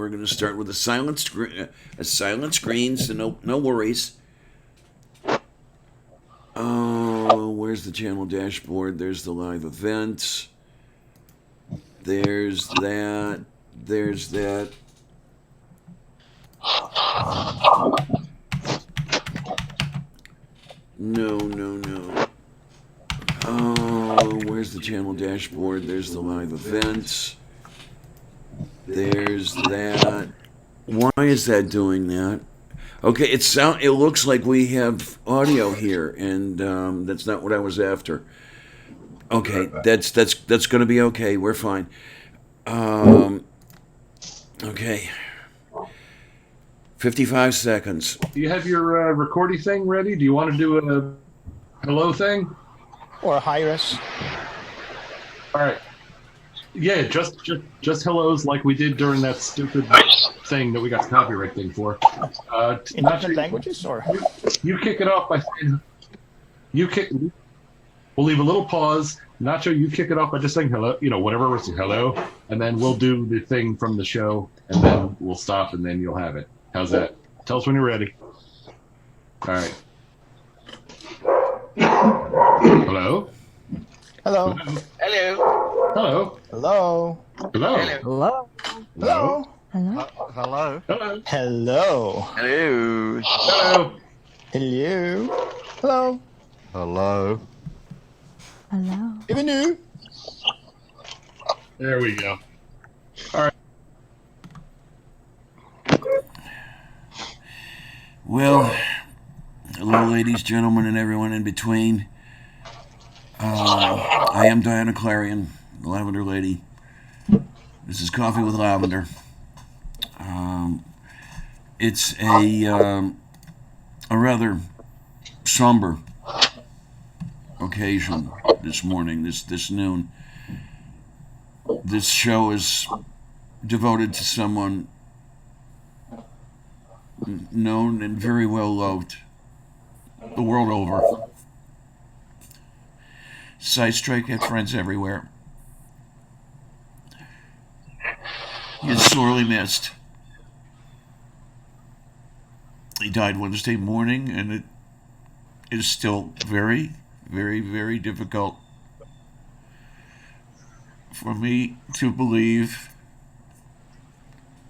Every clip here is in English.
we're going to start with a silent screen, so no worries. Oh, where's the channel dashboard? There's the live events. There's that. There's that. No. Oh, where's the channel dashboard? There's the live events. There's that. Why is that doing that? Okay, it looks like we have audio here, and that's not what I was after. Okay, that's going to be okay. We're fine. Okay. 55 seconds. Do you have your recording thing ready? Do you want to do a hello thing? Or a hi-res? All right. Yeah, just hellos like we did during that stupid thing that we got the copyright thing for. In different languages, or? You kick it off by saying, we'll leave a little pause. Nacho, you kick it off by just saying hello, whatever we're saying, hello, and then we'll do the thing from the show, and then we'll stop, and then you'll have it. How's that? Tell us when you're ready. All right. Hello? Hello. Hello. Hello. Hello. Hello. Hello. Hello. Hello. Hello. Hello. Hello. Hello. Hello. Hello. Hello. Hello. Bienvenue. There we go. All right. Well, hello, ladies, gentlemen, and everyone in between. I am Diana Clarion, the Lavender Lady. This is Coffee with Lavender. It's a rather somber occasion this morning, this noon. This show is devoted to someone known and very well loved the world over. SciStrike had friends everywhere. He is sorely missed. He died Wednesday morning, and it is still very, very, very difficult for me to believe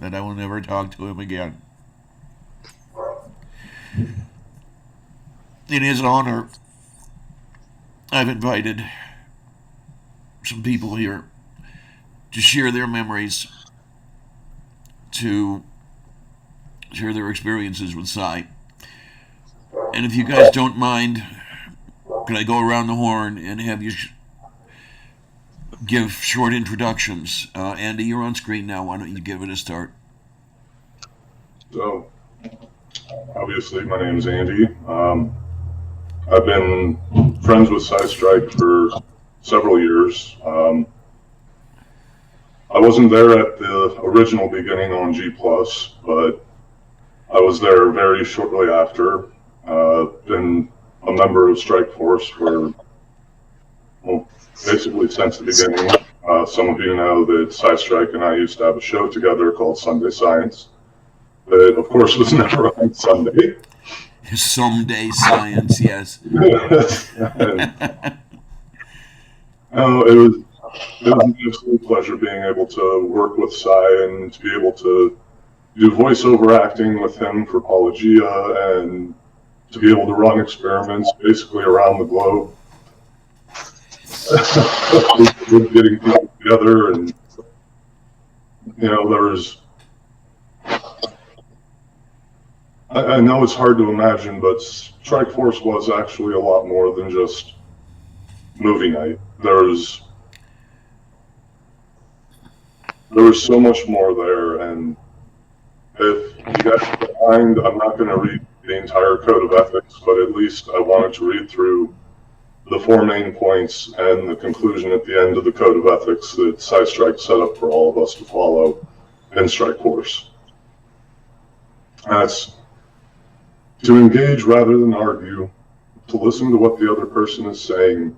that I will never talk to him again. In his honor, I've invited some people here to share their memories, to share their experiences with Sci. And if you guys don't mind, could I go around the horn and have you give short introductions? Andy, you're on screen now. Why don't you give it a start? So, obviously, my name is Andy. I've been friends with SciStrike for several years. I wasn't there at the original beginning on G+, but I was there very shortly after. Been a member of Strike Force for, basically since the beginning. Some of you know that SciStrike and I used to have a show together called Sunday Science. That, of course, was never on Sunday. Someday Science, yes. It was an absolute pleasure being able to work with Sci and to be able to do voiceover acting with him for Apologia and to be able to run experiments basically around the globe. With getting people together, and I know it's hard to imagine, but Strike Force was actually a lot more than just movie night. There was so much more there, and if you guys don't mind, I'm not going to read the entire Code of Ethics, but at least I wanted to read through the 4 main points and the conclusion at the end of the Code of Ethics that SciStrike set up for all of us to follow in Strike Force. That's to engage rather than argue, to listen to what the other person is saying,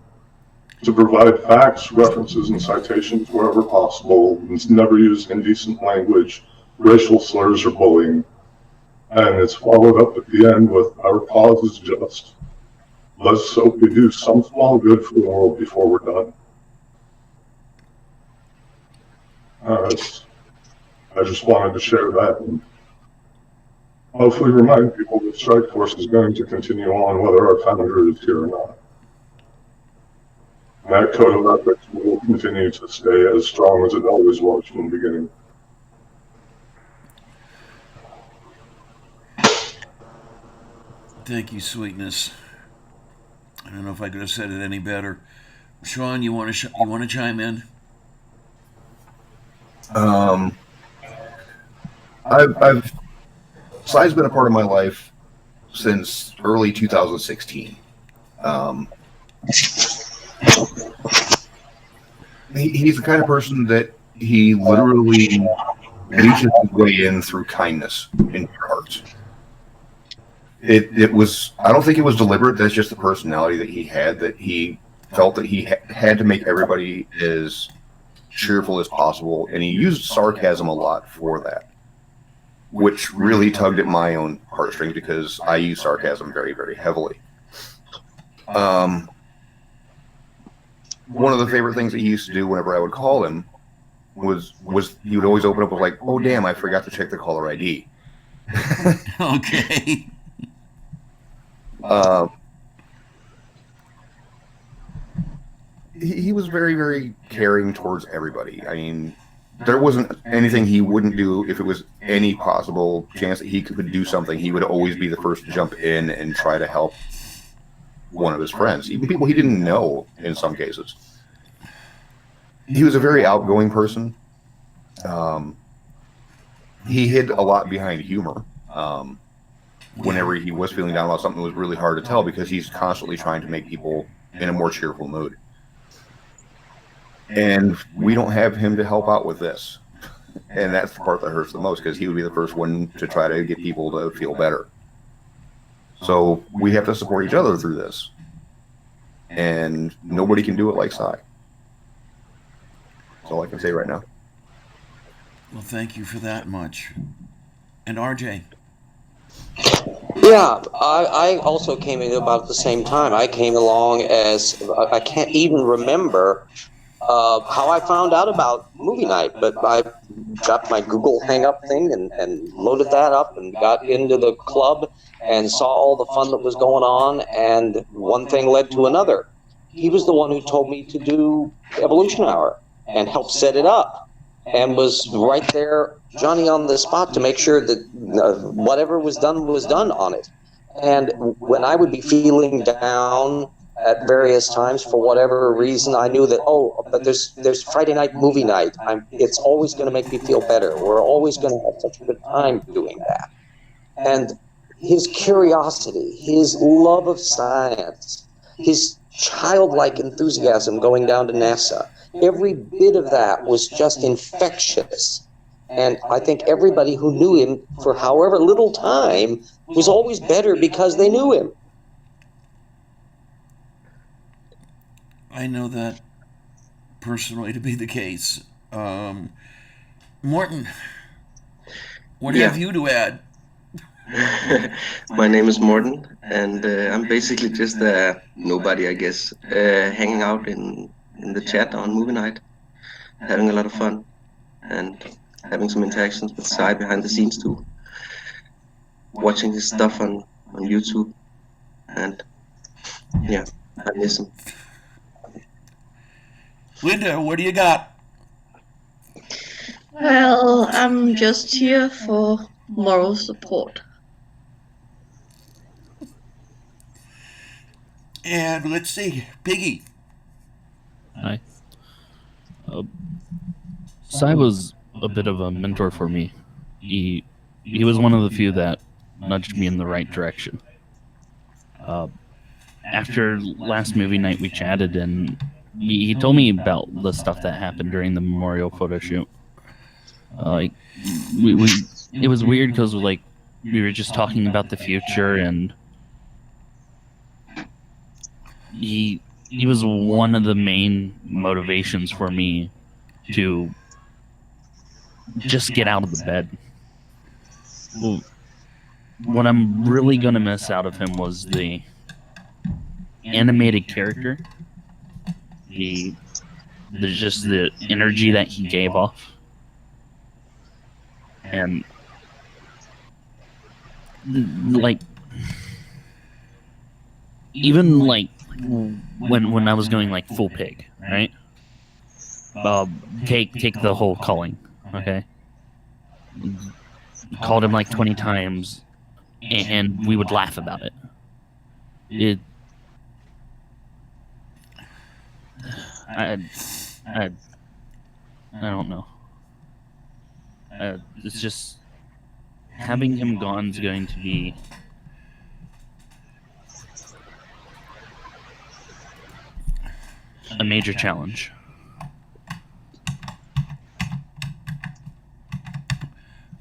to provide facts, references, and citations wherever possible, and to never use indecent language, racial slurs or bullying. And it's followed up at the end with, our cause is just. Let's hope we do some small good for the world before we're done. I just wanted to share that and hopefully remind people that Strike Force is going to continue on whether our founder is here or not. And that code of ethics will continue to stay as strong as it always was from the beginning. Thank you, sweetness. I don't know if I could have said it any better. Sean, you want to chime in? Sci's been a part of my life since early 2016. He's the kind of person that he literally reaches his way in through kindness in your hearts. It was, I don't think it was deliberate. That's just the personality that he had, that he felt that he had to make everybody as cheerful as possible, and he used sarcasm a lot for that, which really tugged at my own heartstrings because I use sarcasm very, very heavily. One of the favorite things that he used to do whenever I would call him was he would always open up with like, "Oh damn, I forgot to check the caller ID." Okay. He was very, very caring towards everybody. I mean, there wasn't anything he wouldn't do. If it was any possible chance that he could do something, he would always be the first to jump in and try to help one of his friends, even people he didn't know in some cases. He was a very outgoing person. He hid a lot behind humor. Whenever he was feeling down about something, it was really hard to tell because he's constantly trying to make people in a more cheerful mood. And we don't have him to help out with this. And that's the part that hurts the most, because he would be the first one to try to get people to feel better. So we have to support each other through this. And nobody can do it like Sci. That's all I can say right now. Well, thank you for that much. And RJ? Yeah, I also came in about the same time. I came along as, I can't even remember how I found out about movie night, but I got my Google Hang-Up thing and loaded that up and got into the club and saw all the fun that was going on, and one thing led to another. He was the one who told me to do Evolution Hour and helped set it up, and was right there, Johnny on the spot, to make sure that whatever was done on it. And when I would be feeling down at various times for whatever reason, I knew that, but there's Friday night movie night. It's always going to make me feel better. We're always going to have such a good time doing that. And his curiosity, his love of science, his childlike enthusiasm going down to NASA, every bit of that was just infectious. And I think everybody who knew him for however little time was always better because they knew him. I know that personally to be the case. Morton, what have you to add? My name is Morten, and I'm basically just nobody, I guess, hanging out in the chat on movie night, having a lot of fun, and having some interactions with Sci behind the scenes too, watching his stuff on YouTube, and yeah, I miss him. Linda, what do you got? Well, I'm just here for moral support. And let's see, Piggy. Hi. Sci was a bit of a mentor for me. He was one of the few that nudged me in the right direction. After last movie night, we chatted, and he told me about the stuff that happened during the memorial photo shoot. It was weird because we were just talking about the future, and he was one of the main motivations for me to just get out of the bed. Well, what I'm really gonna miss out of him was the animated character, the just the energy that he gave off, and like even like when I was going like full pig, right? Take the whole calling, okay? Called him like 20 times, and we would laugh about it. It. I don't know. It's just having him gone is going to be a major challenge.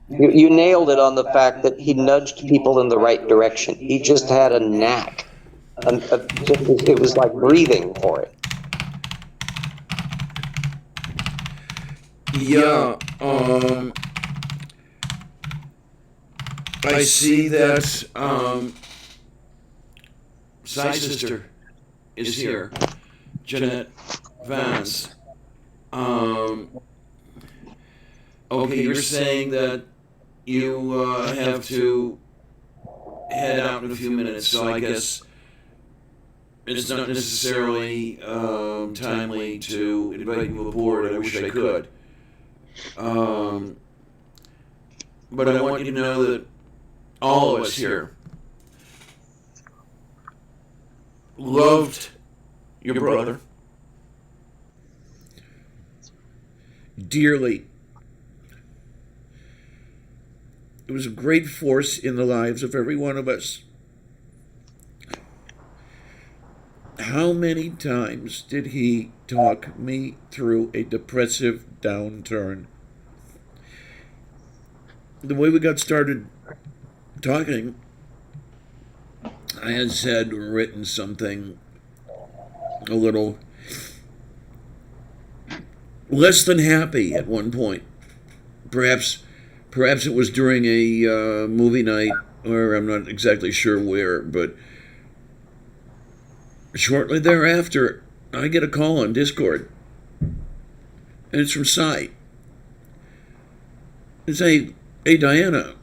You nailed it on the fact that he nudged people in the right direction. He just had a knack. It was like breathing for it. Yeah, I see that Sister is here, Jeanette Vance. Okay, you're saying that you have to head out in a few minutes, so I guess it's not necessarily timely to invite you aboard. I wish I could. But I want you to know that all of us here loved your brother dearly. It was a great force in the lives of every one of us. How many times did he talk me through a depressive downturn? The way we got started talking, I had said or written something a little less than happy at one point. Perhaps it was during a movie night, or I'm not exactly sure where, but shortly thereafter, I get a call on Discord, and it's from Sci. It's hey Diana,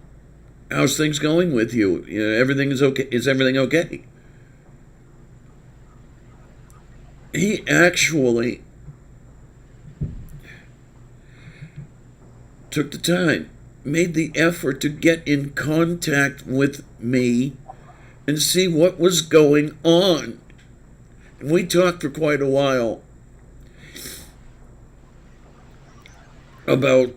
how's things going with you? Everything is okay. Is everything okay? He actually took the time, made the effort to get in contact with me and see what was going on. And we talked for quite a while about,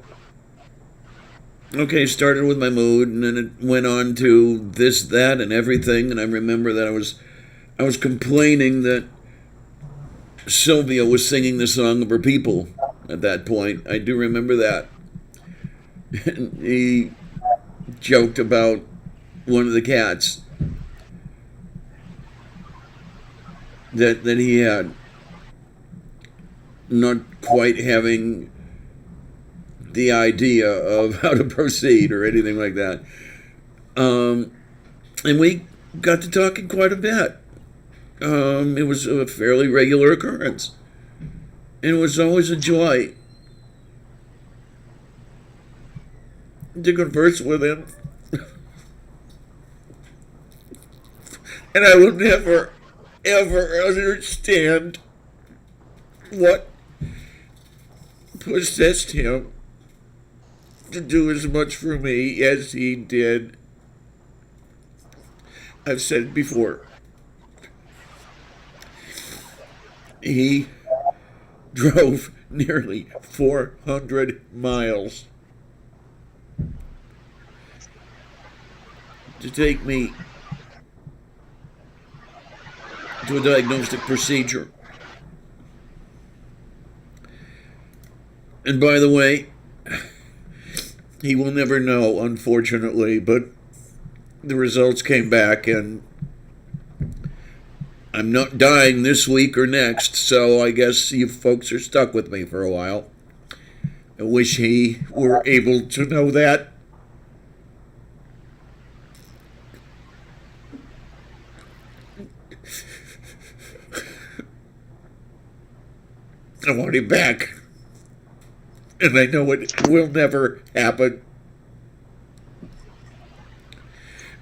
okay, started with my mood, and then it went on to this, that, and everything. And I remember that I was complaining that Sylvia was singing the song of her people at that point. I do remember that. And he joked about one of the cats that he had not quite having the idea of how to proceed or anything like that. And we got to talking quite a bit. It was a fairly regular occurrence. And it was always a joy to converse with him. And I will never, ever understand what possessed him to do as much for me as he did. I've said it before. He drove nearly 400 miles to take me to a diagnostic procedure. And by the way, he will never know, unfortunately, but the results came back, and I'm not dying this week or next, so I guess you folks are stuck with me for a while. I wish he were able to know that. I want him back. And I know it will never happen.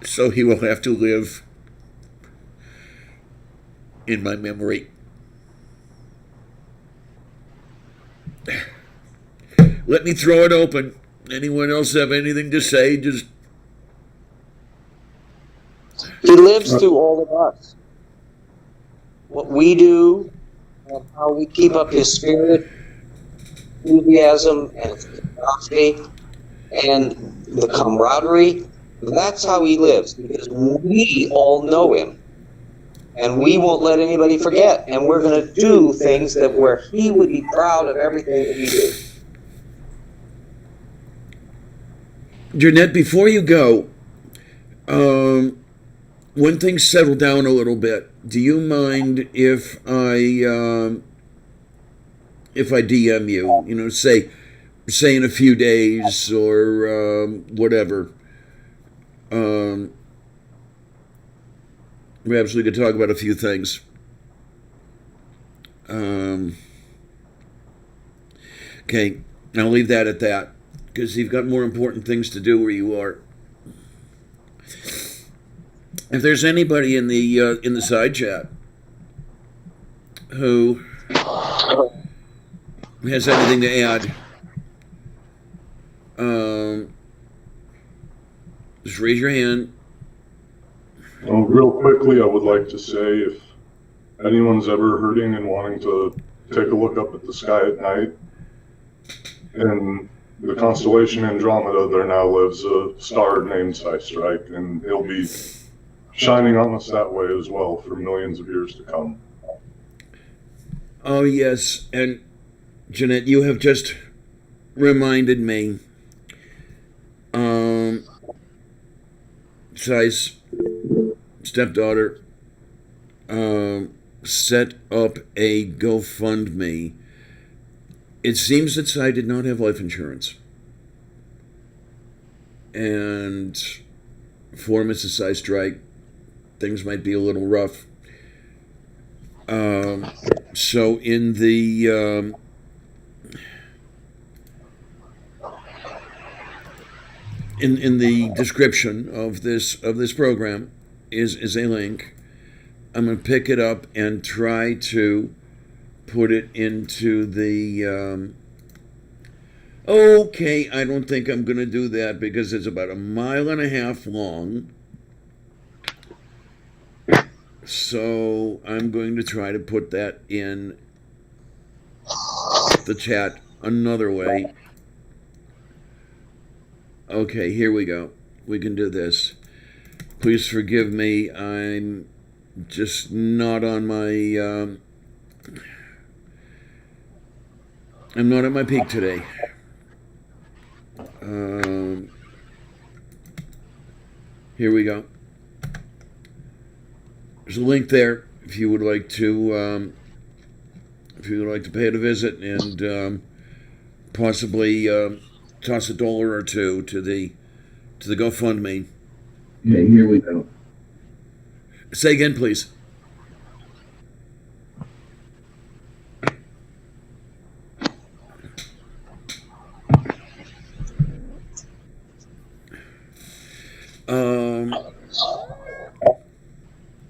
So he will have to live in my memory. Let me throw it open. Anyone else have anything to say? Just He lives through all of us. What we do, and how we keep up his spirit, enthusiasm, and philosophy, and the camaraderie. That's how he lives, because we all know him. And we won't let anybody forget. And we're going to do things that where he would be proud of everything that we do. Jeanette, before you go, when things settle down a little bit, do you mind if I DM you? You know, say in a few days or whatever. Perhaps we could talk about a few things. Okay, I'll leave that at that because you've got more important things to do where you are. If there's anybody in the side chat who has anything to add, just raise your hand. Well, real quickly, I would like to say if anyone's ever hurting and wanting to take a look up at the sky at night, in the constellation Andromeda, there now lives a star named SciStrike, and he'll be shining on us that way as well for millions of years to come. Oh, yes, and Jeanette, you have just reminded me. Sci's stepdaughter set up a GoFundMe. It seems that Sci did not have life insurance. And for Mrs. SciStrike, things might be a little rough. So in the in the description of this program is a link. I'm going to pick it up and try to put it into the okay, I don't think I'm going to do that because it's about 1.5 miles long. So I'm going to try to put that in the chat another way. Okay, here we go. We can do this. Please forgive me. I'm just not on my... I'm not at my peak today. Here we go. There's a link there if you would like to pay it a visit and possibly toss $1 or $2 to the GoFundMe. Okay, here we go. Say again, please.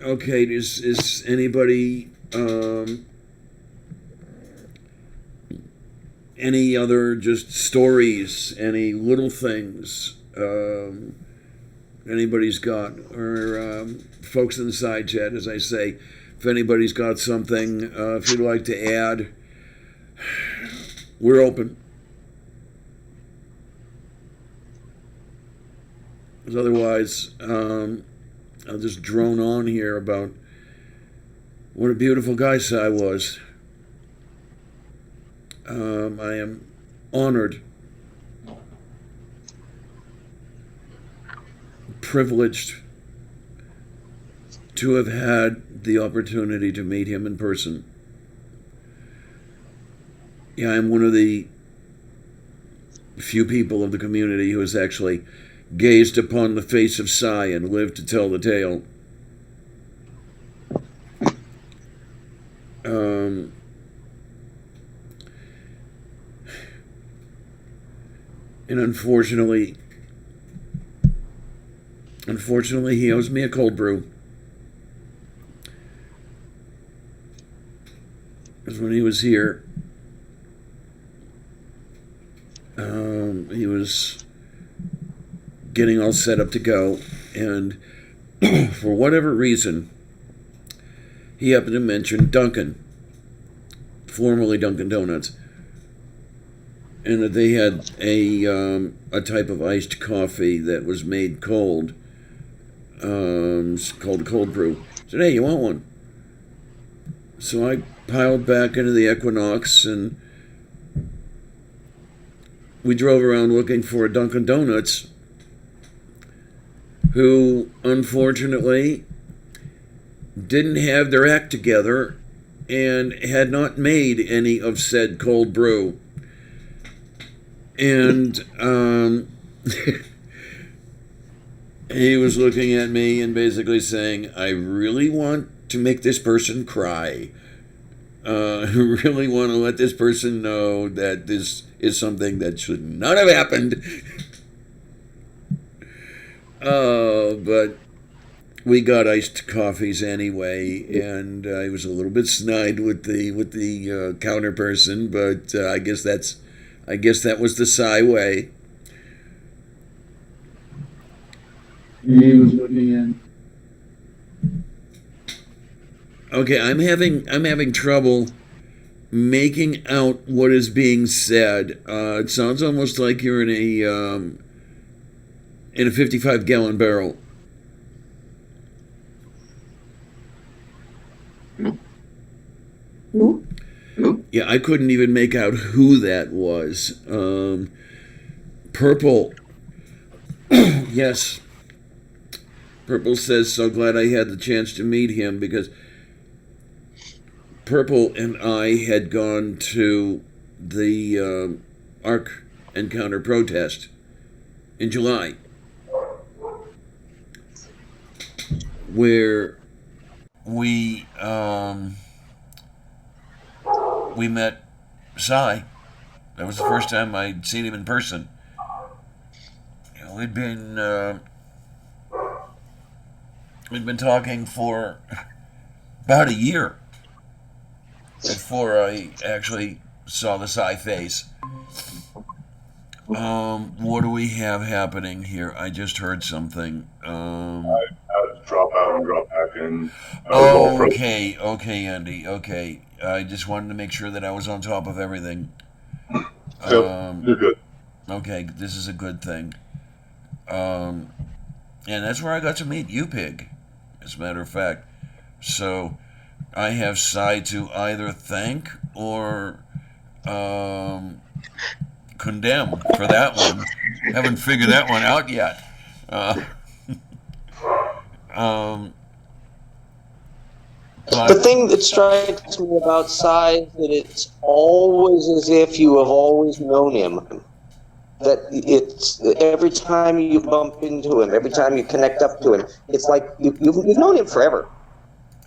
Okay, is anybody any other just stories, any little things anybody's got, or folks in the side chat, as I say, if anybody's got something, if you'd like to add, we're open. Because otherwise, I'll just drone on here about what a beautiful guy Sci was. I am honored, privileged to have had the opportunity to meet him in person. Yeah, I'm one of the few people of the community who has actually gazed upon the face of Sci and lived to tell the tale. And unfortunately, he owes me a cold brew. Because when he was here, he was getting all set up to go, and for whatever reason, he happened to mention Dunkin', formerly Dunkin' Donuts, and that they had a type of iced coffee that was made cold, called cold brew. I said, "Hey, you want one?" So I piled back into the Equinox, and we drove around looking for a Dunkin' Donuts, who unfortunately didn't have their act together and had not made any of said cold brew. And he was looking at me and basically saying, "I really want to make this person cry. I really want to let this person know that this is something that should not have happened." But we got iced coffees anyway, and I was a little bit snide with the counter person, but I guess that was the Sci way. He was looking in. Okay, I'm having trouble making out what is being said. It sounds almost like you're in a 55-gallon barrel. Who? Yeah, I couldn't even make out who that was. Purple. Yes. Purple says, "So glad I had the chance to meet him," because Purple and I had gone to the Ark Encounter protest in July, where we met Sci. That was the first time I'd seen him in person. We'd been talking for about a year before I actually saw the Sci face. What do we have happening here? I just heard something. I had to drop out and drop back in. Okay, Andy. Okay, I just wanted to make sure that I was on top of everything. Yep, you're good. Okay, this is a good thing. And that's where I got to meet you, Pig, as a matter of fact. So I have Sci to either thank or condemn for that one. Haven't figured that one out yet. The thing that strikes me about Sci is that it's always as if you have always known him. That it's every time you bump into him, every time you connect up to him, it's like you've known him forever.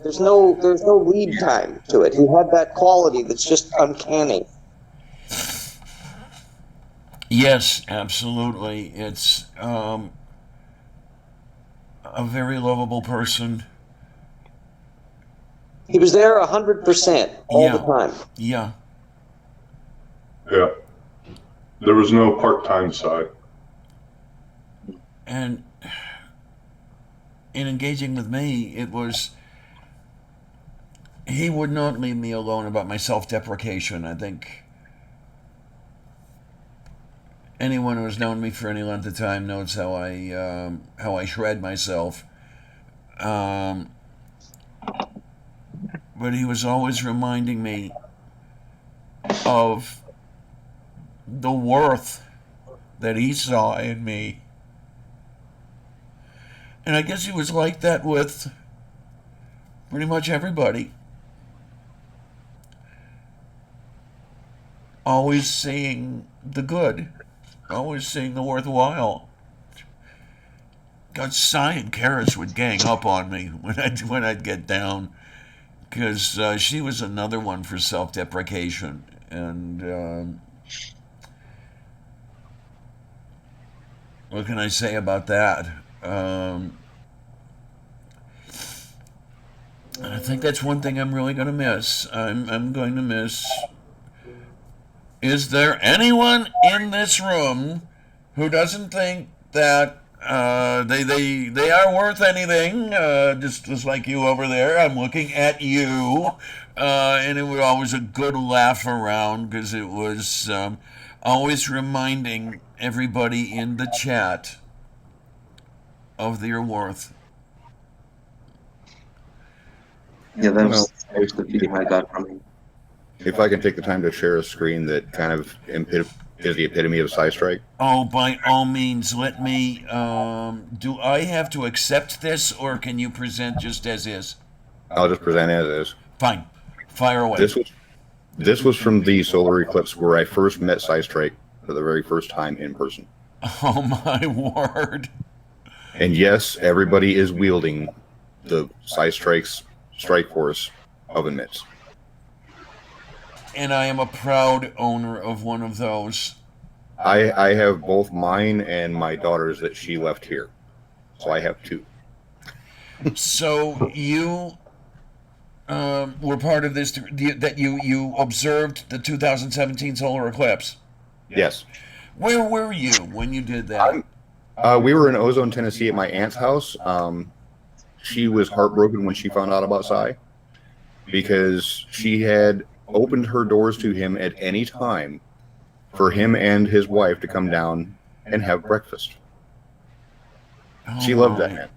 There's no lead time to it. He had that quality that's just uncanny. Yes, absolutely. It's a very lovable person. He was there 100% all the time. Yeah. Yeah. There was no part-time side. And in engaging with me, it was, he would not leave me alone about my self-deprecation. I think anyone who has known me for any length of time knows how I shred myself. But he was always reminding me of the worth that he saw in me. And I guess he was like that with pretty much everybody. Always seeing the good. Always seeing the worthwhile. God, Sci and Karis would gang up on me when I'd get down. Because she was another one for self-deprecation. And What can I say about that? I think that's one thing I'm really going to miss. I'm going to miss. Is there anyone in this room who doesn't think that they are worth anything? Just like you over there, I'm looking at you, and it was always a good laugh around because it was always reminding everybody in the chat of their worth. Yeah, that Well, was the feeling I got from him. if I can take the time to share a screen that kind of is the epitome of SciStrike. Oh, by all means, let me. Do I have to accept this, or can you present just as is? I'll just present as is. Fine, fire away. This was from the solar eclipse where I first met SciStrike for the very first time in person. Oh my word! And yes, everybody is wielding the SciStrike's strike force oven mitts. And I am a proud owner of one of those. I have both mine and my daughter's that she left here, so I have two. So you were part of this, that you observed the 2017 solar eclipse. Yes. Where were you when you did that? We were in Ozone, Tennessee at my aunt's house. She was heartbroken when she found out about Sci because she had opened her doors to him at any time for him and his wife to come down and have breakfast. Oh She loved that man.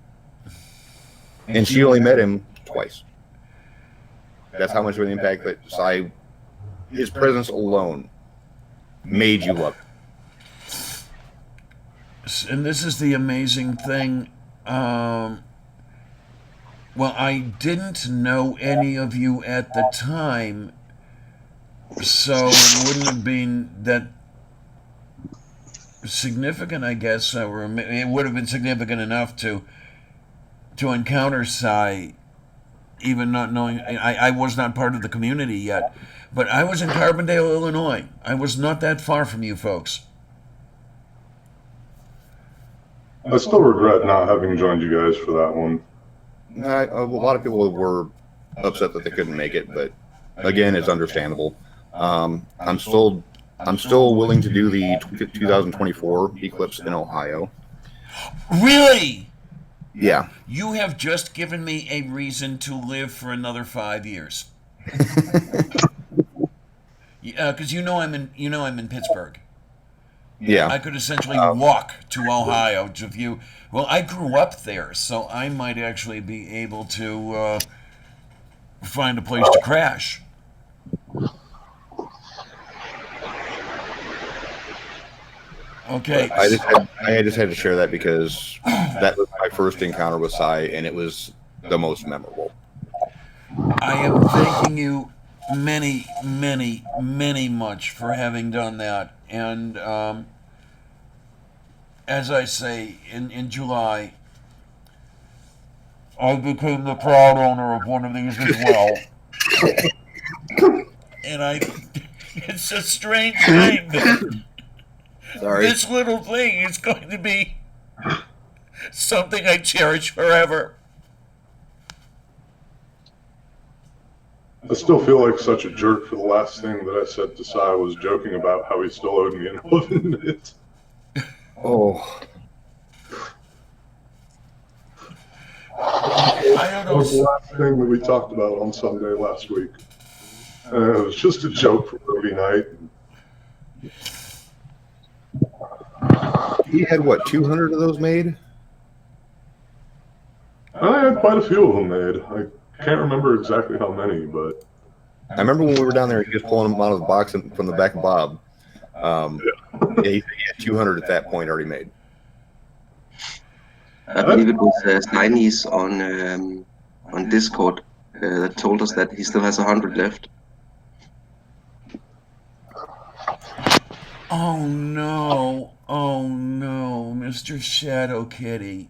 And she only met him twice. That's how much of an impact that Sci, his presence alone, made you love him. And this is the amazing thing. Well, I didn't know any of you at the time, so it wouldn't have been that significant, I guess. Or it would have been significant enough to encounter Sci, even not knowing. I was not part of the community yet, but I was in Carbondale, Illinois. I was not that far from you folks. I still regret not having joined you guys for that one. A lot of people were upset that they couldn't make it, but again, it's understandable. I'm still willing to do the 2024 eclipse in Ohio. Really? Yeah. You have just given me a reason to live for another 5 years. Because I'm in Pittsburgh. Yeah. I could essentially walk to Ohio to view. Well, I grew up there, so I might actually be able to find a place to crash. Okay. I just had to share that because that was my first encounter with Sci, and it was the most memorable. I am thanking you many, many, many much for having done that. And as I say, in July, I became the proud owner of one of these as well. And it's a strange thing. Sorry. This little thing is going to be something I cherish forever. I still feel like such a jerk for the last thing that I said to Sai was joking about how he still owed me an 11 minutes. Oh. That was the last thing that we talked about on Sunday last week. It was just a joke for movie night. He had, what, 200 of those made? I had quite a few of them made. I can't remember exactly how many, but... I remember when we were down there, he was pulling them out of the box from the back of Bob. He had 200 at that point already made. I believe it was Sliney's on Discord that told us that he still has 100 left. Oh no, Mr. Shadow Kitty.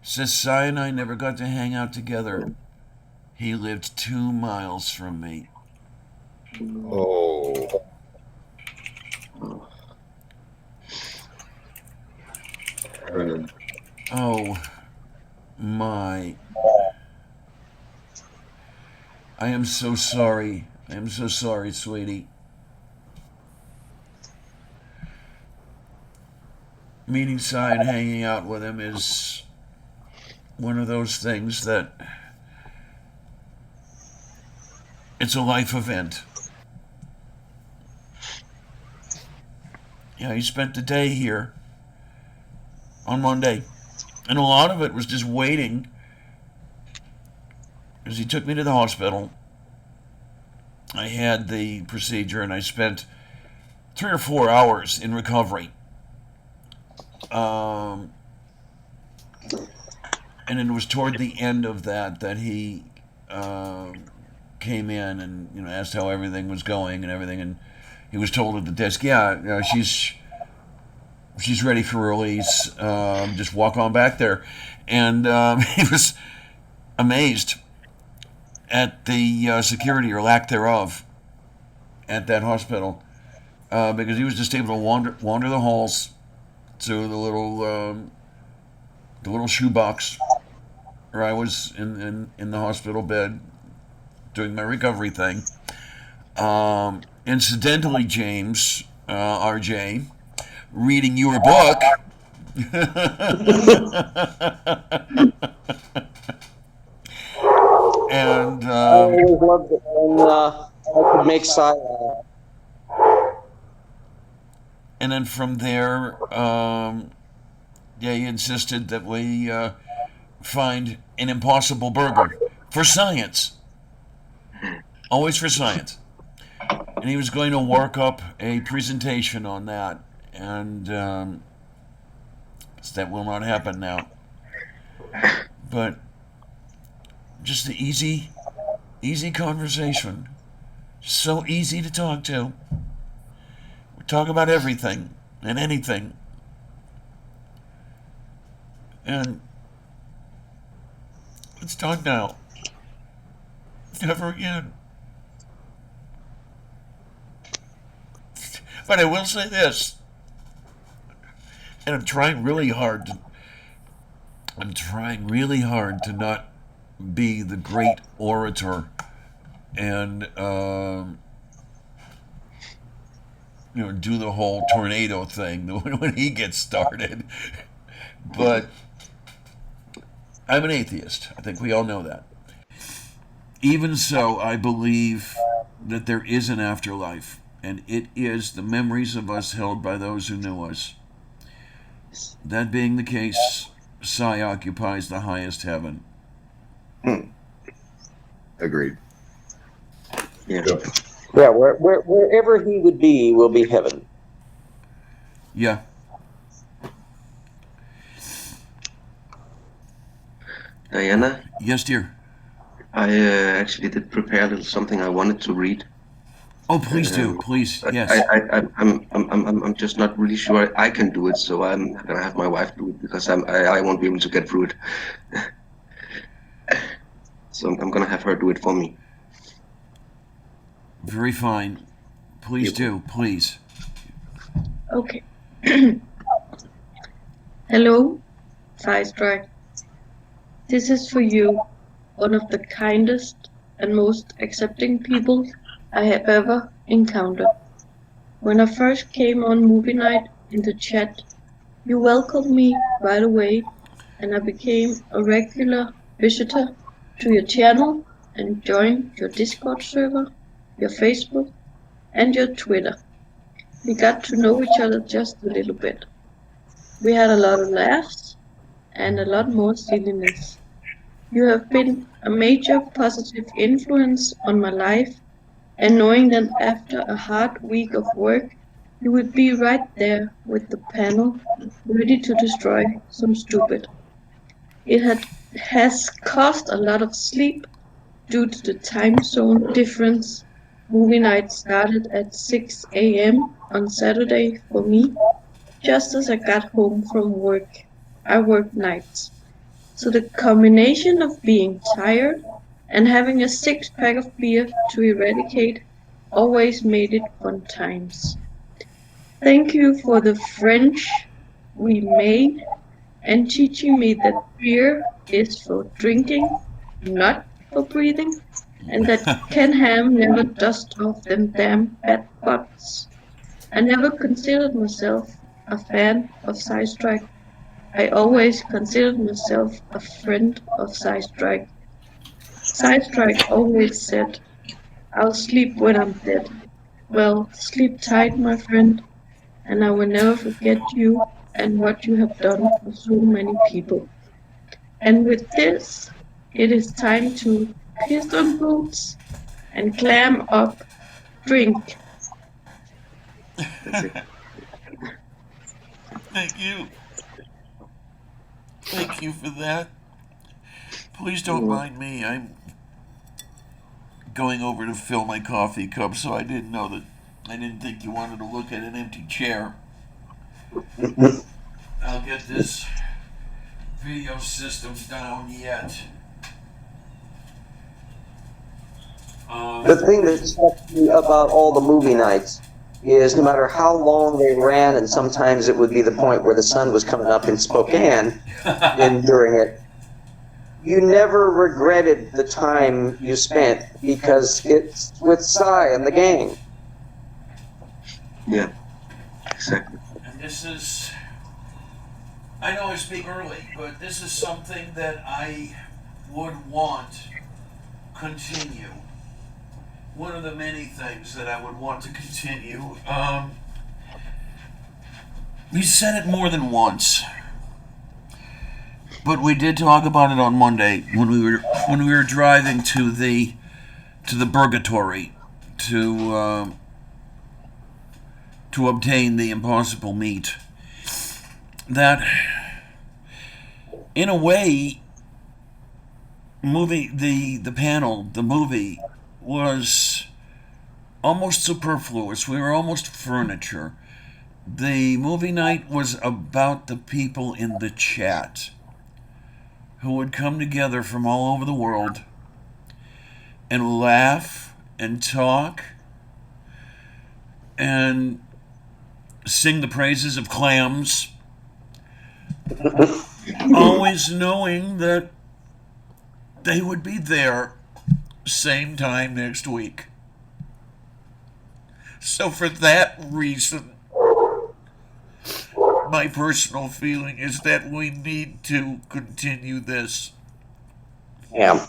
Says Sai and I never got to hang out together. He lived 2 miles from me. Oh. Oh my. I am so sorry. I am so sorry, sweetie. Meeting Cy and hanging out with him is one of those things that it's a life event. Yeah, he spent the day here on Monday. And a lot of it was just waiting because he took me to the hospital. I had the procedure and I spent 3 or 4 hours in recovery. And it was toward the end of that he came in and asked how everything was going and everything, and he was told at the desk, she's ready for release. Just walk on back there, and he was amazed at the security or lack thereof at that hospital because he was just able to wander the halls to the little shoebox where I was in the hospital bed doing my recovery thing. Incidentally, James, RJ, reading your book. And I always loved it when I could make Cy laugh. And then from there, he insisted that we find an impossible burger for science. Always for science. And he was going to work up a presentation on that. And that will not happen now. But just the easy conversation. So easy to talk to. We talk about everything and anything. And let's talk now. Never again. But I will say this, and I'm trying really hard to not be the great orator and do the whole tornado thing when he gets started. But I'm an atheist. I think we all know that. Even so, I believe that there is an afterlife, and it is the memories of us held by those who knew us. That being the case, Cy occupies the highest heaven. Agreed. Yeah. Yeah, wherever he would be will be heaven. Yeah. Diana? Yes, dear. I actually did prepare a little something I wanted to read. Oh, please do, please. Yes. I'm just not really sure I can do it, so I'm gonna have my wife do it because I won't be able to get through it. So I'm gonna have her do it for me. Very fine. Please do, please. Okay. Hello, SciStrike. This is for you, one of the kindest and most accepting people I have ever encountered. When I first came on movie night in the chat, you welcomed me right away, and I became a regular visitor to your channel and joined your Discord server, your Facebook, and your Twitter. We got to know each other just a little bit. We had a lot of laughs and a lot more silliness. You have been a major positive influence on my life, and knowing that after a hard week of work, you would be right there with the panel, ready to destroy some stupid. It has cost a lot of sleep due to the time zone difference. Movie night started at 6 a.m. on Saturday for me, just as I got home from work. I work nights. So the combination of being tired and having a 6-pack of beer to eradicate always made it fun times. Thank you for the friends we made and teaching me that beer is for drinking, not for breathing, and that Ken Ham never dust off them damn bad butts. I never considered myself a fan of SciStrike. I always considered myself a friend of SciStrike. SciStrike always said, I'll sleep when I'm dead. Well, sleep tight, my friend, and I will never forget you and what you have done for so many people. And with this, it is time to piss on boots and clam up, drink. Thank you. Thank you for that. Please don't mind me. I'm going over to fill my coffee cup, so I didn't think you wanted to look at an empty chair. I'll get this video system down yet. The thing that struck me about all the movie nights is no matter how long they ran, and sometimes it would be the point where the sun was coming up in Spokane and during it, you never regretted the time you spent because it's with Cy and the gang. Yeah, exactly. And this is, I know I speak early, but this is something that I would want continue. One of the many things that I would want to continue. We said it more than once, but we did talk about it on Monday when we were driving to the Purgatory to obtain the impossible meat. That, in a way, the panel, the movie, was almost superfluous. We were almost furniture. The movie night was about the people in the chat who would come together from all over the world and laugh and talk and sing the praises of clams, always knowing that they would be there same time next week. So for that reason, my personal feeling is that we need to continue this. Yeah.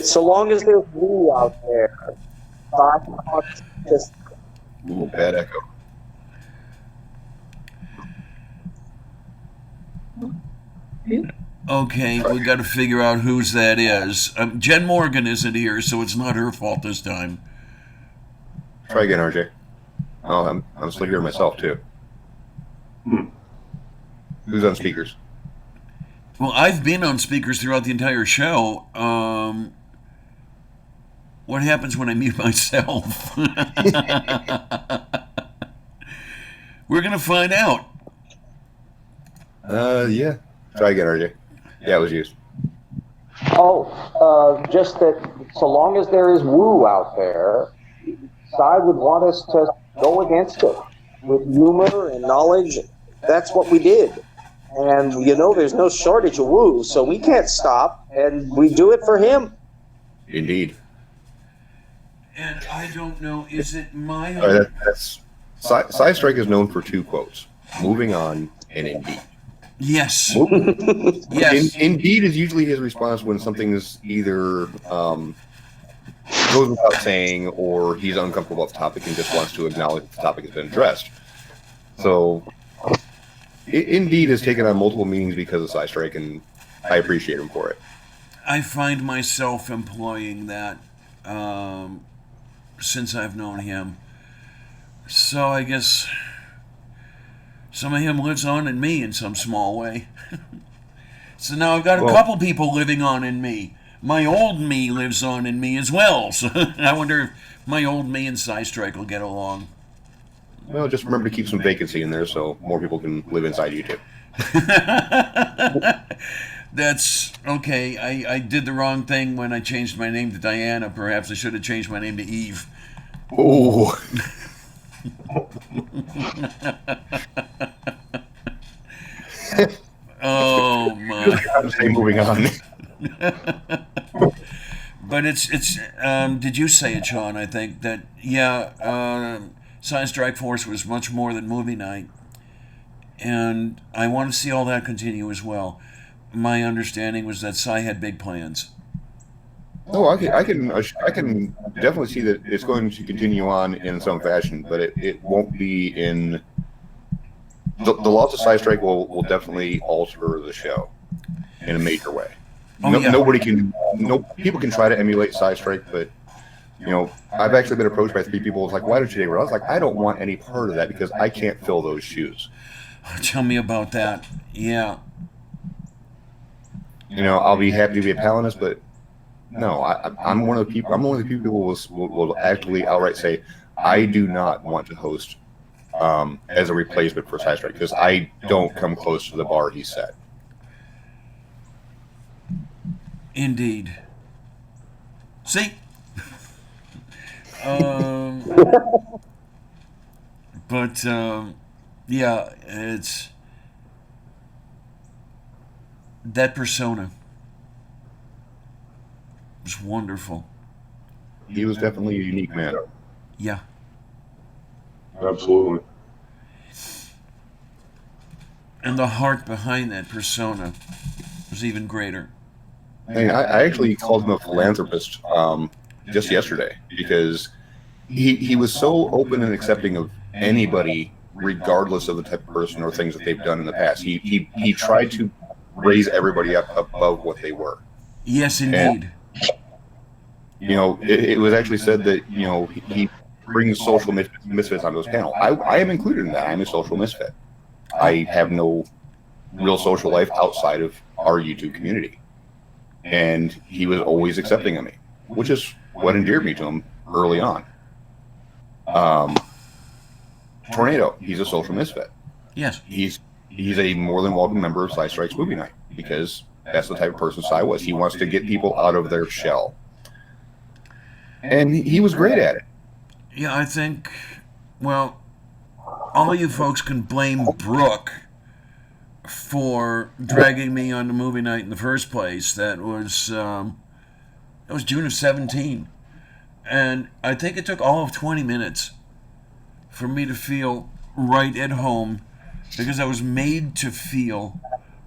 So long as there's Lou out there, just Ooh, bad echo. Okay, we got to figure out whose that is. Jen Morgan isn't here, so it's not her fault this time. Try again, RJ. Oh, I'm still hearing myself too. Who's on speakers? Well, I've been on speakers throughout the entire show. What happens when I mute myself? We're gonna find out. Yeah. Try again, RJ. Yeah, it was used. Just that so long as there is Woo out there, Cy would want us to go against it with humor and knowledge. That's what we did. And, there's no shortage of Woo, so we can't stop, and we do it for him. Indeed. And I don't know, is it my... All right, SciStrike is known for two quotes, moving on and indeed. Yes. Yes. Indeed is usually his response when something is either goes without saying or he's uncomfortable about the topic and just wants to acknowledge that the topic has been addressed. So, indeed has taken on multiple meanings because of SciStrike, and I appreciate him for it. I find myself employing that since I've known him. So I guess some of him lives on in me in some small way. So now I've got a couple people living on in me. My old me lives on in me as well. So I wonder if my old me and SciStrike will get along. Well, just remember to keep some vacancy in there so more people can live inside you too. That's okay. I did the wrong thing when I changed my name to Diana. Perhaps I should have changed my name to Eve. Oh. I would say moving on. But it's. Did you say it, Sean? I think that SciStrike Force was much more than movie night, and I want to see all that continue as well. My understanding was that Sci had big plans. Oh, I can definitely see that it's going to continue on in some fashion, but it won't be in. The laws of SciStrike will definitely alter the show in a major way. Oh, yeah. People can try to emulate SciStrike, but I've actually been approached by 3 people. It's like, why don't you? I was like, I don't want any part of that because I can't fill those shoes. Tell me about that. Yeah. I'll be happy to be a Palinist, but no, I'm one of the people. I'm one of the people who will actually outright say, I do not want to host as a replacement for SciStrike because I don't come close to the bar he set. Indeed. See? But yeah, it's that persona was wonderful. He was definitely a unique man. Yeah. Absolutely. And the heart behind that persona was even greater. I actually called him a philanthropist just yesterday because he was so open and accepting of anybody, regardless of the type of person or things that they've done in the past. He tried to raise everybody up above what they were. Yes, indeed. And, it was actually said that he brings social misfits onto his panel. I am included in that. I'm a social misfit. I have no real social life outside of our YouTube community. And he was always accepting of me, which is what endeared me to him early on. Tornado, he's a social misfit. Yes. He's a more than welcome member of SciStrike's movie night because that's the type of person Sci was. He wants to get people out of their shell. And he was great at it. Yeah, I think, well, all you folks can blame Brooke for dragging me on the movie night in the first place. That was June of 17. And I think it took all of 20 minutes for me to feel right at home because I was made to feel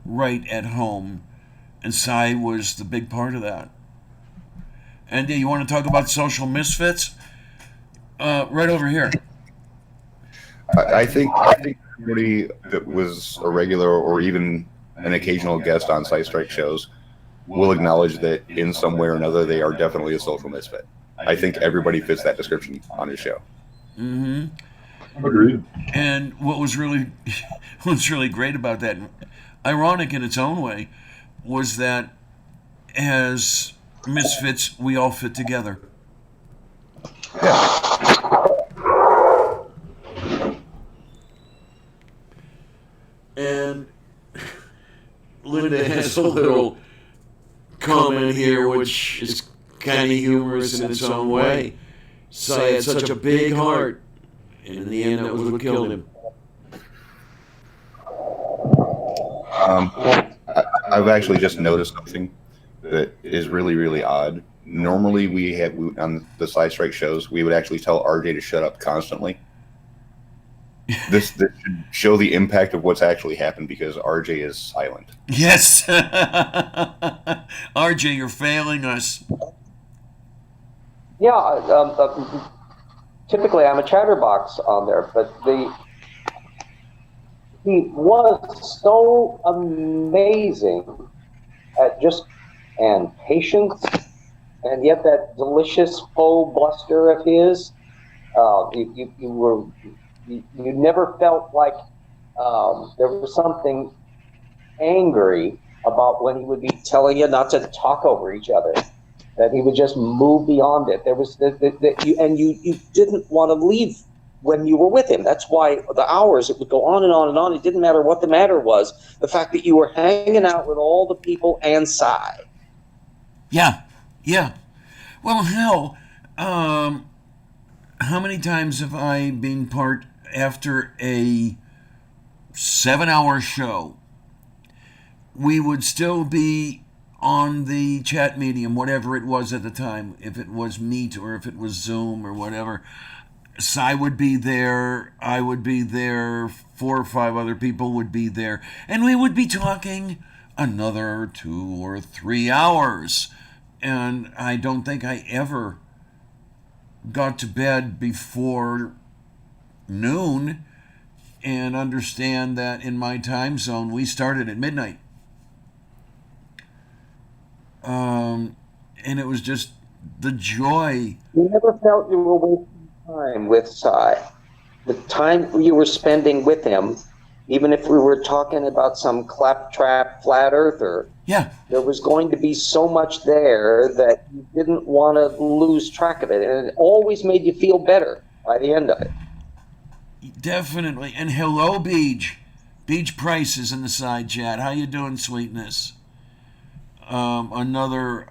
right at home. And Sci was the big part of that. And you want to talk about social misfits? Right over here. I think everybody that was a regular or even an occasional guest on SciStrike shows will acknowledge that in some way or another they are definitely a social misfit. I think everybody fits that description on his show. Mm-hmm. Agreed. And what was really great about that, ironic in its own way, was that as misfits, we all fit together. And Linda has a little comment here, which is kind of humorous in its own way. Sci had such a big heart, and in the end, that was what killed him. I've actually just noticed something that is really, really odd. Normally, on the SciStrike shows, we would actually tell RJ to shut up constantly. This should show the impact of what's actually happened because RJ is silent. Yes. RJ, you're failing us. Yeah, typically I'm a chatterbox on there, but he was so amazing at and patience, and yet that delicious faux bluster of his. You never felt like there was something angry about when he would be telling you not to talk over each other. That he would just move beyond it. There was you didn't want to leave when you were with him. That's why the hours, it would go on and on and on. It didn't matter what the matter was. The fact that you were hanging out with all the people and Sci. Yeah. Well, hell, how many times have I been part after a 7-hour show we would still be on the chat medium, whatever it was at the time, if it was Meet or if it was Zoom or whatever. Sci would be there, I would be there, 4 or 5 other people would be there, and we would be talking another 2 or 3 hours. And I don't think I ever got to bed before noon, and understand that in my time zone we started at midnight. And it was just the joy. You never felt you were wasting time with Cy. The time you were spending with him, even if we were talking about some claptrap flat earther, Yeah, there was going to be so much there that you didn't want to lose track of it. And it always made you feel better by the end of it. definitely. And hello, Beach. Beach Price is in the side chat. How you doing, sweetness? Another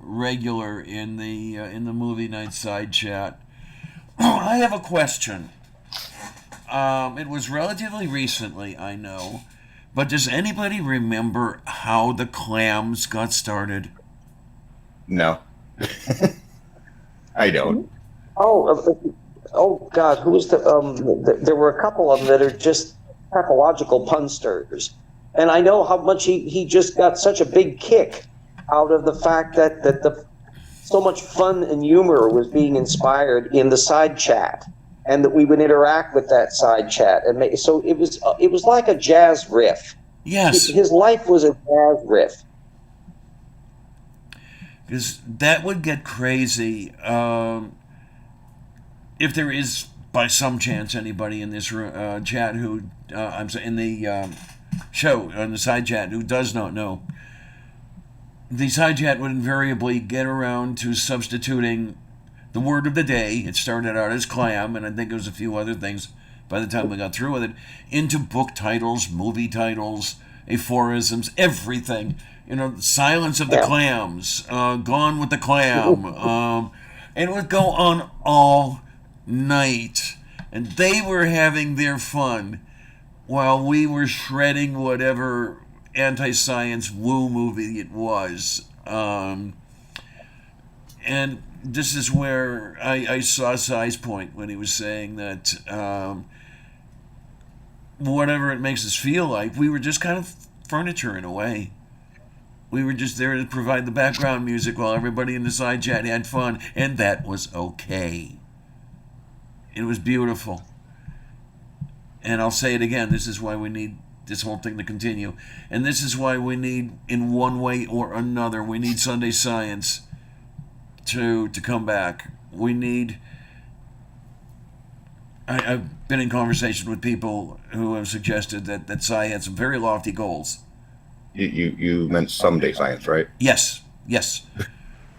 regular in the movie night side chat. I have a question. It was relatively recently, I know, but does anybody remember how the clams got started? No. I don't. Oh God, who was there were a couple of them that are just pathological punsters. And I know how much he just got such a big kick out of the fact that so much fun and humor was being inspired in the side chat, and that we would interact with that side chat, and so it was like a jazz riff. Yes, His life was a jazz riff. because that would get crazy. If there is, by some chance, anybody in this chat who I'm sorry, in the show on the side chat who does not know, the side chat would invariably get around to substituting the word of the day. It started out as clam, and I think there was a few other things by the time we got through with it, into book titles, movie titles, aphorisms, everything. Silence of the Clams, Gone with the Clam, and it would go on all night, and they were having their fun while we were shredding whatever anti-science woo movie it was. And this is where I saw Cy's point when he was saying that whatever it makes us feel like, we were just kind of furniture in a way. We were just there to provide the background music while everybody in the side chat had fun, and that was okay. It was beautiful. And I'll say it again, this is why we need this whole thing to continue. And this is why we need, in one way or another, we need Sunday Science to come back. We need... I've been in conversation with people who have suggested that Sci had some very lofty goals. You meant Someday Science, right? Yes.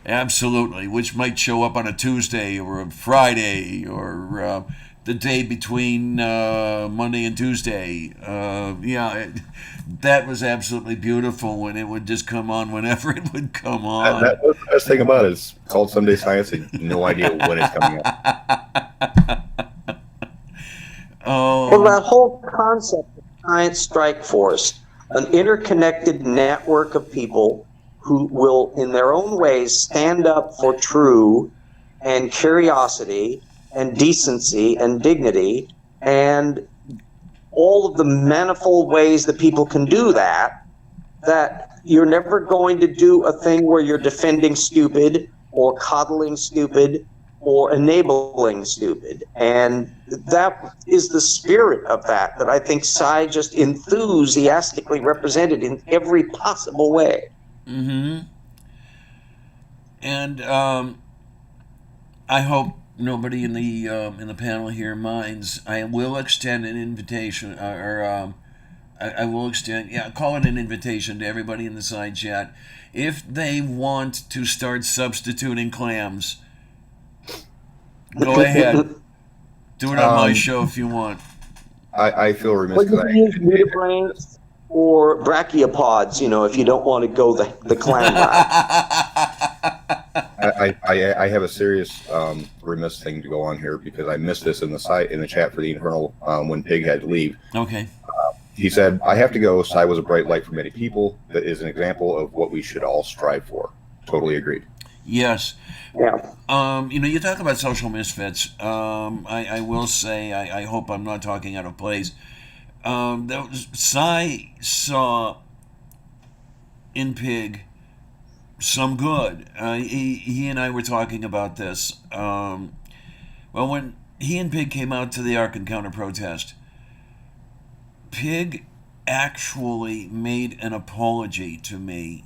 Absolutely. Which might show up on a Tuesday or a Friday or the day between Monday and Tuesday. That was absolutely beautiful when it would just come on whenever it would come on. That was the best thing about it. It's called Someday Science and no idea when it's coming up. Well, that whole concept of Science Strike Force, an interconnected network of people who will, in their own ways, stand up for true and curiosity and decency and dignity, and all of the manifold ways that people can do that you're never going to do a thing where you're defending stupid or coddling stupid or enabling stupid. And that is the spirit of that I think Sci just enthusiastically represented in every possible way. Mm-hmm. And I hope nobody in the panel here minds. I will extend an invitation, I will extend, call it an invitation to everybody in the side chat. If they want to start substituting clams, go ahead. Do it on my show if you want. I feel remiss Well, you because can use midbrains or brachiopods, if you don't want to go the clam route. I have a serious remiss thing to go on here because I missed this in the chat for the internal when Pig had to leave. Okay. he said, I have to go. Psy was a bright light for many people. That is an example of what we should all strive for. Totally agreed. Yes. Yeah. You talk about social misfits. I will say, I hope I'm not talking out of place. Psy saw in Pig some good. He and I were talking about this. Well, when he and Pig came out to the Ark Encounter protest, Pig actually made an apology to me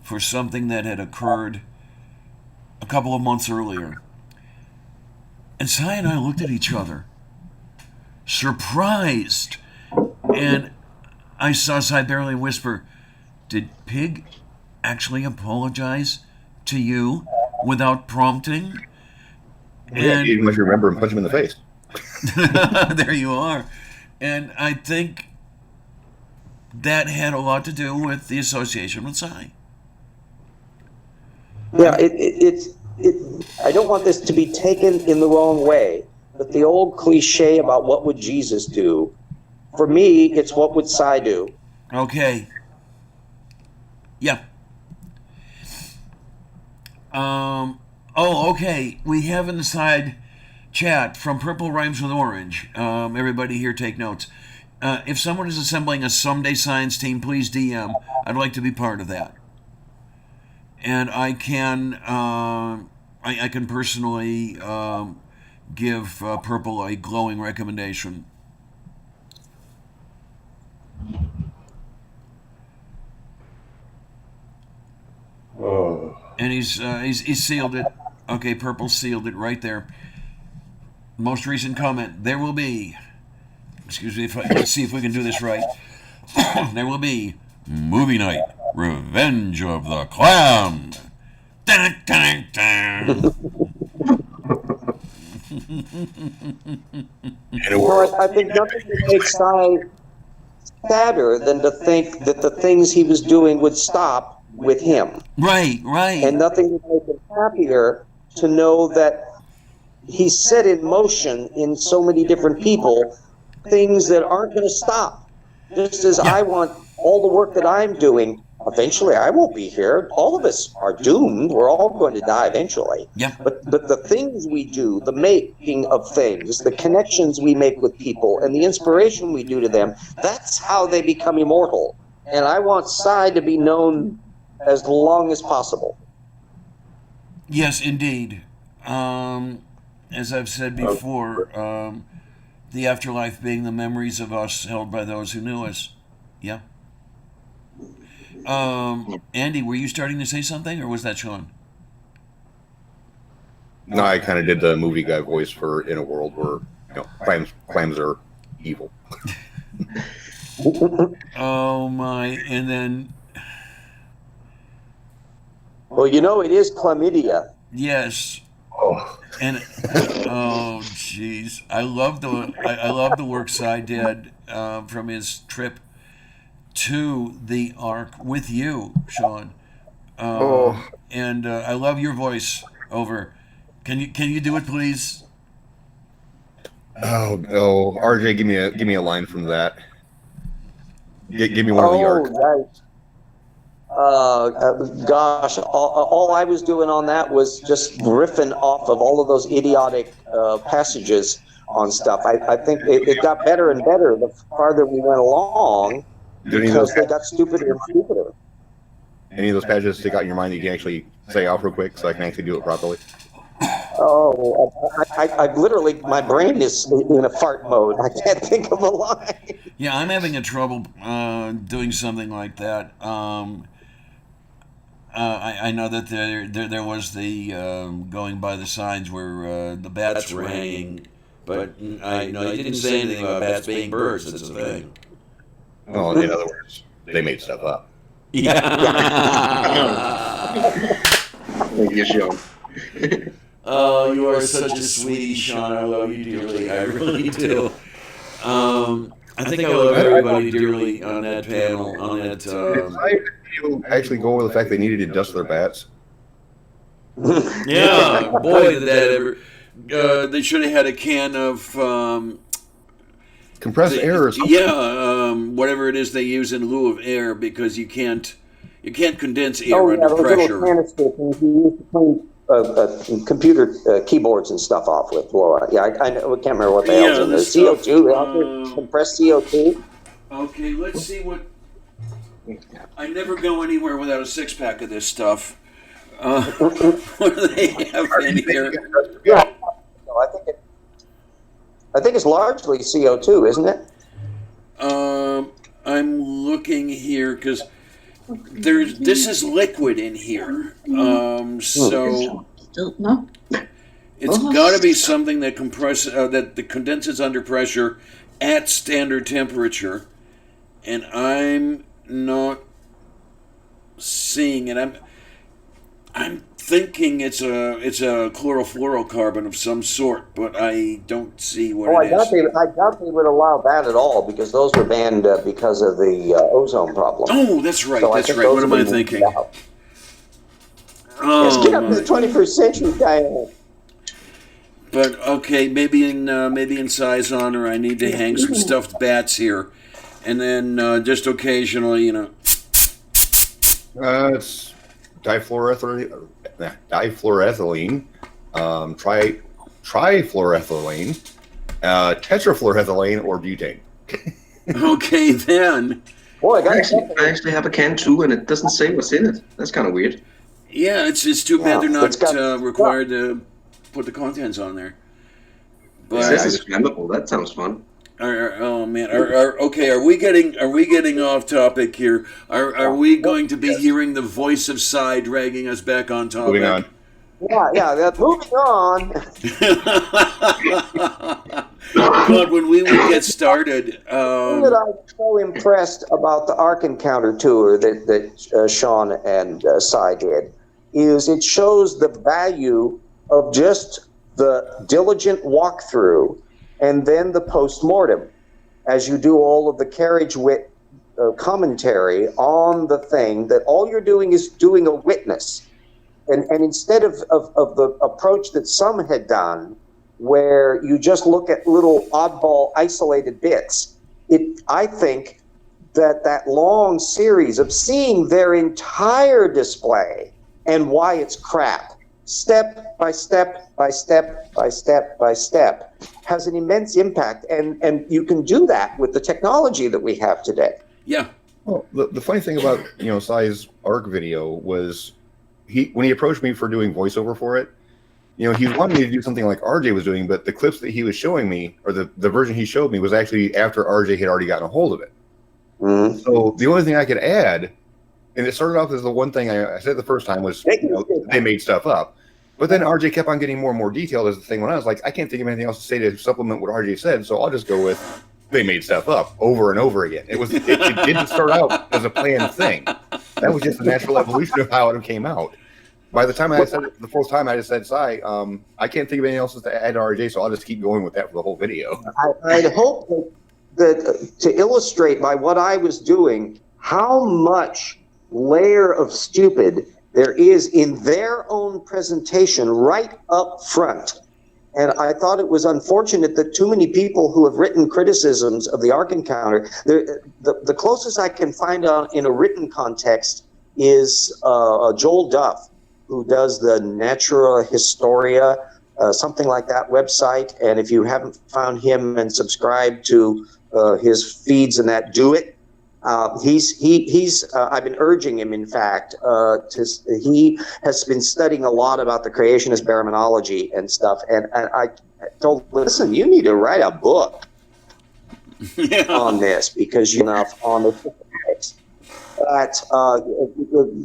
for something that had occurred a couple of months earlier. And Cy and I looked at each other, surprised. And I saw Cy barely whisper, did Pig actually apologize to you without prompting? And you must remember and punch him in the face. There you are. And I think that had a lot to do with the association with Cy. Yeah, I don't want this to be taken in the wrong way, but the old cliche about what would Jesus do, for me, it's what would Cy do. Okay. Yeah. Okay. We have in the side chat from Purple Rhymes with Orange. Everybody here take notes. If someone is assembling a someday science team, please DM. I'd like to be part of that. And I can I can personally give Purple a glowing recommendation. And he's sealed it. Okay, Purple sealed it right there. Most recent comment. There will be. Excuse me. Let's see if we can do this right. There will be movie night. Revenge of the Clown. Dun, dun, dun. I think nothing would make Cy sadder than to think that the things he was doing would stop with him. Right. And nothing would make him happier to know that he set in motion in so many different people things that aren't going to stop. Just as I want all the work that I'm doing, eventually I won't be here. All of us are doomed. We're all going to die eventually. Yeah. But the things we do, the making of things, the connections we make with people, and the inspiration we do to them, that's how they become immortal. And I want Cy to be known as long as possible. Yes, indeed. As I've said before, the afterlife being the memories of us held by those who knew us. Yeah. Andy, were you starting to say something, or was that Sean? No, I kind of did the movie guy voice for In a World Where clams are evil. Oh my! And then, well, it is chlamydia. Yes. Oh. And oh, jeez, I love the work Cy did from his trip to the Ark with you, Sean. And I love your voice over. Can you do it, please? Oh, RJ, give me a line from that. Give me one of the Ark. Right. Gosh, all I was doing on that was just riffing off of all of those idiotic passages on stuff. I think it got better and better the farther we went along because they got stupider and stupider. Any of those passages stick out in your mind that you can actually say off real quick so I can actually do it properly? Oh, I literally, my brain is in a fart mode. I can't think of a line. Yeah, I'm having a trouble doing something like that. I know that there was the going by the signs where the bats were hanging, but I know you didn't say anything about bats being birds. That's a thing. Oh, in other words, they made stuff up. Yeah. Thank you, Sean. Oh, you are such a sweetie, Sean. I love you dearly. I really do. I think I love everybody dearly on that panel. On that. You actually go over the fact they needed to dust their bats. Yeah, boy, did that ever. They should have had a can of compressed air or something. Yeah, whatever it is they use in lieu of air, because you can't condense air Oh, yeah, under those pressure. little canister things you use to clean computer keyboards and stuff off with, Laura. Yeah, I can't remember what the hell's in there. this stuff, CO2, compressed CO2. Okay, let's see what. I never go anywhere without a 6-pack of this stuff. What do they have in here? Yeah, no, I think it's largely CO2, isn't it? I'm looking here because this is liquid in here. So No. it's got to be something that that condenses under pressure at standard temperature, and I'm not seeing it. I'm thinking it's a chlorofluorocarbon of some sort, but I don't see what it is. I doubt they would allow that at all, because those were banned because of the ozone problem. Oh, that's right. So That's right. What am I thinking? Yes, get up to the 21st century, Diane. But okay, maybe in size honor, I need to hang some stuffed bats here, and then just occasionally, It's difluoroethylene, trifluoroethylene, tetrafluoroethylene, or butane. Okay, then. Boy, I actually have a can too, and it doesn't say what's in it. That's kind of weird. Yeah, it's too bad they're not it's got- required to put the contents on there. It says it's flammable. That sounds fun. Oh man! Okay, are we getting off topic here? Are we going to be hearing the voice of Sci dragging us back on topic? Moving on. Yeah, moving on. God, when we would get started, The thing that I'm so impressed about the Ark Encounter tour that Sean and Cy did is it shows the value of just the diligent walkthrough and then the post-mortem as you do all of the carriage commentary on the thing, that all you're doing is doing a witness. And instead of the approach that some had done, where you just look at little oddball isolated bits, I think that long series of seeing their entire display and why it's crap, step by step by step by step by step, has an immense impact. And you can do that with the technology that we have today. Yeah. Well, the funny thing about Sai's ARC video was when he approached me for doing voiceover for it, he wanted me to do something like RJ was doing, but the clips that he was showing me, or the version he showed me, was actually after RJ had already gotten a hold of it. Mm-hmm. So the only thing I could add, and it started off as the one thing I said the first time was they made stuff up. But then RJ kept on getting more and more detailed as the thing went on. I was like, I can't think of anything else to say to supplement what RJ said, so I'll just go with they made stuff up over and over again. It didn't start out as a planned thing. That was just the natural evolution of how it came out. By the time I said it the fourth time, I just said, "Sai, I can't think of anything else to add to RJ, so I'll just keep going with that for the whole video." I'd hope that to illustrate by what I was doing how much layer of stupid there is in their own presentation right up front. And I thought it was unfortunate that too many people who have written criticisms of the Ark Encounter, the closest I can find out in a written context is Joel Duff, who does the Natura Historia, something like that website. And if you haven't found him and subscribed to his feeds and that, do it. He's I've been urging him, in fact, he has been studying a lot about the creationist baraminology and stuff. And I told him, listen, you need to write a book on this, because on the but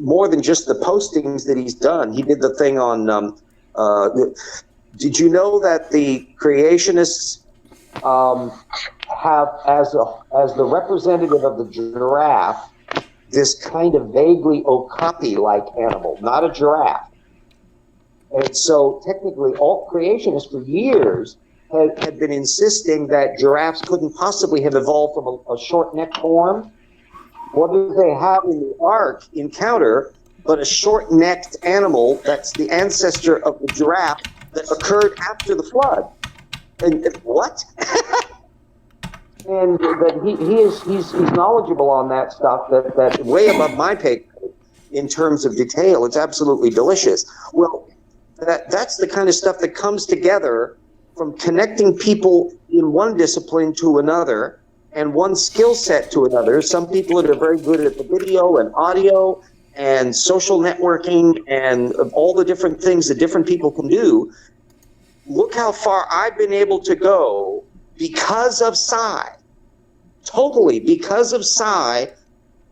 more than just the postings that he's done, he did the thing on. Did you know that the creationists have as the representative of the giraffe this kind of vaguely okapi-like animal, not a giraffe? And so technically all creationists for years had been insisting that giraffes couldn't possibly have evolved from a short neck form. What do they have in the Ark Encounter but a short-necked animal that's the ancestor of the giraffe that occurred after the flood? And what? and that he's knowledgeable on that stuff that way above my pay grade in terms of detail. It's absolutely delicious. Well, that's the kind of stuff that comes together from connecting people in one discipline to another and one skill set to another. Some people that are very good at the video and audio and social networking and all the different things that different people can do. Look how far I've been able to go because of Sci. Totally because of Sci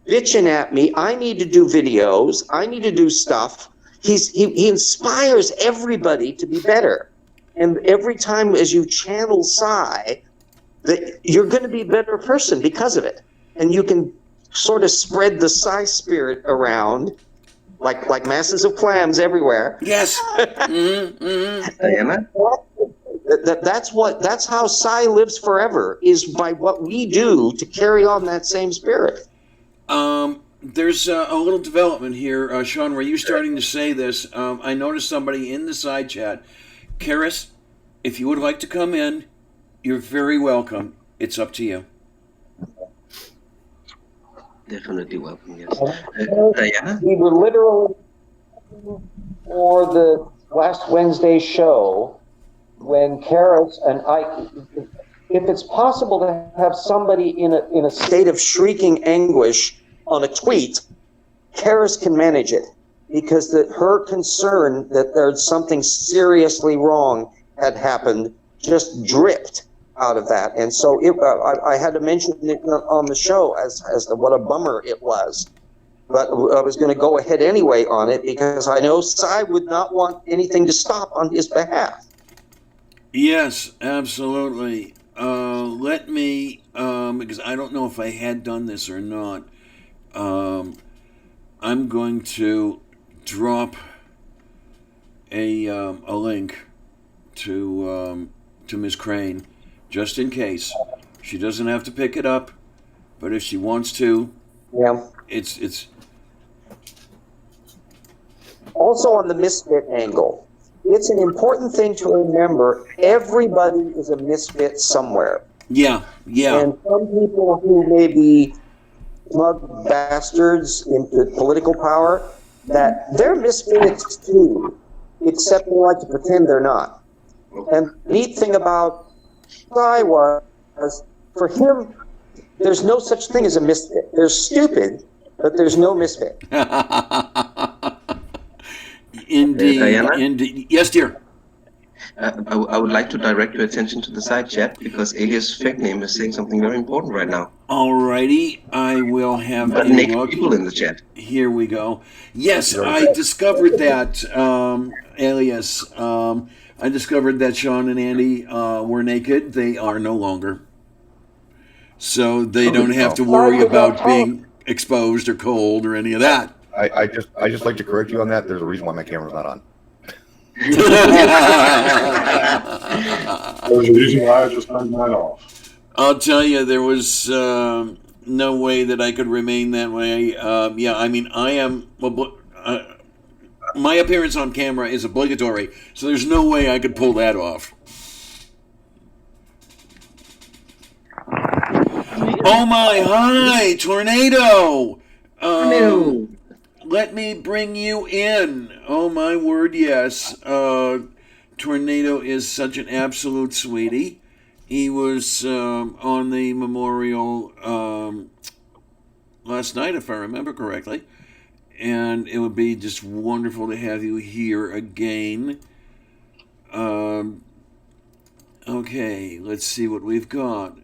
bitching at me. I need to do videos. I need to do stuff. He inspires everybody to be better. And every time as you channel Sci, that you're going to be a better person because of it. And you can sort of spread the Sci spirit around like masses of clams everywhere. Yes. Diana? That's how Sci lives forever, is by what we do to carry on that same spirit. There's a little development here. Sean, were you starting to say this? I noticed somebody in the side chat. Karis, if you would like to come in, you're very welcome. It's up to you. Definitely welcome, yes. Diana? We were literally for the last Wednesday show when Karis and I, if it's possible to have somebody in a state of shrieking anguish on a tweet, Karis can manage it, because her concern that there's something seriously wrong had happened just dripped out of that. And so I had to mention it on the show as to what a bummer it was. But I was going to go ahead anyway on it because I know Sci would not want anything to stop on his behalf. Yes, absolutely. Let me, because I don't know if I had done this or not, I'm going to drop a link to Ms. Crane, just in case. She doesn't have to pick it up, but if she wants to, yeah, it's also on the misfit angle. It's an important thing to remember. Everybody is a misfit somewhere. Yeah. And some people who may be smug bastards into political power, that they're misfits too, except they like to pretend they're not. And the neat thing about Sci was, for him, there's no such thing as a misfit. There's stupid, but there's no misfit. Indeed. Diana? Indeed. Yes, dear. I would like to direct your attention to the side chat because Alias fake name is saying something very important right now. Alrighty, I will have But a Nick, look. people in the chat. Here we go. Yes, I discovered that, Alias. I discovered that Sean and Andy were naked. They are no longer. So they don't have to worry about being exposed or cold or any of that. I just like to correct you on that. There's a reason why my camera's not on. There's a reason why I just turned mine off. I'll tell you, there was no way that I could remain that way. Yeah, I mean, I am. My appearance on camera is obligatory, so there's no way I could pull that off. Oh my! Hi, Tornado. Hello. Let me bring you in. Oh my word, yes. Tornado is such an absolute sweetie. He was on the memorial last night, if I remember correctly. And it would be just wonderful to have you here again. Okay, let's see what we've got.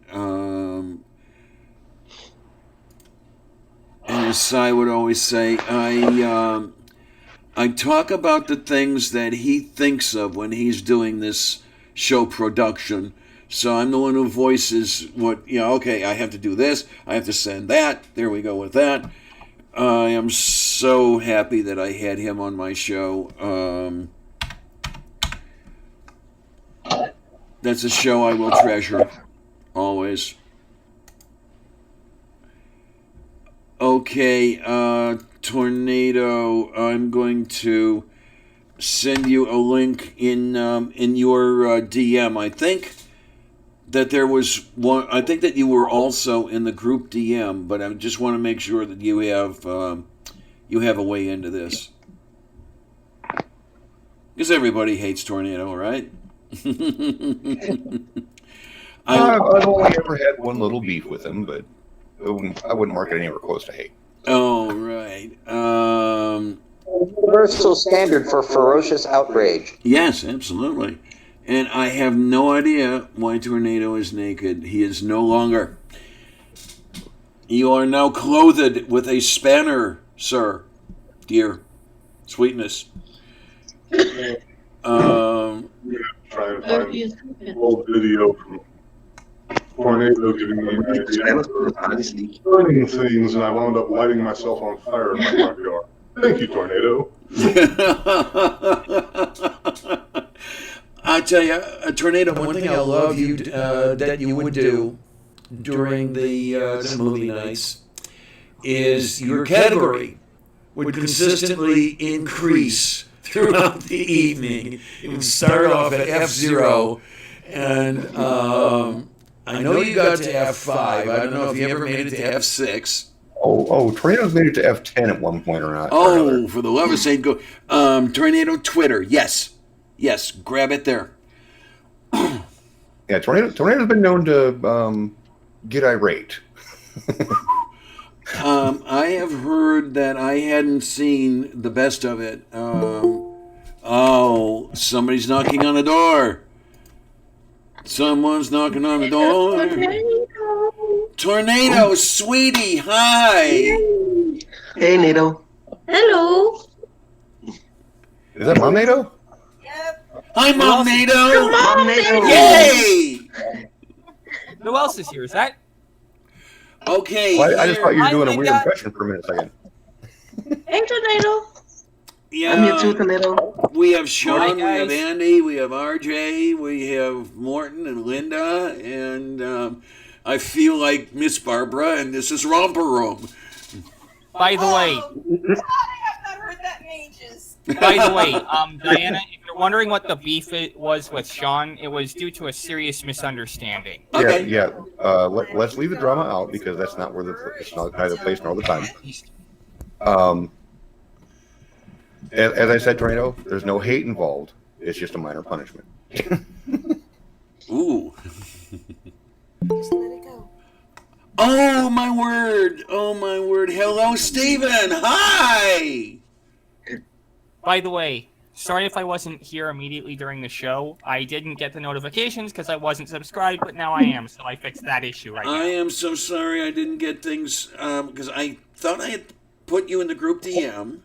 And as Cy would always say, I talk about the things that he thinks of when he's doing this show production. So I'm the one who voices what, okay, I have to do this, I have to send that, there we go with that. I am so happy that I had him on my show. That's a show I will treasure, always. Okay, Tornado, I'm going to send you a link in your DM. I think that there was one. I think that you were also in the group DM, but I just want to make sure that you have a way into this. Because everybody hates Tornado, right? I've only ever had one little beef with him, but I wouldn't mark it anywhere close to hate. Oh, right. Universal standard for ferocious outrage. Yes, absolutely. And I have no idea why Tornado is naked. He is no longer. You are now clothed with a spanner, sir. Dear sweetness. Try and find an old video from Tornado giving me an idea for burning things, and I wound up lighting myself on fire in my front yard. Thank you, Tornado. I tell you, Tornado, one thing I love you that you would do during the movie nights is your category would consistently increase throughout the evening. It would start off at F0, and I know you got to F5. I don't know if you ever made it to F6. Oh, Tornado's made it to F10 at one point or not. Oh, for the love of Saint, go. Tornado Twitter, yes, grab it there. Yeah, Tornado's been known to get irate. I have heard that I hadn't seen the best of it. Somebody's knocking on the door. Someone's knocking on the door. Tornado, sweetie, hi. Hey, Nato. Hello. Is that Mom Nato? Hi, Mom Nato. Mom Nato. Yay! Who else is here? Is that? Okay. Well, I just thought you were doing a weird Linda. impression for a minute second. Hey, Tornado. Yeah. I'm here too, Tornado. We have Sean, Hi, we have guys. Andy, we have RJ, we have Morton and Linda, and I feel like Miss Barbara, and this is Romper Room. By the way, by the way, Diana, if you're wondering what the beef was with Sean, it was due to a serious misunderstanding. Okay. Yeah. Let's leave the drama out because that's not where it's not either place nor the time. As I said, Tornado, there's no hate involved. It's just a minor punishment. Ooh. Oh my word! Oh my word! Hello, Steven! Hi! By the way, sorry if I wasn't here immediately during the show. I didn't get the notifications because I wasn't subscribed, but now I am, so I fixed that issue right I now. am so sorry I didn't get things, because I thought I had put you in the group DM,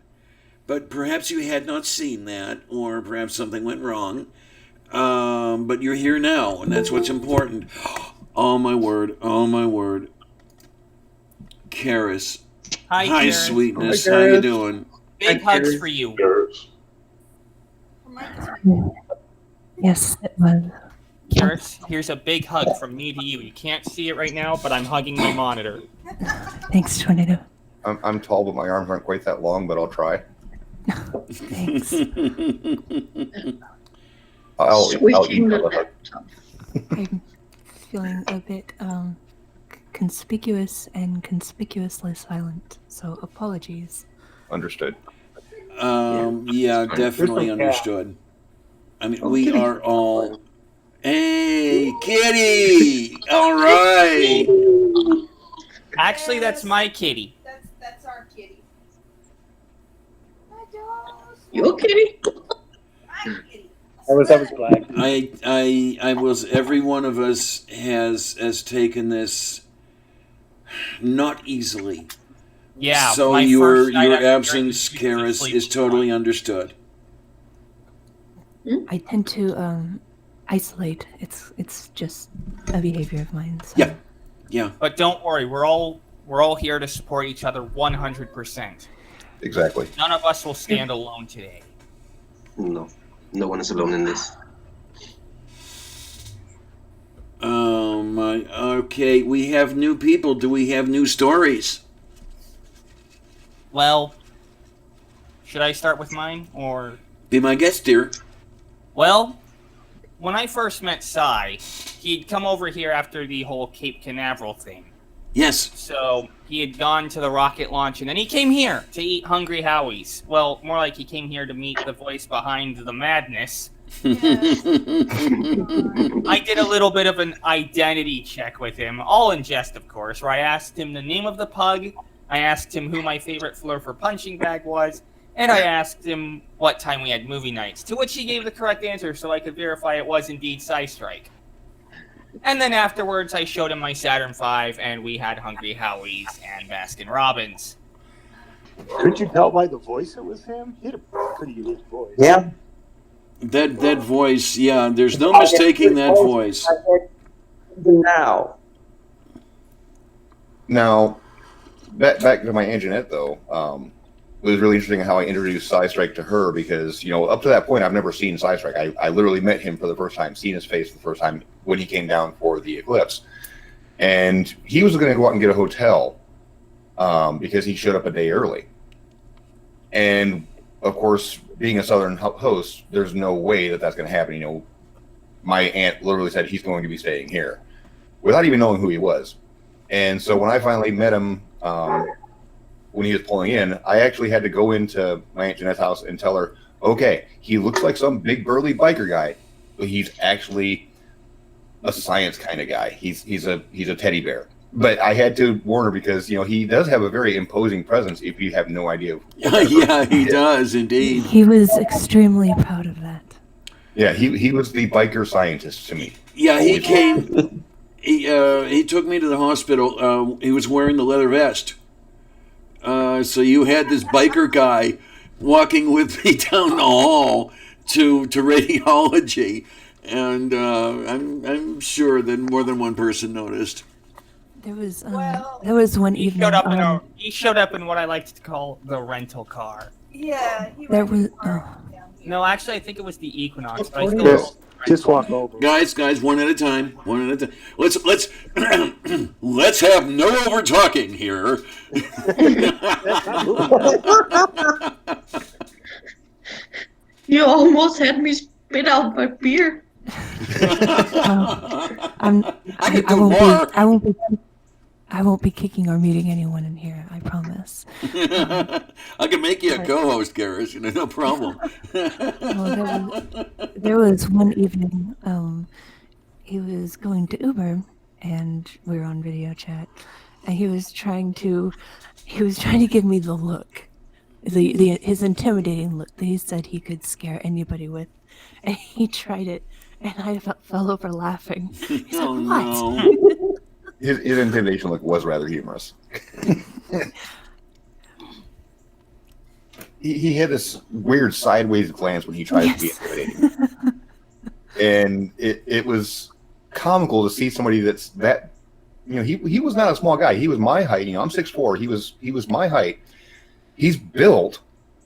but perhaps you had not seen that, or perhaps something went wrong. But you're here now, and that's what's important. Oh my word! Oh my word! Karis. Hi, Hi, Karen. sweetness. Hi, How you Karis. doing? Big hugs for you. There's Yes, it was. Karis, here's a big hug from me to you. You can't see it right now, but I'm hugging my monitor. Thanks, Tornado. I'm tall, but my arms aren't quite that long, but I'll try. Thanks. I'll Switching the eat the hug. laptop. I'm feeling a bit conspicuous and conspicuously silent, so apologies. Understood. Yeah, definitely understood. I mean, we are all. Hey, kitty! All right. Actually, that's my kitty. That's our kitty. You kitty? I was black. I was. Every one of us has taken this not easily. Yeah. So my your first night after absence, drinking, Karis, sleep is was totally fine. understood. I tend to isolate. It's just a behavior of mine. So. Yeah. Yeah. But don't worry, we're all here to support each other 100%. Exactly. None of us will stand alone today. No, no one is alone in this. Oh my. Okay, we have new people. Do we have new stories? Well, should I start with mine or? Be my guest, dear. Well, when I first met Sai, he'd come over here after the whole Cape Canaveral thing. Yes. So he had gone to the rocket launch, and then he came here to eat Hungry Howie's. Well, more like he came here to meet the voice behind the madness. I did a little bit of an identity check with him, all in jest, of course, where I asked him the name of the pug, I asked him who my favorite floor for punching bag was, and I asked him what time we had movie nights, to which he gave the correct answer so I could verify it was indeed SciStrike. And then afterwards, I showed him my Saturn V, and we had Hungry Howie's and Baskin Robbins. Could you tell by the voice it was him? He had a pretty unique voice. Yeah. That voice, yeah, there's no mistaking that voice. Now. Now, back to my Anjanette, though, it was really interesting how I introduced SciStrike to her because, up to that point, I've never seen SciStrike. I literally met him for the first time, seen his face the first time when he came down for the eclipse. And he was going to go out and get a hotel because he showed up a day early. And, of course, being a Southern host, there's no way that that's going to happen. My aunt literally said he's going to be staying here without even knowing who he was. And so when I finally met him, when he was pulling in, I actually had to go into my Aunt Jeanette's house and tell her, okay, he looks like some big burly biker guy, but he's actually a science kind of guy. He's a teddy bear. But I had to warn her because, he does have a very imposing presence if you have no idea. Yeah, he does indeed. He was extremely proud of that. Yeah, he was the biker scientist to me. Yeah, he came. He took me to the hospital. He was wearing the leather vest. So you had this biker guy walking with me down the hall to radiology, and I'm sure that more than one person noticed. There was one evening. He showed up in what I like to call the rental car. Yeah. There was. No, actually, I think it was the Equinox. But I still Just walk over. Guys, one at a time. Let's let's have no over talking here. You almost had me spit out my beer. I won't be kicking or muting anyone in here. I promise. I can make you a co-host, Garrus. No problem. There was one evening. He was going to Uber, and we were on video chat, and he was trying to give me the look, his intimidating look that he said he could scare anybody with, and he tried it, and I fell over laughing. He's like, what? No. His intimidation look was rather humorous. he had this weird sideways glance when he tried to be intimidating. And it was comical to see somebody that's that, he was not a small guy. He was my height. I'm 6'4". He was my height. He's built.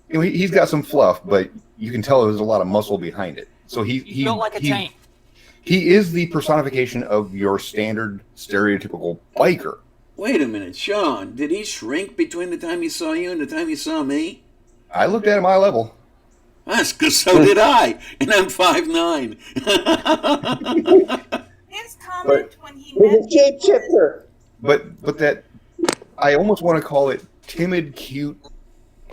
He's got some fluff, but you can tell there's a lot of muscle behind it. So he built like a tank. He is the personification of your standard stereotypical biker. Wait a minute, Sean. Did he shrink between the time he saw you and the time he saw me? I looked at him eye level. That's because so did I, and I'm 5'9". His comment when he He's met a shapeshifter. But that, I almost want to call it timid, cute,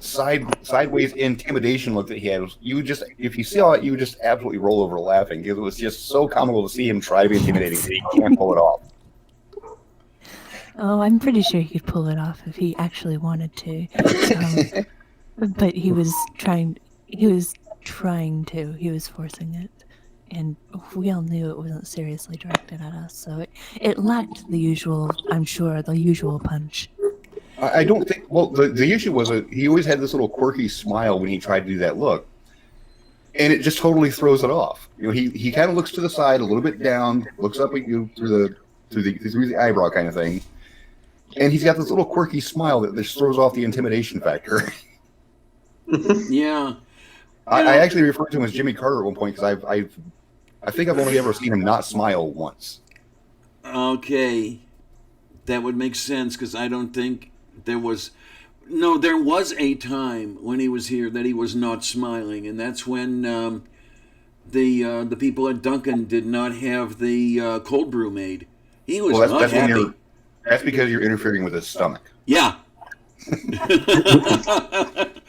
sideways intimidation look that he had. You would just, if you saw it, you would just absolutely roll over laughing because it was just so comical to see him try to be intimidating that he can't pull it off. Oh, I'm pretty sure he could pull it off if he actually wanted to. But he was trying to. He was forcing it. And we all knew it wasn't seriously directed at us, so it lacked the usual, I'm sure, the usual punch. I don't think, well, the issue was he always had this little quirky smile when he tried to do that look. And it just totally throws it off. He kind of looks to the side, a little bit down, looks up at you through the eyebrow kind of thing. And he's got this little quirky smile that just throws off the intimidation factor. Yeah. I actually referred to him as Jimmy Carter at one point because I think I've only ever seen him not smile once. Okay. That would make sense because I don't think there was a time when he was here that he was not smiling, and that's when the people at Dunkin' did not have the cold brew made. He was Well, not that's when happy. that's because you're interfering with his stomach. Yeah.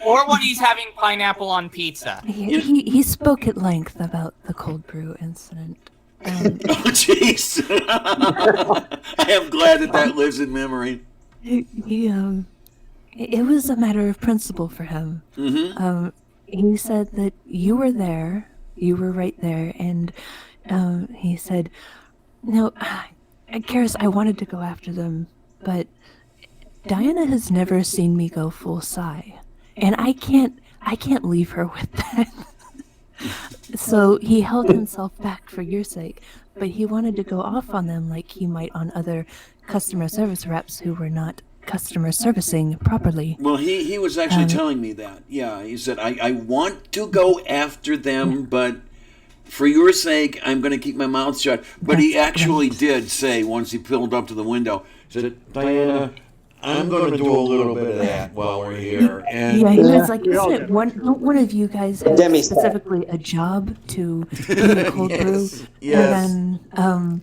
Or when he's having pineapple on pizza. He spoke at length about the cold brew incident. Oh, jeez. I am glad that lives in memory. It was a matter of principle for him. Mm-hmm. He said that you were there, you were right there, and he said, "No, Karis, I wanted to go after them, but Diana has never seen me go full Psy, and I can't leave her with that." So he held himself back for your sake, but he wanted to go off on them like he might on other customer service reps who were not customer servicing properly. Well, he was actually telling me that. Yeah, he said, I want to go after them, but for your sake, I'm going to keep my mouth shut. But he actually did say, once he pulled up to the window, he said, Diana, I'm going to do a little bit of that while we're here. And Yeah, he was like, isn't it one of you guys has Demi specifically a job to do the cold brew? Yes. And then,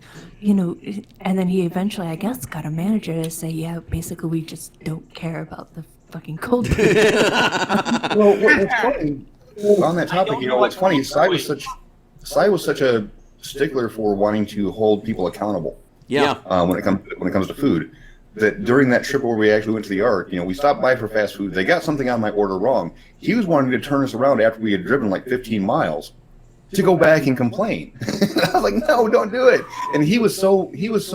and then he eventually, I guess, got a manager to say, yeah, basically we just don't care about the fucking cold brew. Well, what's funny on that topic, what's funny, Psy was such a stickler for wanting to hold people accountable. Yeah. When it comes to food, that during that trip where we actually went to the Ark, we stopped by for fast food. They got something on my order wrong. He was wanting to turn us around after we had driven like 15 miles to go back and complain. I was like, no, don't do it. And he was so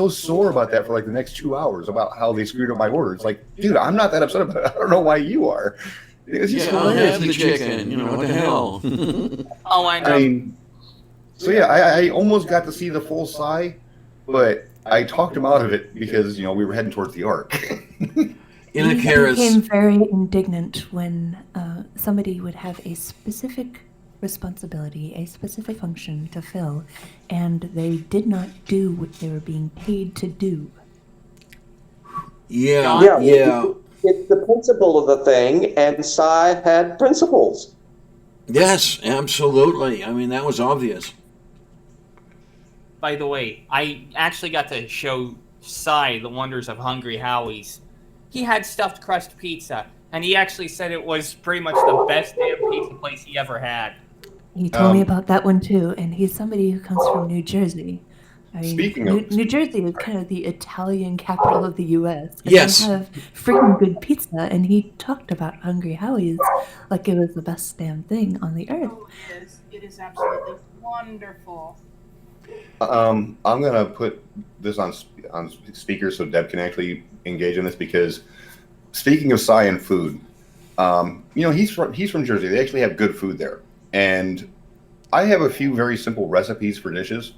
sore about that for like the next 2 hours about how they screwed up my order. It's like, dude, I'm not that upset about it. I don't know why you are. I'll have the chicken. What the hell? Oh, I know. So yeah, I almost got to see the full Psy, but I talked him out of it because we were heading towards the Ark. He became very indignant when somebody would have a specific responsibility, a specific function to fill, and they did not do what they were being paid to do. Yeah. It's the principle of the thing, and Psy had principles. Yes, absolutely. I mean, that was obvious. By the way, I actually got to show Psy the wonders of Hungry Howie's. He had stuffed crust pizza, and he actually said it was pretty much the best damn pizza place he ever had. He told me about that one too, and he's somebody who comes from New Jersey. I mean, Speaking of- New Jersey is kind of the Italian capital of the U.S. And Yes. they have freaking good pizza, and he talked about Hungry Howie's like it was the best damn thing on the earth. Oh, it is. It is absolutely wonderful. I'm gonna put this on speaker so Deb can actually engage in this, because speaking of Psy and food, he's from Jersey. They actually have good food there, and I have a few very simple recipes for dishes,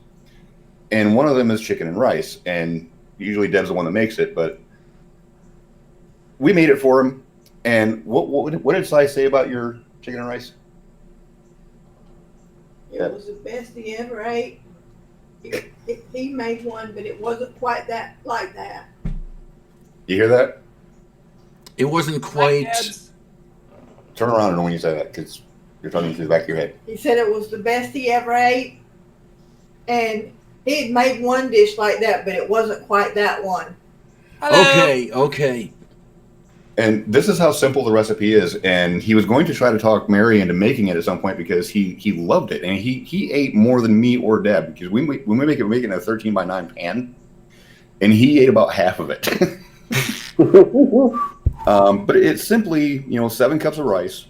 and one of them is chicken and rice. And usually Deb's the one that makes it, but we made it for him. And what did Psy say about your chicken and rice? It was the best he ever ate. He made one, but it wasn't quite that like that. You hear that? It wasn't quite. Turn around when you say that, because you're talking through the back of your head. He said it was the best he ever ate, and he had made one dish like that, but it wasn't quite that one. Okay. And this is how simple the recipe is. And he was going to try to talk Mary into making it at some point because he loved it. And he ate more than me or Deb, because when we make it, we make it in a 13x9 pan. And he ate about half of it. But it's simply, 7 cups of rice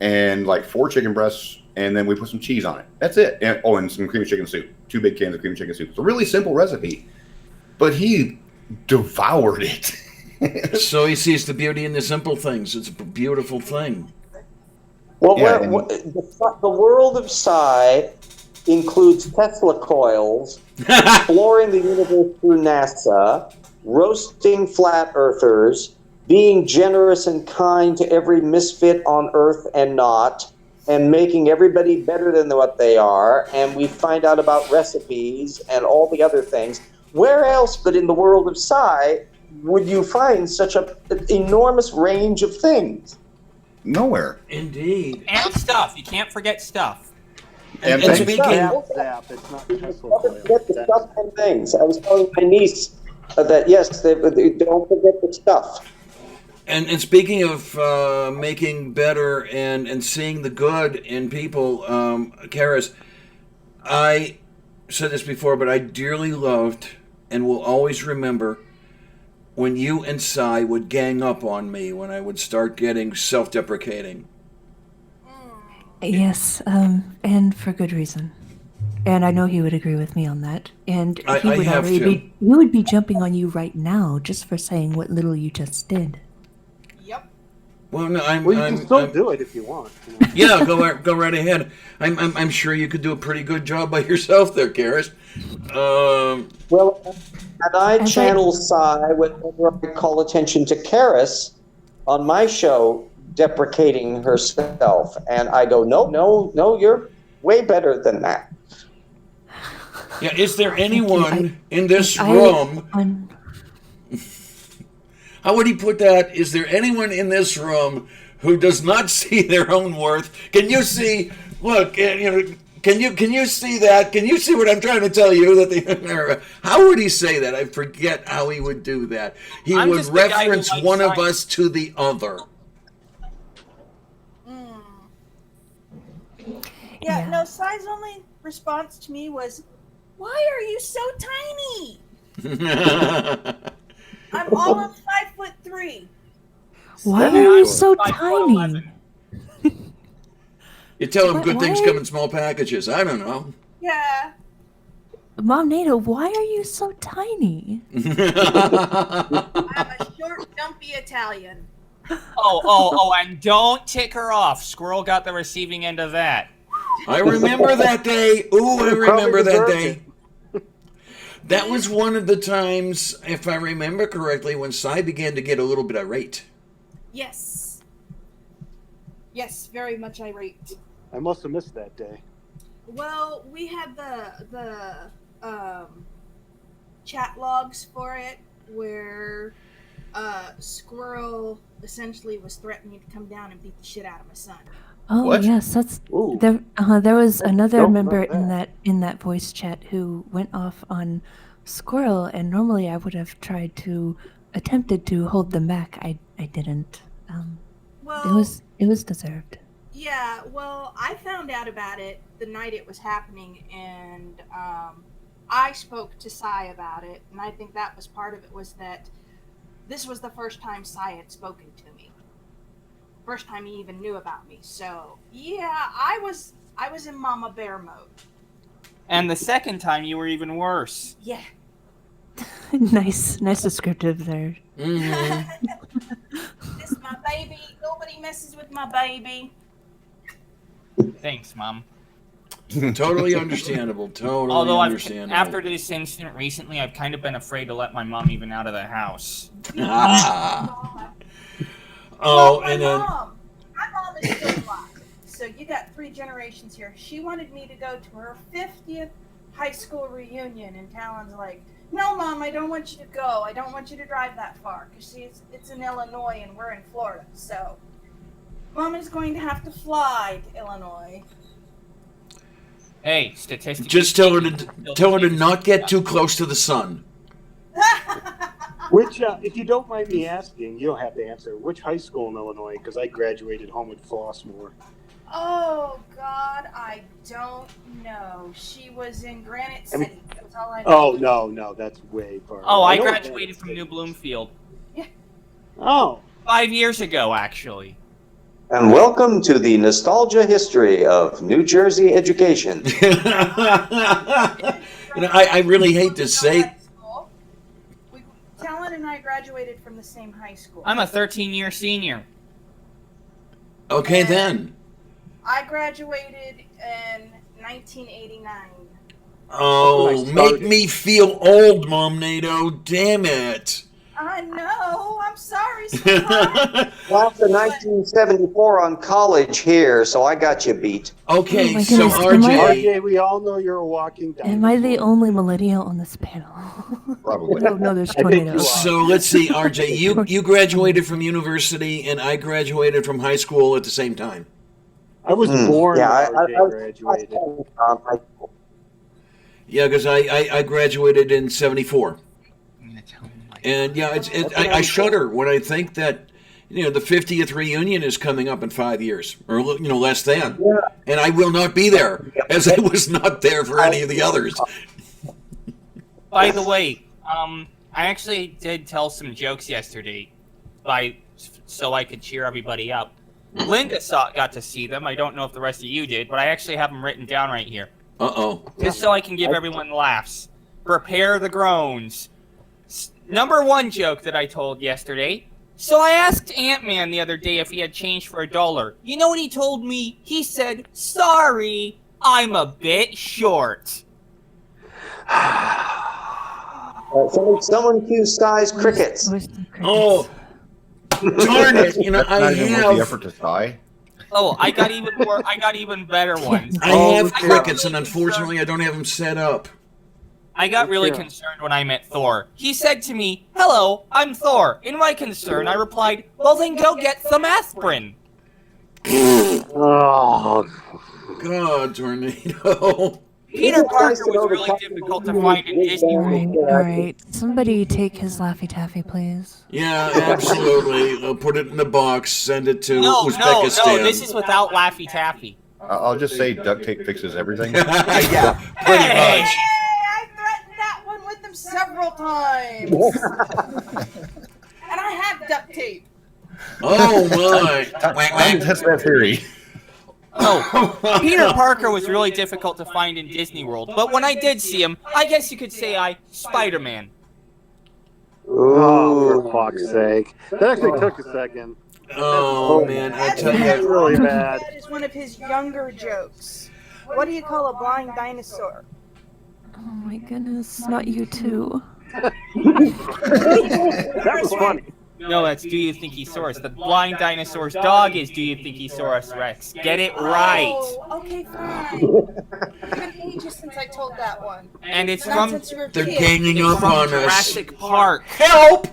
and like 4 chicken breasts. And then we put some cheese on it. That's it. And some creamy chicken soup. 2 big cans of creamy chicken soup. It's a really simple recipe. But he devoured it. So he sees the beauty in the simple things. It's a beautiful thing. Well, the world of Psy includes Tesla coils, exploring the universe through NASA, roasting flat earthers, being generous and kind to every misfit on Earth and not, and making everybody better than what they are. And we find out about recipes and all the other things. Where else but in the world of Psy would you find such an enormous range of things? Nowhere. Indeed. And stuff. You can't forget stuff. And thanks. speaking, Zap, it's not Tesla coil. Forget the stuff and things. I was telling my niece that yes, they don't forget the stuff. and speaking of making better and seeing the good in people, Karis, I said this before, but I dearly loved and will always remember when you and Cy would gang up on me when I would start getting self-deprecating. Yes, and for good reason. And I know he would agree with me on that. And he I would have already to. he would be jumping on you right now just for saying what little you just did. Yep. Well, no, I'm. Well, you I'm, can still I'm- do it if you want. You know? Yeah, go right ahead. I'm sure you could do a pretty good job by yourself there, Karis. Well, and I channel Cy whenever I call attention to Karis on my show deprecating herself, and I go, no, you're way better than that. Yeah, is there anyone in this room? How would he put that? Is there anyone in this room who does not see their own worth? Can you see? Look, Can you see that? Can you see what I'm trying to tell you? How would he say that? I forget how he would do that. He I'm would just the guy who reference likes one of science. us to the other. Yeah, no, Sai's only response to me was, "Why are you so tiny?" I'm almost 5'3". Why are you so tiny? You tell him What- good things why- come in small packages. I don't know. Yeah. Mom Nato, why are you so tiny? I'm a short, dumpy Italian. Oh, and don't tick her off. Squirrel got the receiving end of that. I remember that day. Ooh, I You remember probably that deserved day. That was one of the times, if I remember correctly, when Cy began to get a little bit irate. Yes. Yes, very much irate. I must have missed that day. Well, we had the chat logs for it where Squirrel essentially was threatening to come down and beat the shit out of my son. Oh What? yes, that's there. There was another don't member know in that voice chat who went off on Squirrel, and normally I would have attempted to hold them back. I didn't. Well, It was deserved. yeah, well, I found out about it the night it was happening, and I spoke to Sai about it, and I think that was part of it, was that this was the first time Sai had spoken to me. First time he even knew about me. So, yeah, I was in Mama Bear mode. And the second time you were even worse. Yeah. Nice descriptive there. Mm-hmm. This is my baby. Nobody messes with my baby. Thanks, Mom. Totally understandable. Totally Although understandable. after this incident recently, I've kind of been afraid to let my mom even out of the house. Oh, My and then mom is still alive. So you got 3 generations here. She wanted me to go to her 50th high school reunion, and Talon's like, "No, Mom, I don't want you to go. I don't want you to drive that far, because it's in Illinois and we're in Florida. So Mom is going to have to fly to Illinois." Hey, statistically, just tell her to not get too close to the sun. Which, if you don't mind me asking, you don't have to answer. Which high school in Illinois? Because I graduated home with Flossmoor. Oh, God, I don't know. She was in Granite City. That's all I know. Oh, no, that's way far. Oh, I know graduated that. from New Bloomfield. Oh. 5 years ago, actually. And welcome to the nostalgia history of New Jersey education. I really hate to say. Talon and I graduated from the same high school. I'm a 13-year senior. Okay, then. I graduated in 1989. Oh, make me feel old, Mom Nato. Damn it. I know. I'm sorry, sweetheart. Well, after 1974 on college here, so I got you beat. Okay, Oh my so goodness, RJ, we all know you're a walking dinosaur. Am I the only millennial on this panel? Probably. Oh no, there's I think you tornadoes. are. So let's see, RJ, you graduated from university and I graduated from high school at the same time. I was born Yeah, when RJ graduated. Yeah, because I graduated in '74, and yeah, I shudder when I think that the 50th reunion is coming up in 5 years, or less than, and I will not be there, as I was not there for any of the others. By the way, I actually did tell some jokes yesterday, so I could cheer everybody up. Linda got to see them. I don't know if the rest of you did, but I actually have them written down right here. Uh-oh. Just so I can give everyone laughs. Prepare the groans. Number one joke that I told yesterday. So I asked Ant-Man the other day if he had change for $1. You know what he told me? He said, "Sorry, I'm a bit short." Someone cue Sky's crickets. Oh, darn it! I Not even worth the have. effort to sigh. Oh, I got even better ones. I have crickets, and unfortunately, I don't have them set up. I got really concerned when I met Thor. He said to me, "Hello, I'm Thor." In my concern, I replied, "Well, then go get some aspirin." Oh, God, tornado. Peter Parker was really difficult to find in Disney World. All right. Somebody take his Laffy Taffy, please. Yeah, absolutely. Put it in the box. Send it to No, Uzbekistan. this is without Laffy Taffy. I'll just say duct tape fixes everything. Yeah, pretty much. Hey, I threatened that one with them several times. And I have duct tape. Oh my! Time to test that theory. Oh, Peter Parker was really difficult to find in Disney World, but when I did see him, I guess you could say Spider-Man. for fuck's sake. That actually took a second. Oh man, I tell That's you. really bad. That is one of his younger jokes. What do you call a blind dinosaur? Oh my goodness, not you too. That was funny. No, that's Do You Think He Saw Us? The blind dinosaur's dog is Do You Think He Saw Us, Rex. Get it right. Oh, okay, fine. It's been ages since I told that one. And it's Not from since you were a They're kid. ganging it's up from on us. Jurassic Park. Help!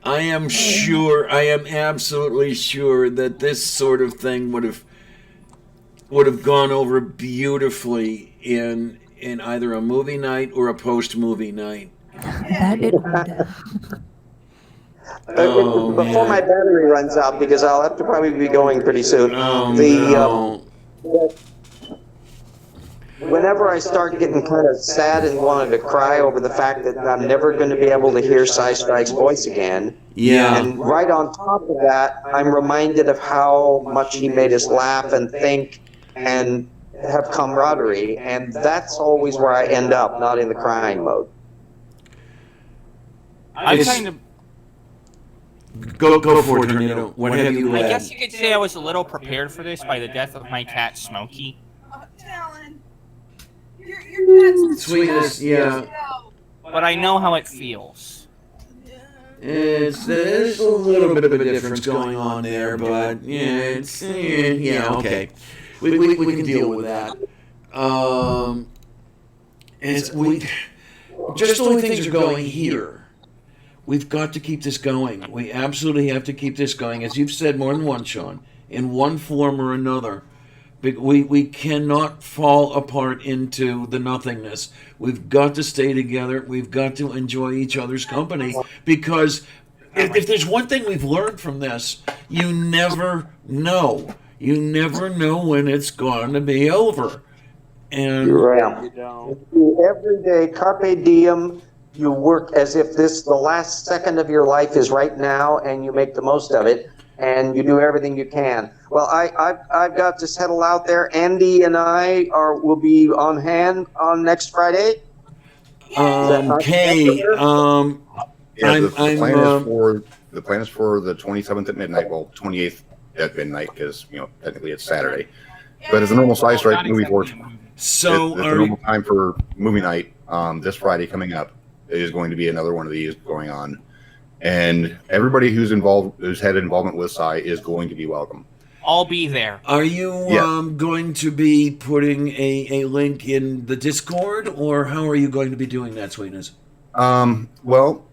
I am sure, I am absolutely sure that this sort of thing would have gone over beautifully in either a movie night or a post-movie night. That it would. Oh, Before my battery runs out, because I'll have to probably be going pretty soon. No. Whenever I start getting kind of sad and wanting to cry over the fact that I'm never going to be able to hear SciStrike's voice again, Yeah. and right on top of that, I'm reminded of how much he made us laugh and think and have camaraderie, and that's always where I end up, not in the crying mode. I'm kind of. Go for it, Tornado. What have you I read? guess you could say I was a little prepared for this by the death of my cat, Smokey. Talon, your cat's Sweetness, yeah. But I know how it feels. There's a little bit of a difference going on there, but yeah, okay. We can deal with that. Just the way things are going here. We've got to keep this going. We absolutely have to keep this going, as you've said more than once, Sean, in one form or another. We cannot fall apart into the nothingness. We've got to stay together. We've got to enjoy each other's company, because if there's one thing we've learned from this, you never know. You never know when it's going to be over. And Right. Every day, carpe diem. You work as if the last second of your life is right now, and you make the most of it, and you do everything you can. Well, I've got to settle out there. Andy and I will be on hand on next Friday. Okay. Yeah, the plan is for the 27th at midnight. Well, 28th at midnight, because technically it's Saturday. But as a normal SciStrike movie works, so it's the normal time for movie night. This Friday coming up is going to be another one of these going on, and everybody who's had involvement with Sci is going to be welcome. I'll be there. Are you going to be putting a link in the Discord, or how are you going to be doing that, Sweetness? Well,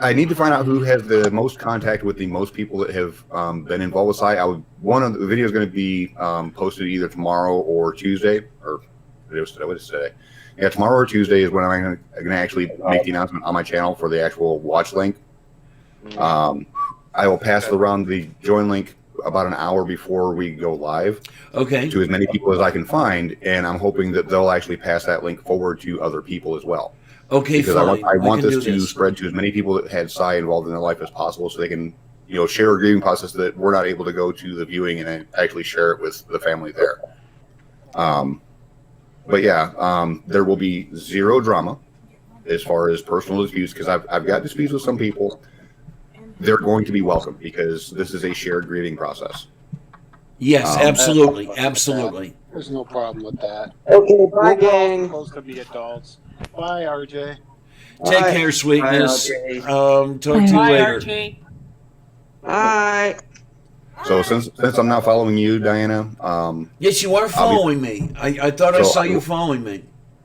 I need to find out who has the most contact with the most people that have been involved with Sci. One of the videos is going to be posted either tomorrow or Tuesday, or what is today? Yeah, tomorrow or Tuesday is when I'm going to actually make the announcement on my channel for the actual watch link. I will pass around the join link about an hour before we go live. Okay. To as many people as I can find, and I'm hoping that they'll actually pass that link forward to other people as well. Okay, because fine. I want We can this do to this. spread to as many people that had Sci involved in their life as possible, so they can, share a grieving process that we're not able to go to the viewing and actually share it with the family there. But yeah, there will be zero drama as far as personal disputes, because I've got disputes with some people. They're going to be welcome because this is a shared grieving process. Yes, absolutely, absolutely. There's no problem with that. Okay, bye, We're all gang. supposed to be adults. Bye, RJ. Take care, sweetness. Talk to you Bye, later. RJ. Bye. So since I'm not following you, Diana, Yes, you are following me. I thought I saw you following me.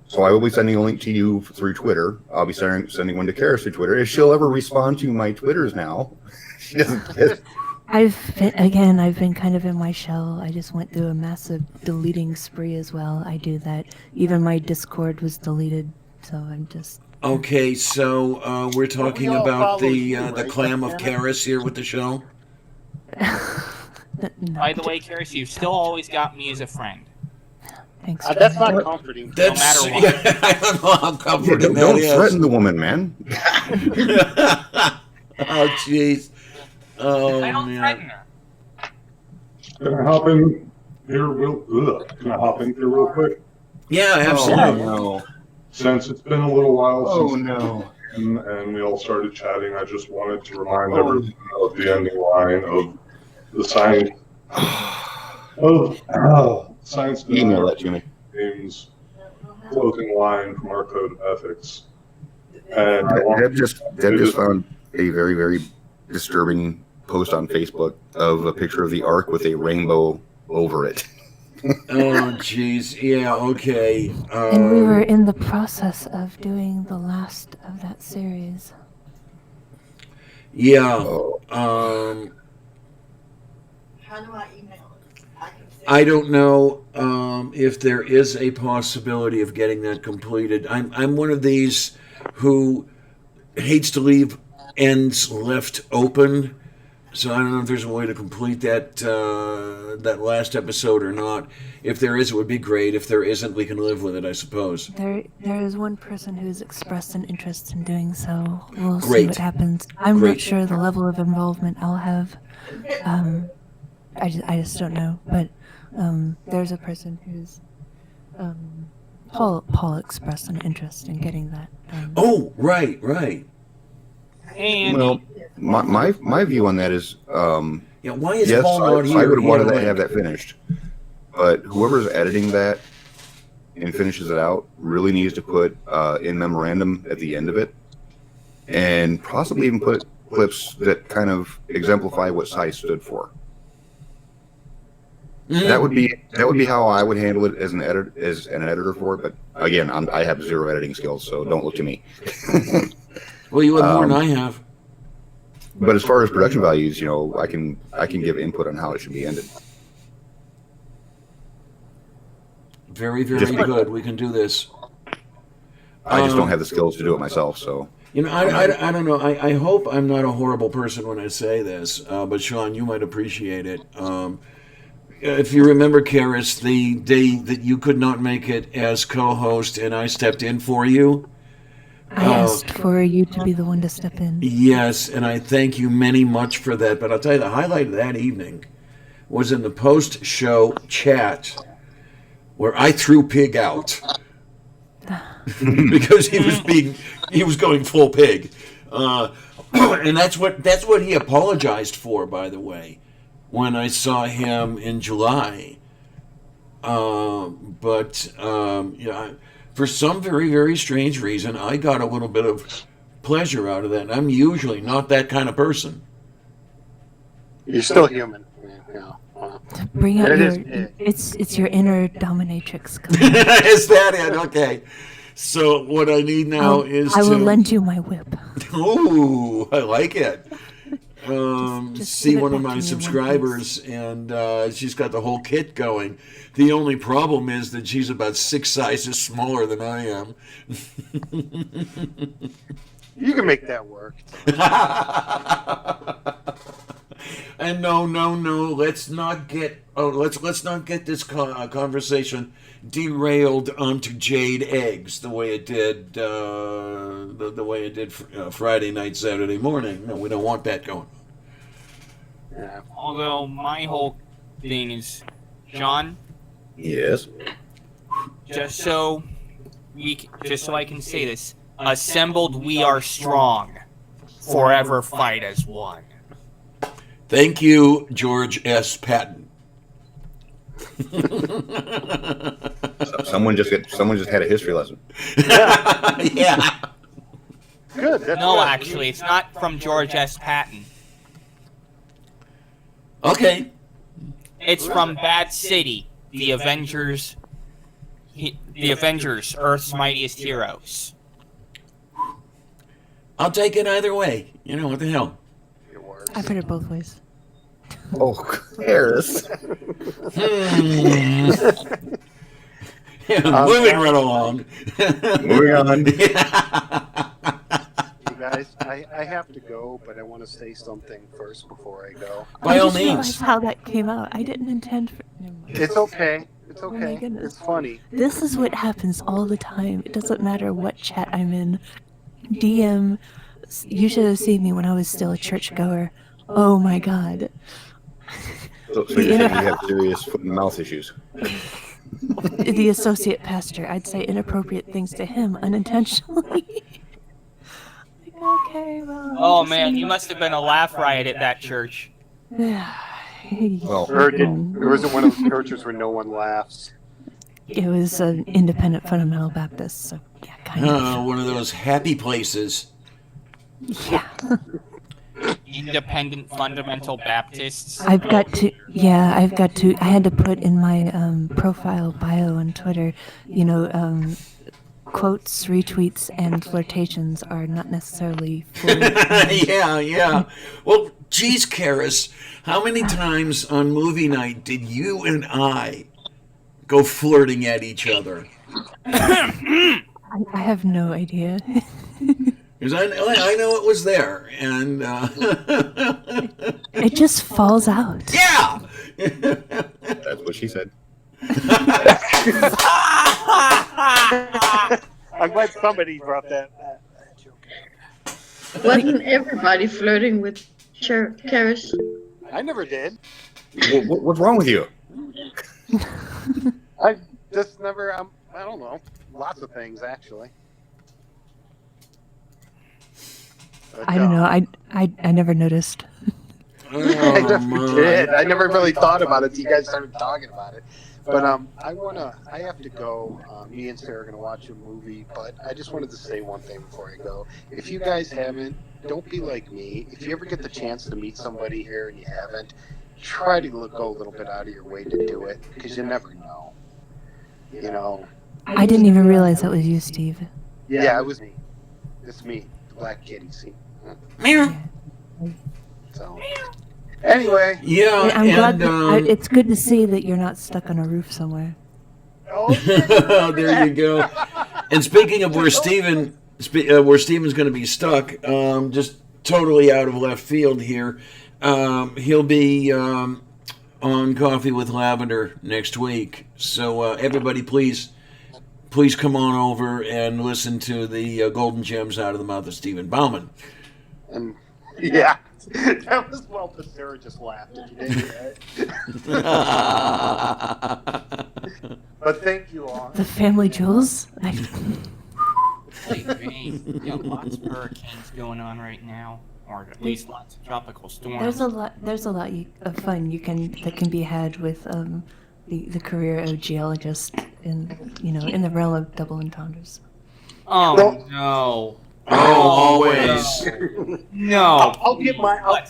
So I will be sending a link to you through Twitter. I'll be sending one to Karis through Twitter. If she'll ever respond to my Twitters now, she doesn't. I've been kind of in my shell. I just went through a massive deleting spree as well. I do that. Even my Discord was deleted, so I'm just. Okay, so we're talking all about follow the you, the right, clam of Diana? Karis here with the show. By the way, Karis, you've still always got me as a friend. Thanks. That's not comforting. That's, No matter what. yeah, I don't know how comforting that Don't is. threaten the woman, man. Oh, jeez. Oh, I don't man. threaten her. Can I hop in here real quick? Yeah, absolutely. no. Since it's been a little while Oh, since no. and we all started chatting, I just wanted to remind everyone of the ending line of the science science Email that to me. games closing line from our code of ethics. And I want Deb just found a very, very disturbing post on Facebook of a picture of the Ark with a rainbow over it. Oh, jeez. Yeah, okay. And we were in the process of doing the last of that series. Yeah. How do I email it? I don't know if there is a possibility of getting that completed. I'm one of these who hates to leave ends left open, so I don't know if there's a way to complete that that last episode or not. If there is, it would be great. If there isn't, we can live with it, I suppose. There is one person who's expressed an interest in doing so. We'll see Great. what happens. I'm Great. not sure the level of involvement I'll have. I just don't know. But there's a person who's Paul expressed an interest in getting that done. Oh, right. And Well, my view on that is, Yeah, why is yes, Paul not here? I would He want had a to link. have that finished. But whoever's editing that and finishes it out really needs to put in memorandum at the end of it, and possibly even put clips that kind of exemplify what Sci stood for. That would be how I would handle it as an editor for it. But again, I have zero editing skills, so don't look to me. Well, you have more than I have. But as far as production values, I can give input on how it should be ended. Very, very Just- good. We can do this. I just don't have the skills to do it myself, so. I don't know. I hope I'm not a horrible person when I say this, but Sean, you might appreciate it. If you remember, Karis, the day that you could not make it as co-host and I stepped in for you. I asked for you to be the one to step in. Yes, and I thank you much for that. But I'll tell you, the highlight of that evening was in the post-show chat where I threw Pig out because he was going full pig, and that's what he apologized for, by the way, when I saw him in July. For some very, very strange reason, I got a little bit of pleasure out of that. I'm usually not that kind of person. You're still human. Yeah. Bring out And your it is- it's your inner dominatrix. Is that it? Okay. So what I need now is I will to. lend you my whip. Oh, I like it. Just See give it one of back my to me in one subscribers, and she's got the whole kit going. The only problem is that she's about 6 sizes smaller than I am. You can make that work. And no, let's not get let's not get this conversation derailed onto jade eggs the way it did the way it did Friday night, Saturday morning. No, we don't want that going. Yeah. Although my whole thing is, John, Yes. just so I can say this, assembled we are strong, forever fight as one. Thank you, George S. Patton. Someone just had a history lesson. Yeah. Good. That's No, good. actually, it's not from George S. Patton. Okay. It's from Bad City, the Avengers, Earth's Mightiest Heroes. I'll take it either way. You know, what the hell? I've heard it both ways. Oh, Harris. Yeah, moving right along. Moving on. You guys, I have to go, but I want to say something first before I go. By I all just realized means. how that came out. I didn't intend for. Never mind. It's okay. It's Oh my okay. goodness. It's funny. This is what happens all the time. It doesn't matter what chat I'm in. DM, you should have seen me when I was still a churchgoer. Oh my god. So you're saying you have serious foot and mouth issues. The associate pastor, I'd say inappropriate things to him unintentionally. Like, okay, well. Oh man, you must have been a laugh riot at that church. Well, Or was it one of those churches where no one laughs? It was an independent fundamental Baptist, so yeah, kind of. One of those happy places. Yeah. Independent Fundamental Baptists. I had to put in my profile bio on Twitter, quotes, retweets, and flirtations are not necessarily for... Yeah. Well, geez, Karis, how many times on movie night did you and I go flirting at each other? I have no idea. Because I know it was there, and it just falls out. Yeah. That's what she said. I'm glad somebody brought that joke. Wasn't everybody flirting with Karis? I never did. What's wrong with you? I just never. I don't know. Lots of things, actually. But, I don't know. I never noticed. I never did. I never really thought about it until you guys started talking about it. But I have to go. Me and Sarah are gonna watch a movie, but I just wanted to say one thing before I go. If you guys haven't, don't be like me. If you ever get the chance to meet somebody here and you haven't, try to go a little bit out of your way to do it, because you never know. You know. I didn't even realize that was you, Steve. Yeah, it was me. It's me, the black kitty. See. So. Anyway. Yeah, I'm glad. It's good to see that you're not stuck on a roof somewhere. Oh, there you go. And speaking of where Steven's going to be stuck, just totally out of left field here, he'll be on Coffee with Lavender next week. So everybody, please come on over and listen to the golden gems out of the mouth of Stephen Bauman. Yeah. That was well, but Sarah just laughed if you didn't hear it. But thank you all. The family jewels? You got lots of hurricanes going on right now, or at least lots of tropical storms. There's a lot of fun that can be had with the career of geologist in the realm of double entendres. Oh no. Oh, always. No. I'll get my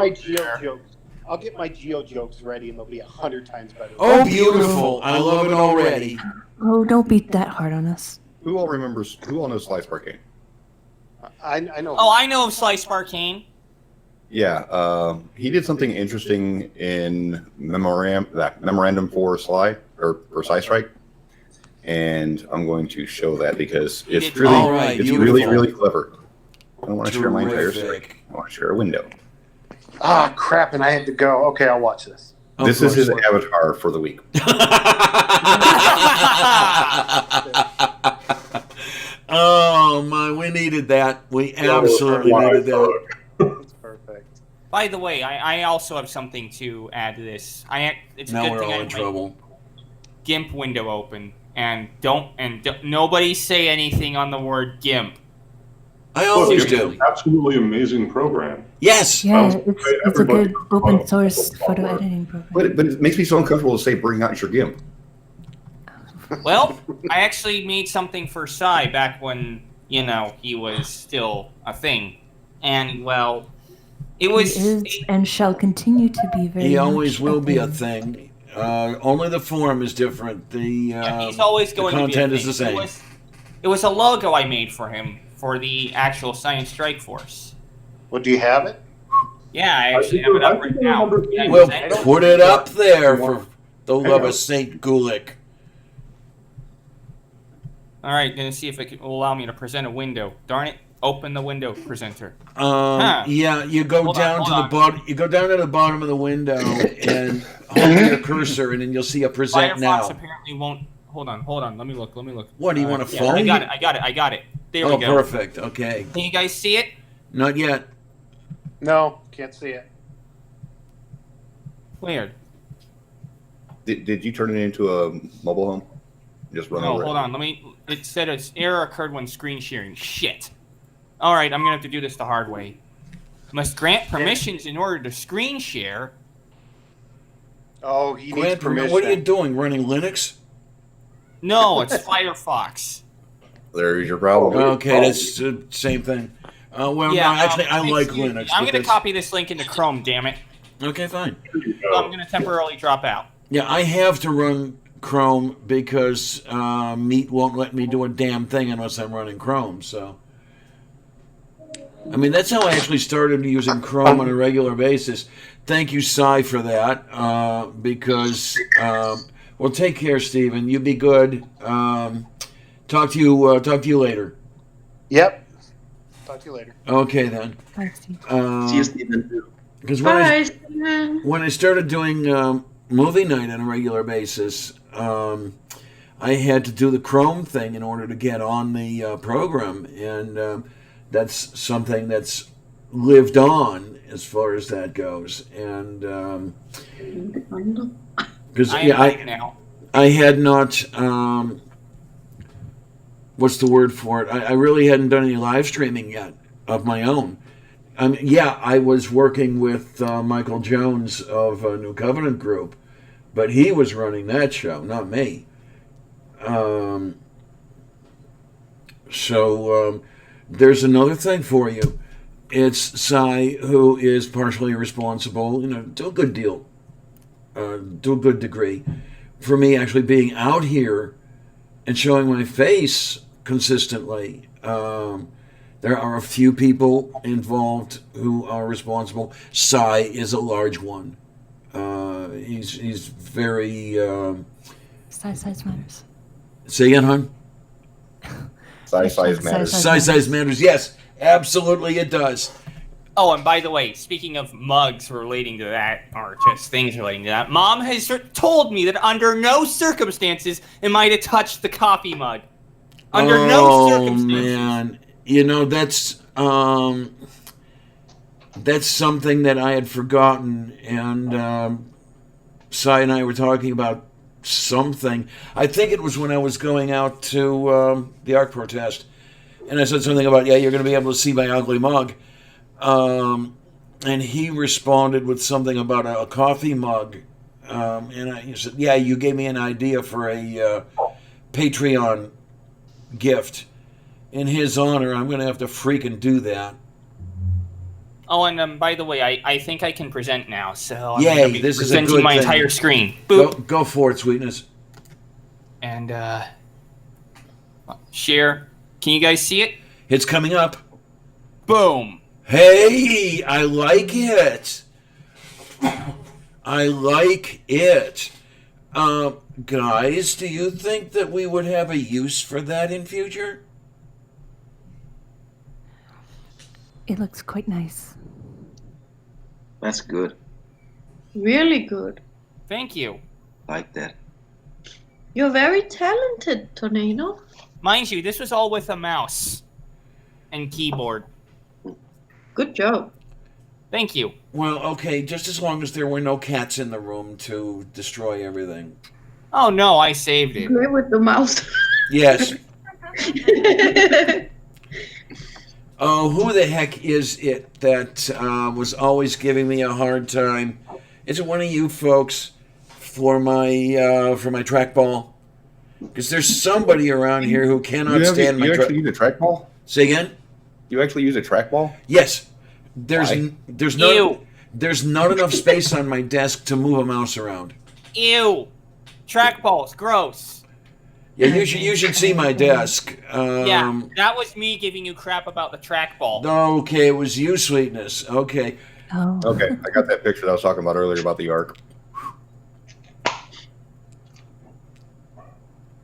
geo jokes. I'll get my geo jokes ready, and they'll be 100 times better. Oh, beautiful! I love it already. Oh, don't beat that hard on us. Who all remembers? Who all knows Slice Arcane? I know. Oh, I know of Slice Arcane. Yeah, he did something interesting in memorandum for Sly or SciStrike, and I'm going to show that because it's really, All right, it's beautiful. really clever. I don't want to share my entire Terrific. screen. I want to share a window. Ah, crap, and I had to go. Okay, I'll watch this. This is his avatar for the week. Oh my, we needed that. We absolutely needed that. That's perfect. By the way, I also have something to add to this. It's a Now good we're thing all I in have my trouble. GIMP window open, and nobody say anything on the word GIMP. I always It's do. an absolutely amazing program. Yes. Yeah, it's a good open source photo editing program. But it makes me so uncomfortable to say bring out your GIMP. Well, I actually made something for Psy back when, he was still a thing. And, well, it was... He is and shall continue to be very He always much will be a thing. thing. Only the form is different. he's always going the to be a content is thing. the same. It was a logo I made for him for the actual Science Strike Force. Well, do you have it? Yeah, I actually have it up right now. Well, put it up there for the love of Saint Gulick. All right, gonna see if it will allow me to present a window. Darn it! Open the window, presenter. Yeah, you go Hold down on, to hold the on. bottom. You go down to the bottom of the window and hold your cursor, and then you'll see a present Firefox now. apparently won't. Hold on. Let me look. What, do you want a yeah, phone? I got it. There we go. Perfect. Okay. Can you guys see it? Not yet. No, can't see it. Weird. Did you turn it into a mobile home? Just run Oh, over hold it. on. It said an error occurred when screen sharing. Shit. All right, I'm gonna have to do this the hard way. Must grant permissions in order to screen share. Oh, he needs Grant, permission. what are you doing? Running Linux? No, it's Firefox. There's your problem. Okay, that's the same thing. Well, Yeah, no, actually, I like excuse me. Linux. I'm but gonna that's- copy this link into Chrome. Damn it. Okay, fine. I'm gonna temporarily drop out. Yeah, I have to run Chrome because Meet won't let me do a damn thing unless I'm running Chrome. So, I mean, that's how I actually started using Chrome on a regular basis. Thank you, Cy, for that. Because, well, take care, Stephen. You be good. Talk to you later. Yep. Talk to you later. Okay then. Bye, Steve. See you, Stephen. Because Bye, Stephen. when I started doing movie night on a regular basis, I had to do the Chrome thing in order to get on the program, and that's something that's lived on as far as that goes. And because I had not. What's the word for it? I really hadn't done any live streaming yet of my own. I was working with Michael Jones of New Covenant Group, but he was running that show, not me. There's another thing for you. It's Cy who is partially responsible, to a good deal, to a good degree, for me actually being out here and showing my face consistently. There are a few people involved who are responsible. Cy is a large one. He's very. Size matters. Say again, hon? Size matters. Size matters. Yes, absolutely, it does. Oh, and by the way, speaking of mugs relating to that, or just things relating to that, Mom has told me that under no circumstances am I to touch the coffee mug. Under no circumstances. Man, that's something that I had forgotten, and Cy and I were talking about something. I think it was when I was going out to the ARC protest, and I said something about, you're going to be able to see my ugly mug. And he responded with something about a coffee mug. And he said, you gave me an idea for a Patreon gift. In his honor, I'm going to have to freaking do that. Oh, and by the way, I think I can present now, so I'm Yay, going to be this is a presenting good my thing. entire screen. Boop. Go for it, sweetness. And, Share. Can you guys see it? It's coming up. Boom. Hey, I like it. I like it. Guys, do you think that we would have a use for that in future? It looks quite nice. That's good. Really good. Thank you. Like that. You're very talented, Tornado. Mind you, this was all with a mouse and keyboard. Good job. Thank you. Well, okay, just as long as there were no cats in the room to destroy everything. Oh no, I saved it. Play with the mouse. Yes. Oh, who the heck is it that was always giving me a hard time? Is it one of you folks for my trackball? Because there's somebody around here who cannot stand my. You actually use a trackball? Say again. You actually use a trackball? Yes. There's Ew. not enough space on my desk to move a mouse around. Ew. Trackballs, gross. Yeah, you should see my desk. Yeah, that was me giving you crap about the trackball. Okay, it was you, Sweetness. Okay. Oh. Okay, I got that picture that I was talking about earlier about the Ark.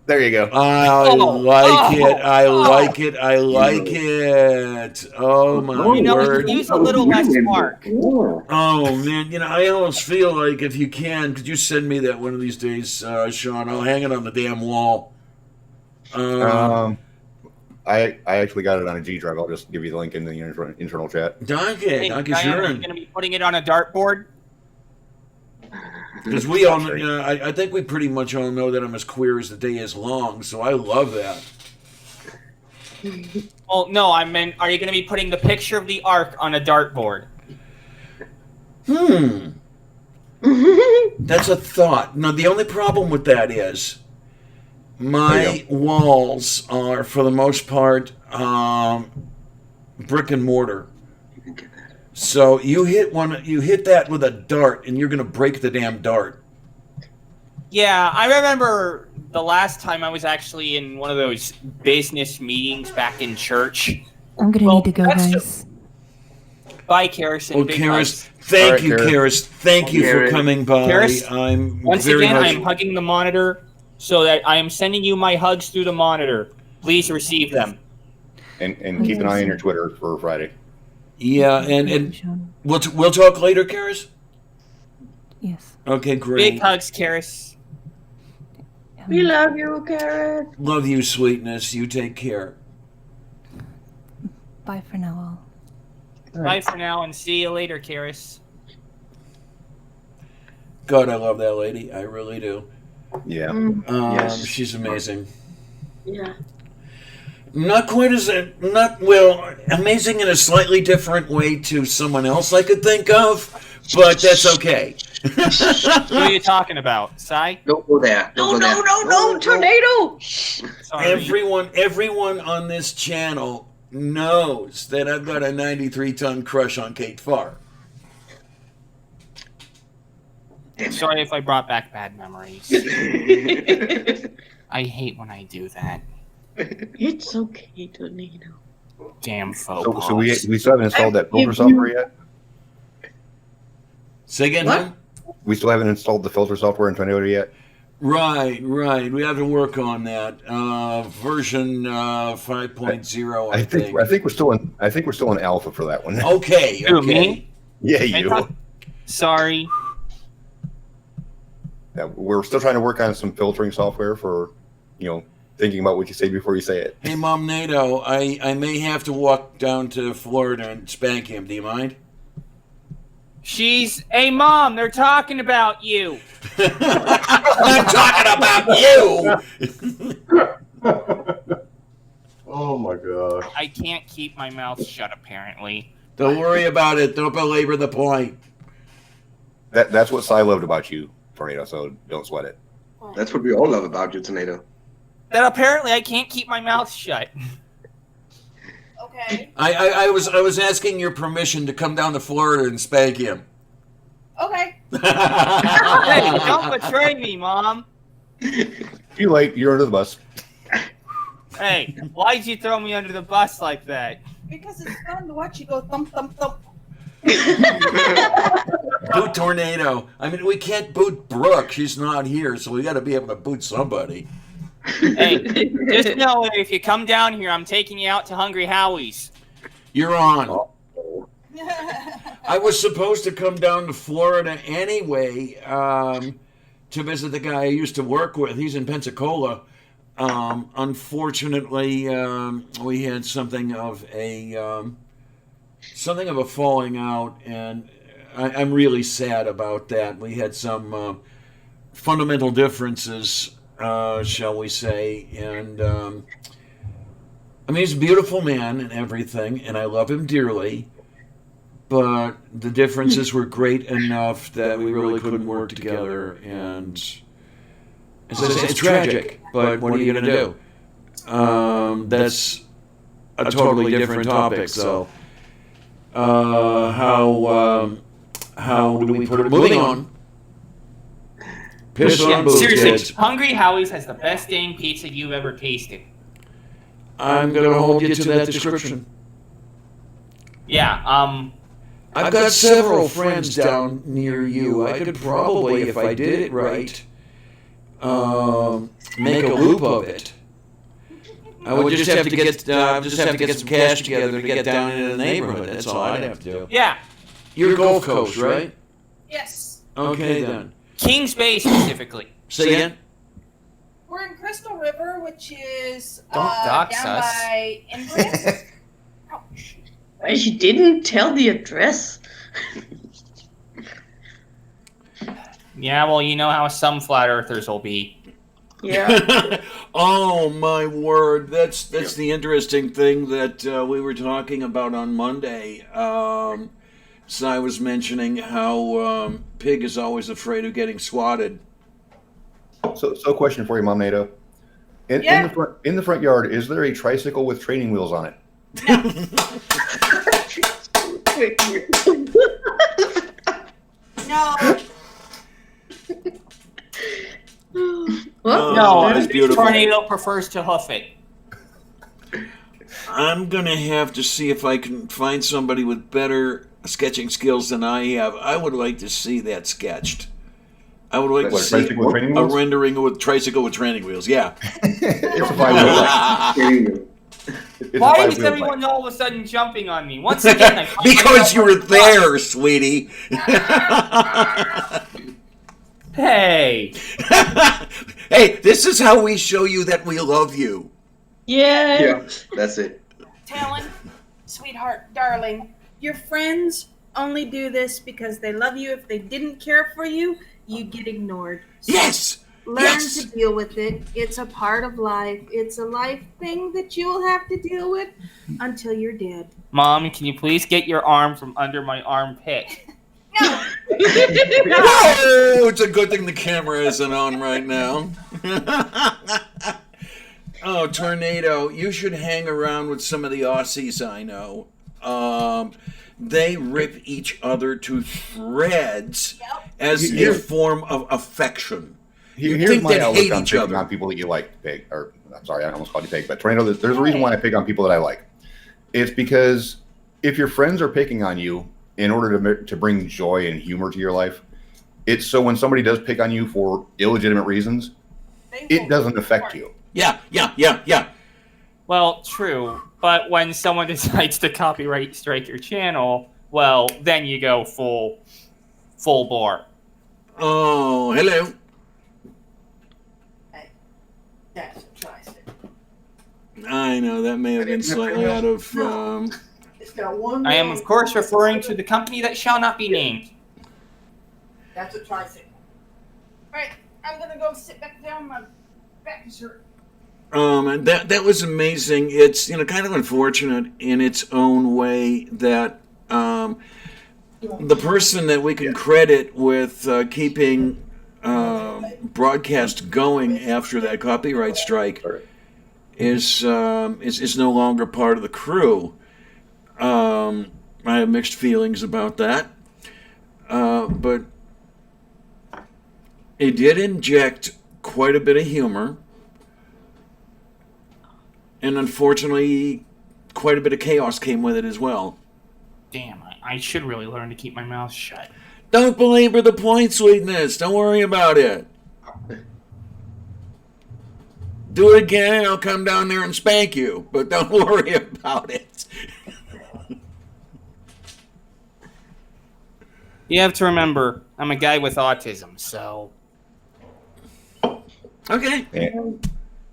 There you go. I like it. I like it. I like it. Oh my word! Use a little less mark. Oh man, I almost feel like if you could you send me that one of these days, Sean? I'll hang it on the damn wall. I actually got it on a G drive. I'll just give you the link in the internal chat. Danke, Hey, danke Diana, are you schön. going to be putting it on a dartboard? Because we all, I think we pretty much all know that I'm as queer as the day is long, so I love that. Well, no, I meant, are you going to be putting the picture of the Ark on a dartboard? That's a thought. Now, the only problem with that is my walls are, for the most part, brick and mortar. So you hit that with a dart, and you're going to break the damn dart. Yeah, I remember the last time I was actually in one of those business meetings back in church. I'm gonna need to go, guys. Bye, Karis. Oh, Karis, thank you, Karis. Thank you for coming by. Karis, I'm once very again, much... I am hugging the monitor so that I am sending you my hugs through the monitor. Please receive them. And keep an eye on your Twitter for Friday. Yeah, and we'll talk later, Karis? Yes. Okay, great. Big hugs, Karis. We love you, Carrot. Love you, Sweetness. You take care. Bye for now, all. Bye for now, and see you later, Karis. God, I love that lady. I really do. Yeah. Yes. She's amazing. Yeah. Not quite as amazing in a slightly different way to someone else I could think of, but that's okay. Who are you talking about, Sai? Don't go there. No, Tornado! Sorry. Everyone on this channel knows that I've got a 93-ton crush on Kate Farr. Sorry if I brought back bad memories. I hate when I do that. It's okay, Tornado. Damn faux So we still haven't installed that filter software yet? Say again, huh? We still haven't installed the filter software in Tornado yet? Right. We have to work on that. Version 5.0. I think we're still in alpha for that one. Okay. Who, me? Yeah, you. Sorry. Yeah, we're still trying to work on some filtering software for, thinking about what you say before you say it. Hey, Mom NATO, I may have to walk down to Florida and spank him. Do you mind? Hey, Mom, they're talking about you. I'm talking about you. Oh my gosh. I can't keep my mouth shut, apparently. Don't worry about it. Don't belabor the point. That's what Cy loved about you, Tornado, so don't sweat it. That's what we all love about you, Tornado. That apparently I can't keep my mouth shut. Okay. I was asking your permission to come down to Florida and spank him. Okay. Hey, don't betray me, Mom. Too late. You're under the bus. Hey, why'd you throw me under the bus like that? Because it's fun to watch you go thump thump thump. Boot Tornado. I mean, we can't boot Brooke. She's not here, so we got to be able to boot somebody. Hey, just know if you come down here, I'm taking you out to Hungry Howie's. You're on. I was supposed to come down to Florida anyway to visit the guy I used to work with. He's in Pensacola. Unfortunately, we had something of a falling out, and I'm really sad about that. We had some fundamental differences, shall we say, and I mean, he's a beautiful man and everything, and I love him dearly. But the differences were great enough that we really couldn't work together, and it's tragic. But what are you going to do? That's a totally different topic. So, how do we put it? Moving on. Piss on boots, seriously, kids. Hungry Howie's has the best dang pizza you've ever tasted. I'm going to hold you to that description. Yeah, I've got several friends down near you. I could probably, if I did it right, make a loop of it. I would just have to get some cash together to get down into the neighborhood. That's all I'd have to do. Yeah. You're Gulf Coast, right? Yes. Okay then. Kings Bay specifically. Say again? We're in Crystal River, which is Don't dox down us. by Inverness. Why, she didn't tell the address. Yeah, well, you know how some flat earthers will be. Yeah. Oh my word! That's the interesting thing that we were talking about on Monday. So I was mentioning how Pig is always afraid of getting swatted. So question for you, Mom Nato. In the front yard, is there a tricycle with training wheels on it? No. What? No, that's beautiful. Tornado prefers to hoof it. I'm gonna have to see if I can find somebody with better sketching skills than I have. I would like to see that sketched. I would like to see tricycle with training a wheels? rendering with tricycle with training wheels. Yeah. It's a five-wheel. It's a Why is five-wheel everyone bike. all of a sudden jumping on me? Once again, I Because you were there, sweetie. Hey. Hey, this is how we show you that we love you. Yeah. Yeah, that's it. Talon, sweetheart, darling, your friends only do this because they love you. If they didn't care for you, you get ignored. So Yes. learn Yes. to deal with it. It's a part of life. It's a life thing that you will have to deal with until you're dead. Mom, can you please get your arm from under my armpit? No. Whoa! It's a good thing the camera isn't on right now. Oh, Tornado, you should hang around with some of the Aussies I know. They rip each other to shreds as a form of affection. You Here's think my they outlook hate on each picking other. on people that you like, Pig. Or I'm sorry, I almost called you Pig. But Tornado, there's a reason why I pick on people that I like. It's because if your friends are picking on you in order to bring joy and humor to your life, it's so when somebody does pick on you for illegitimate reasons, it doesn't affect you. Yeah. Well, true. But when someone decides to copyright strike your channel, well, then you go full bore. Oh, hello. That's a tricycle. I know, that may have been slightly out of... It's got one. I am, wheel. of course, referring to the company that shall not be named. That's a tricycle. Right, I'm gonna go sit back down. My back is hurt. And that was amazing. It's kind of unfortunate in its own way that the person that we can credit with keeping broadcast going after that copyright strike is no longer part of the crew. I have mixed feelings about that, but it did inject quite a bit of humor. And unfortunately, quite a bit of chaos came with it as well. Damn, I should really learn to keep my mouth shut. Don't belabor the point, sweetness. Don't worry about it. Do it again, and I'll come down there and spank you. But don't worry about it. You have to remember, I'm a guy with autism, so... Okay.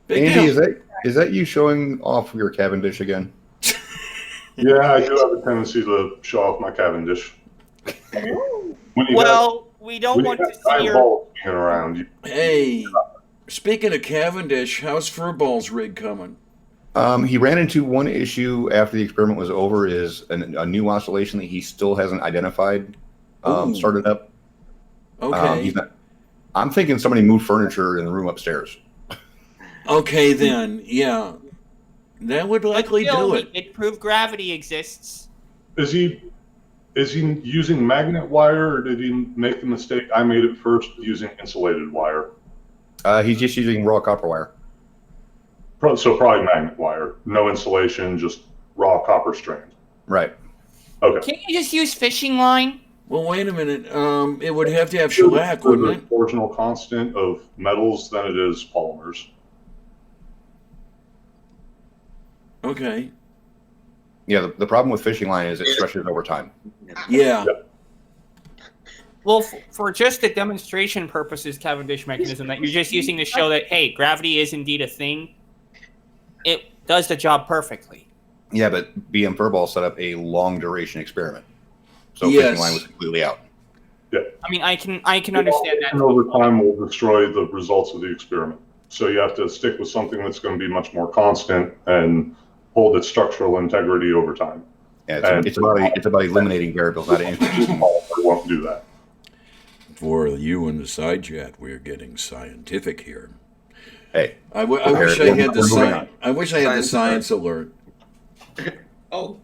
Andy, is that you showing off your Cavendish again? Yeah, I do have a tendency to show off my Cavendish. We don't want to see your... around. Hey, speaking of Cavendish, how's Furball's rig coming? He ran into one issue after the experiment was over, is a new oscillation that he still hasn't identified started up. Okay. I'm thinking somebody moved furniture in the room upstairs. Okay, then, yeah. That would likely do it. It proved gravity exists. Is he using magnet wire, or did he make the mistake I made at first using insulated wire? He's just using raw copper wire. So probably magnet wire. No insulation, just raw copper strand. Right. Okay. Can't you just use fishing line? Well, wait a minute. It would have to have shellac, wouldn't it? Original constant of metals than it is polymers. Okay. Yeah, the problem with fishing line is it stretches over time. Yeah. Well, for just the demonstration purposes, Cavendish mechanism that you're just using to show that, hey, gravity is indeed a thing, it does the job perfectly. Yeah, but BM Furball set up a long duration experiment. So Yes. fishing line was completely out. Yeah. I mean, I can understand that. And over time will destroy the results of the experiment. So you have to stick with something that's going to be much more constant and hold its structural integrity over time. Yeah, it's about eliminating variables, not introducing. I won't do that. For you in the side chat, we're getting scientific here. Hey, I wish I had the science alert. Oh.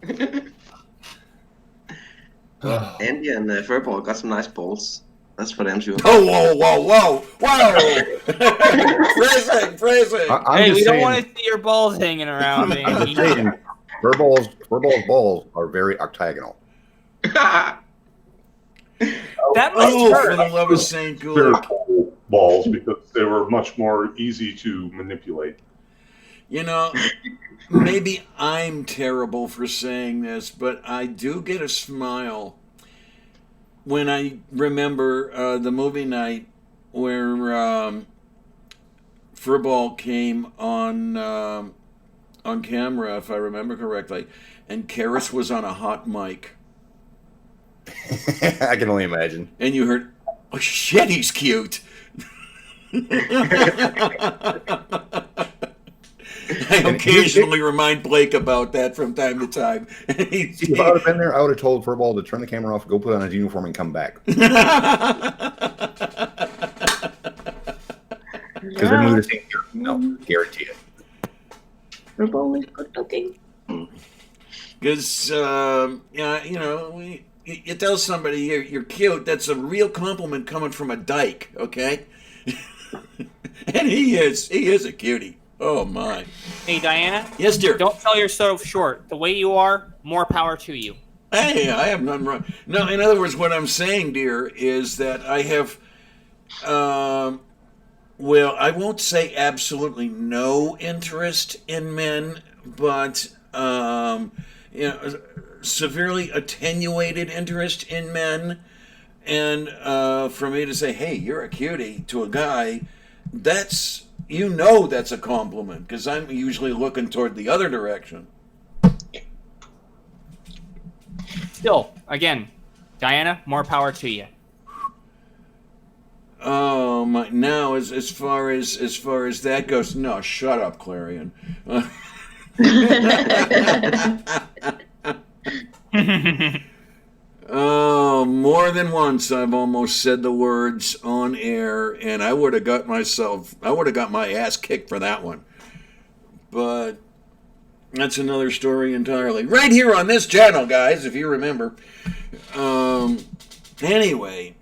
Andy and Furball got some nice balls. That's for them too. Oh, whoa! Phrasing. Hey, we don't want to see your balls hanging around, I'm Andy. just saying, Furball's balls are very octagonal. That must Oh, hurt. for the love of Saint Good. Balls, because they were much more easy to manipulate. You know, maybe I'm terrible for saying this, but I do get a smile when I remember the movie night where Furball came on camera, if I remember correctly, and Karis was on a hot mic. I can only imagine. And you heard, oh shit, he's cute. I occasionally remind Blake about that from time to time. If I would have been there, I would have told Furball to turn the camera off, go put on his uniform, and come back. Because then we would have seen here. No, guarantee it. Furball is good looking. Because, you tell somebody you're cute, that's a real compliment coming from a dyke, okay? And he is a cutie. Oh, my. Hey, Diana? Yes, dear. Don't sell yourself short. The way you are, more power to you. Hey, I have nothing wrong. No, in other words, what I'm saying, dear, is that I have, well, I won't say absolutely no interest in men, but, severely attenuated interest in men. And for me to say, hey, you're a cutie to a guy, that's a compliment, because I'm usually looking toward the other direction. Still, again, Diana, more power to you. Oh my! Now, as far as that goes, no, shut up, Clarion. Oh, more than once I've almost said the words on air, and I would have got my ass kicked for that one. But that's another story entirely. Right here on this channel, guys, if you remember. Anyway,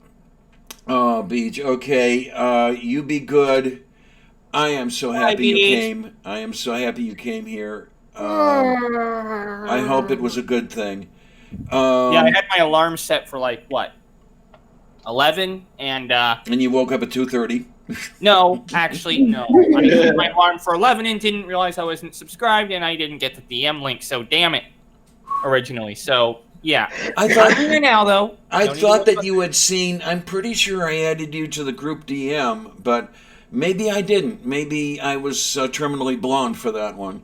Beach, okay, you be good. I am so happy you came. I am so happy you came here. I hope it was a good thing. Yeah, I had my alarm set for like what, 11, and you woke up at 2:30. No, actually, no. I set my alarm for 11 and didn't realize I wasn't subscribed, and I didn't get the DM link. So damn it, originally. So yeah, I thought I'm here now though. I Don't thought even- that you had seen. I'm pretty sure I added you to the group DM, but maybe I didn't. Maybe I was terminally blonde for that one.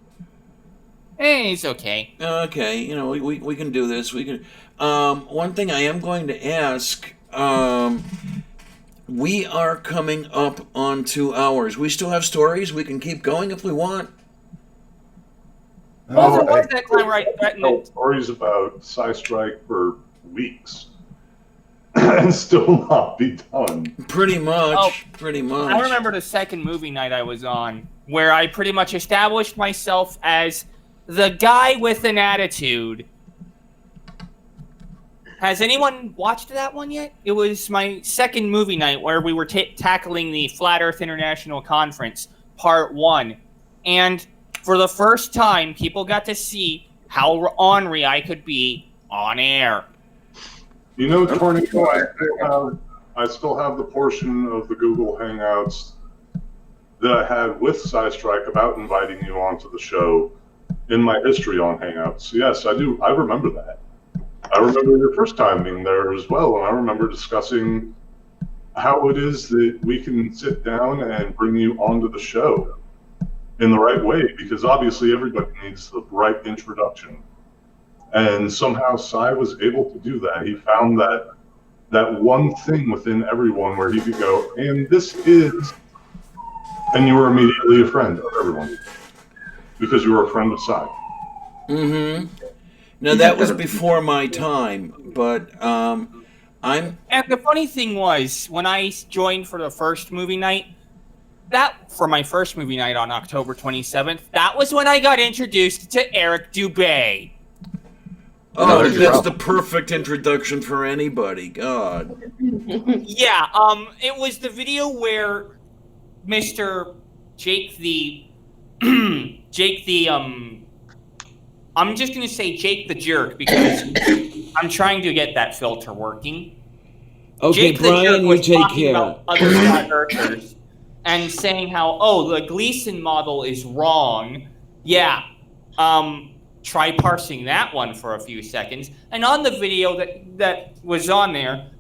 It's okay. Okay, we can do this. We can. One thing I am going to ask. We are coming up on 2 hours. We still have stories. We can keep going if we want. Well, there was that time where I threatened told stories about SciStrike for weeks and still not be done. Pretty much. Oh, pretty much. I remember the second movie night I was on, where I pretty much established myself as the guy with an attitude. Has anyone watched that one yet? It was my second movie night where we were tackling the Flat Earth International Conference, Part 1. And for the first time, people got to see how ornery I could be on air. You know, Tornado, I still have the portion of the Google Hangouts that I had with SciStrike about inviting you onto the show in my history on Hangouts. Yes, I do. I remember that. I remember your first time being there as well, and I remember discussing how it is that we can sit down and bring you onto the show in the right way, because obviously everybody needs the right introduction. And somehow Cy was able to do that. He found that one thing within everyone where he could go, and this is, and you were immediately a friend of everyone because you were a friend of Cy. Mm-hmm. Now that was before my time, but I'm. And the funny thing was, when I joined for the first movie night, for my first movie night on October 27th, that was when I got introduced to Eric Dubé. Oh, that's the perfect introduction for anybody. God. Yeah, it was the video where Mr. Jake the I'm just gonna say Jake the Jerk because I'm trying to get that filter working. Okay, Jake Brian, the Jerk you was take talking care. about other flat earthers and saying how, the Gleason model is wrong. Yeah. Try parsing that one for a few seconds. And on the video that was on there,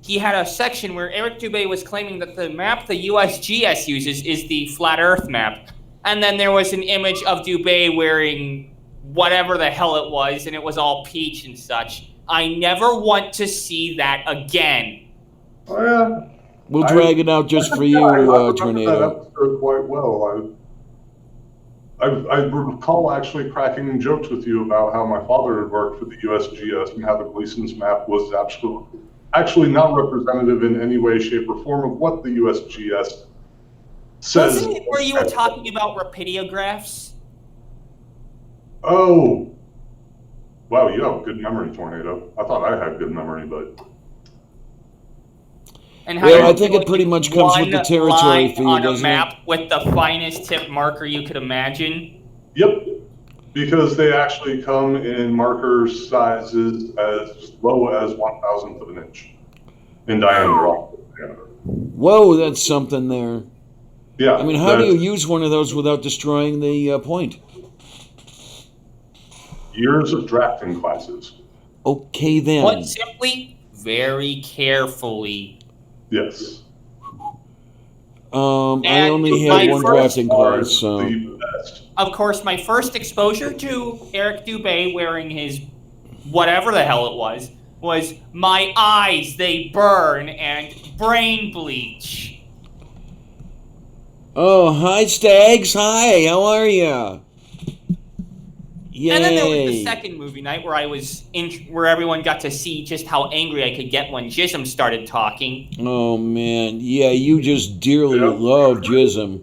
he had a section where Eric Dubé was claiming that the map the USGS uses is the flat Earth map. And then there was an image of Dubé wearing whatever the hell it was, and it was all peach and such. I never want to see that again. Oh, yeah. We'll drag it out just for you, Tornado. That episode quite well. I recall actually cracking jokes with you about how my father had worked for the USGS and how the Gleason's map was actually not representative in any way, shape, or form of what the USGS says. Wasn't it where you were talking about rapidiographs? Oh. Wow, you have a good memory, Tornado. I thought I had good memory, but... And I think it pretty much comes with the territory for you, on a doesn't map it? with the finest tip marker you could imagine. Yep, because they actually come in marker sizes as low as 1/1000th of an inch in diameter. Whoa, that's something there. Yeah. I mean, how do you use one of those without destroying the point? Years of drafting classes. Okay, then. What simply, very carefully. Yes. I only my had one first drafting class, so... Of course, my first exposure to Eric Dubé wearing his whatever the hell it was my eyes, they burn, and brain bleach. Oh, hi, Stags. Hi, how are ya? Yay. And then there was the second movie night where where everyone got to see just how angry I could get when Jism started talking. Oh, man. Yeah, you just dearly love Jism.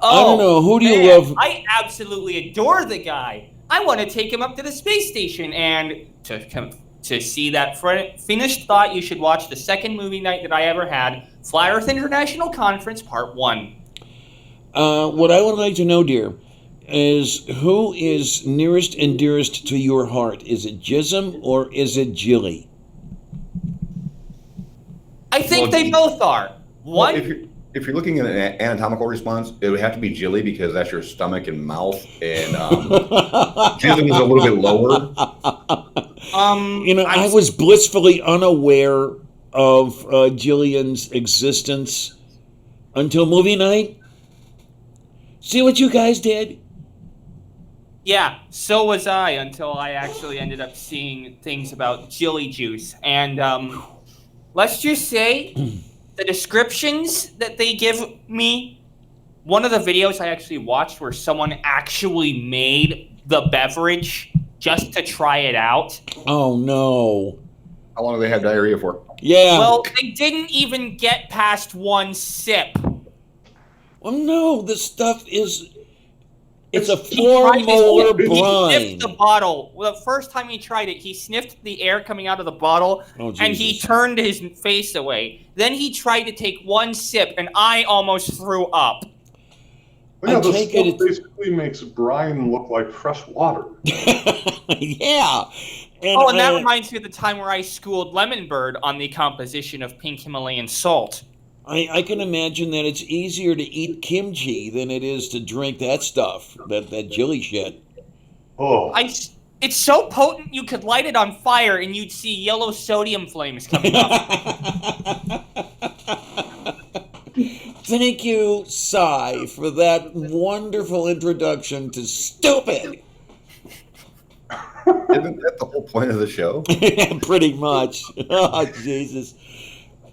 Oh, I don't know. Who do you man, love? I absolutely adore the guy. I want to take him up to the space station, and to see that finished thought, you should watch the second movie night that I ever had, Flat Earth International Conference Part 1. What I would like to know, dear, is who is nearest and dearest to your heart? Is it Jism or is it Jilly? I think they both are. Well, One, if you're looking at an anatomical response, it would have to be Jilly because that's your stomach and mouth, and Jism is a little bit lower. I was blissfully unaware of Jillian's existence until movie night. See what you guys did? yeah, so was I until I actually ended up seeing things about Jilly Juice. And let's just say the descriptions that they give me, one of the videos I actually watched where someone actually made the beverage just to try it out. Oh, no. How long do they have diarrhea for? Yeah. Well, they didn't even get past one sip. Well, no, this stuff is... It's a He tried 4 molar He brine. sniffed the bottle. Well, the first time he tried it, he sniffed the air coming out of the bottle, Oh, and he Jesus. turned his face away. Then he tried to take one sip, and I almost threw up. Yeah, the take stuff it- basically makes brine look like fresh water. Yeah. And that reminds me of the time where I schooled Lemon Bird on the composition of pink Himalayan salt. I can imagine that it's easier to eat kimchi than it is to drink that stuff, that Jilly shit. Oh. It's so potent you could light it on fire and you'd see yellow sodium flames coming off. Thank you, Cy, for that wonderful introduction to stupid. Isn't that the whole point of the show? Pretty much. Oh, Jesus.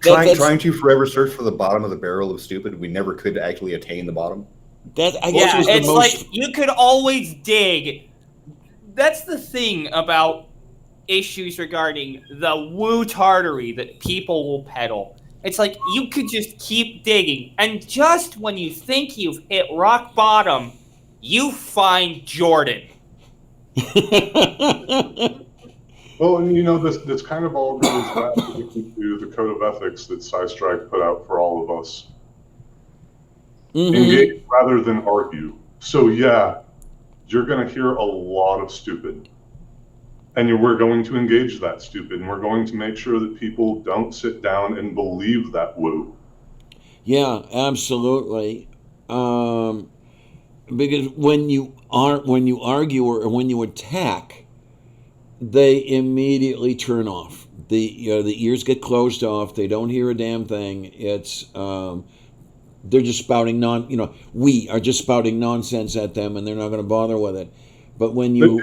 Trying to forever search for the bottom of the barrel of stupid, we never could actually attain the bottom. That I guess was the it's most... like you could always dig. That's the thing about issues regarding the woo tartary that people will peddle. It's like you could just keep digging, and just when you think you've hit rock bottom, you find Jordan. Well, and this kind of all goes back to the code of ethics that SciStrike put out for all of us. Mm-hmm. Engage rather than argue. So yeah, you're going to hear a lot of stupid. And we're going to engage that stupid, and we're going to make sure that people don't sit down and believe that woo. Yeah, absolutely. Because when you argue or when you attack, they immediately turn off. The ears get closed off. They don't hear a damn thing. It's they're just spouting we are just spouting nonsense at them, and they're not going to bother with it. But when you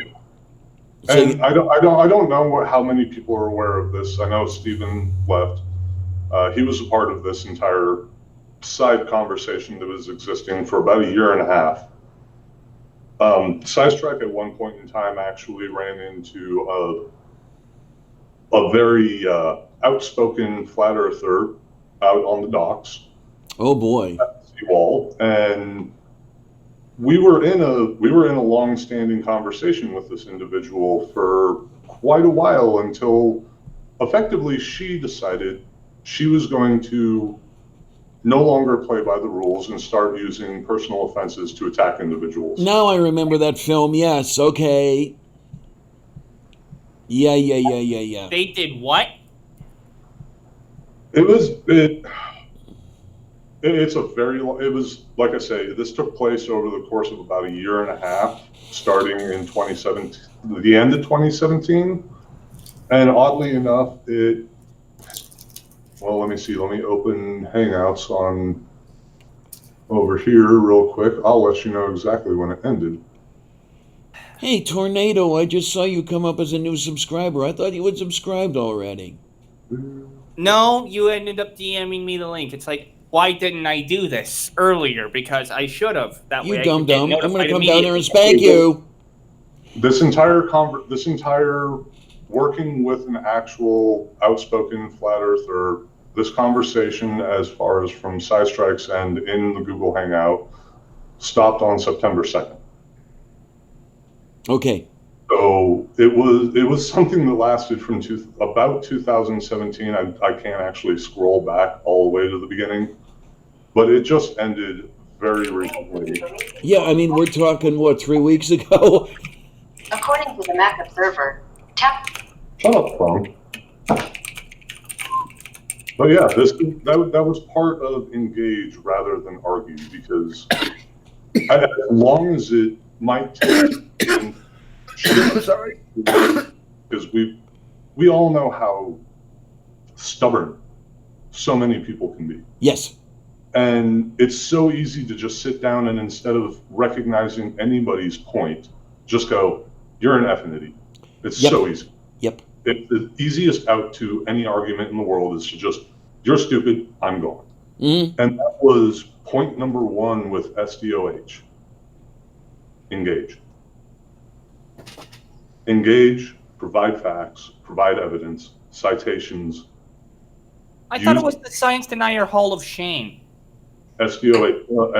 And I don't know how many people are aware of this. I know Stephen left. He was a part of this entire side conversation that was existing for about a year and a half. SciStrike at one point in time actually ran into a very outspoken flat earther out on the docks. Oh boy! At the seawall, and we were in a long-standing conversation with this individual for quite a while until effectively she decided she was going to no longer play by the rules and start using personal offenses to attack individuals. Now I remember that film. Yes. Okay. Yeah. They did what? It was, like I say, this took place over the course of about a year and a half, starting in 2017, the end of 2017. And oddly enough, let me see, let me open Hangouts on over here real quick. I'll let you know exactly when it ended. Hey, Tornado, I just saw you come up as a new subscriber. I thought you had subscribed already. No, you ended up DMing me the link. It's like, why didn't I do this earlier? Because I should have. That way, You I dumb could get dumb. I'm going to notified come down there and immediately. spank you. This entire working with an actual outspoken flat earther, this conversation, as far as from SciStrike's end in the Google Hangout, stopped on September 2nd. Okay. So it was something that lasted from about 2017. I can't actually scroll back all the way to the beginning, but it just ended very recently. Yeah, I mean, we're talking, what, 3 weeks ago? According to the Mac Observer, tap. Shut up, phone. But yeah, that was part of engage rather than argue, because as long as it might take, sorry, because we all know how stubborn so many people can be. Yes. And it's so easy to just sit down and instead of recognizing anybody's point, just go, "You're an effing idiot." It's so easy. Yep. The easiest out to any argument in the world is to just, "You're stupid, I'm going." Mm-hmm. And that was point number 1 with SDOH. Engage. Engage, provide facts, provide evidence, citations. I thought it was the Science Denier Hall of Shame. SDHO,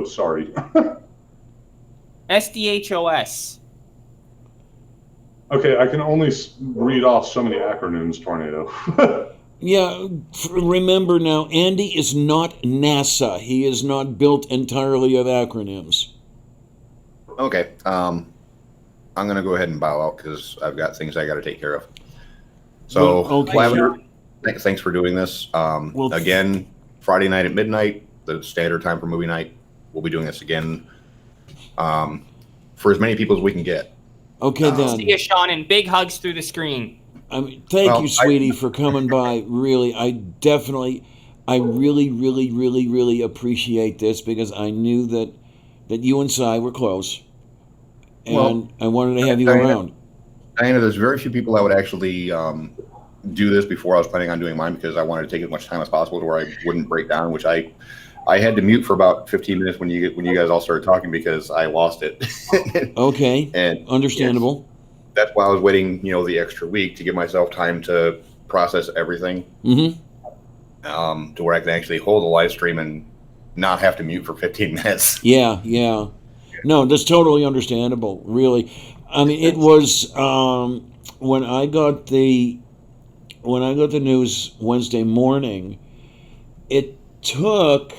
sorry. SDHOS. Okay, I can only read off so many acronyms, Tornado. Yeah, remember now, Andy is not NASA. He is not built entirely of acronyms. Okay. I'm going to go ahead and bow out because I've got things I got to take care of. So, Well, okay. Lavender, thanks for doing this. Again, Friday night at midnight, the standard time for movie night. We'll be doing this again for as many people as we can get. Okay, then. See you, Sean, and big hugs through the screen. I mean, thank you, sweetie, for coming by. Really, I really, really, really, really appreciate this because I knew that you and Cy were close, and I wanted to have you around. Diana, there's very few people that would actually do this before I was planning on doing mine because I wanted to take as much time as possible to where I wouldn't break down, which I had to mute for about 15 minutes when you guys all started talking because I lost it. Okay, and understandable. Yes, that's why I was waiting, the extra week to give myself time to process everything. Mm-hmm. To where I can actually hold a live stream and not have to mute for 15 minutes. Yeah. No, that's totally understandable. Really, I mean, it was when I got the news Wednesday morning. It took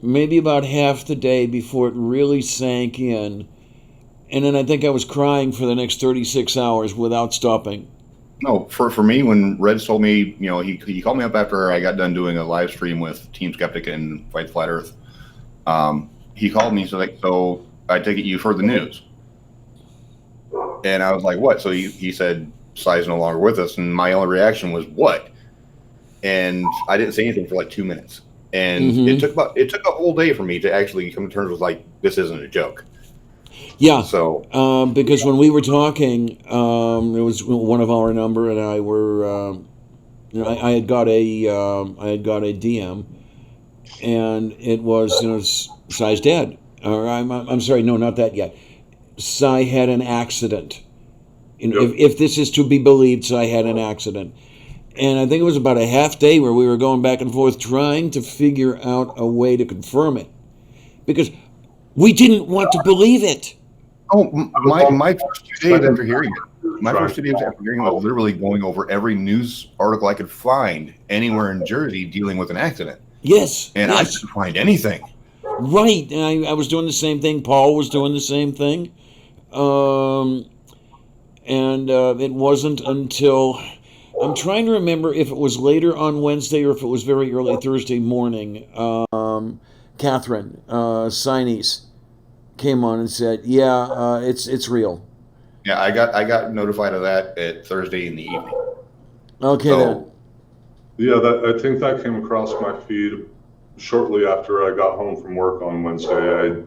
maybe about half the day before it really sank in. And then I think I was crying for the next 36 hours without stopping. No, for me, when Reds told me, he called me up after I got done doing a live stream with Team Skeptic and Fight Flat Earth. He called me, so I take it you've heard the news. And I was like, what? So he said, Cy's no longer with us. And my only reaction was, what? And I didn't say anything for like 2 minutes. And it took a whole day for me to actually come to terms with this isn't a joke. Yeah. So because when we were talking, it was one of our number, and I were, I had got a DM, and it was, Cy's dead. Or I'm sorry, no, not that yet. Cy had an accident. If this is to be believed, Cy had an accident. And I think it was about a half day where we were going back and forth trying to figure out a way to confirm it. Because we didn't want to believe it. Oh, my first 2 days after hearing it, I was literally going over every news article I could find anywhere in Jersey dealing with an accident. Yes. And I couldn't find anything. Right. And I was doing the same thing. Paul was doing the same thing. And it wasn't until... I'm trying to remember if it was later on Wednesday or if it was very early Thursday morning. Catherine, Chinese, came on and said, "Yeah, it's real." Yeah, I got notified of that at Thursday in the evening. Okay, then. Yeah, I think that came across my feed shortly after I got home from work on Wednesday.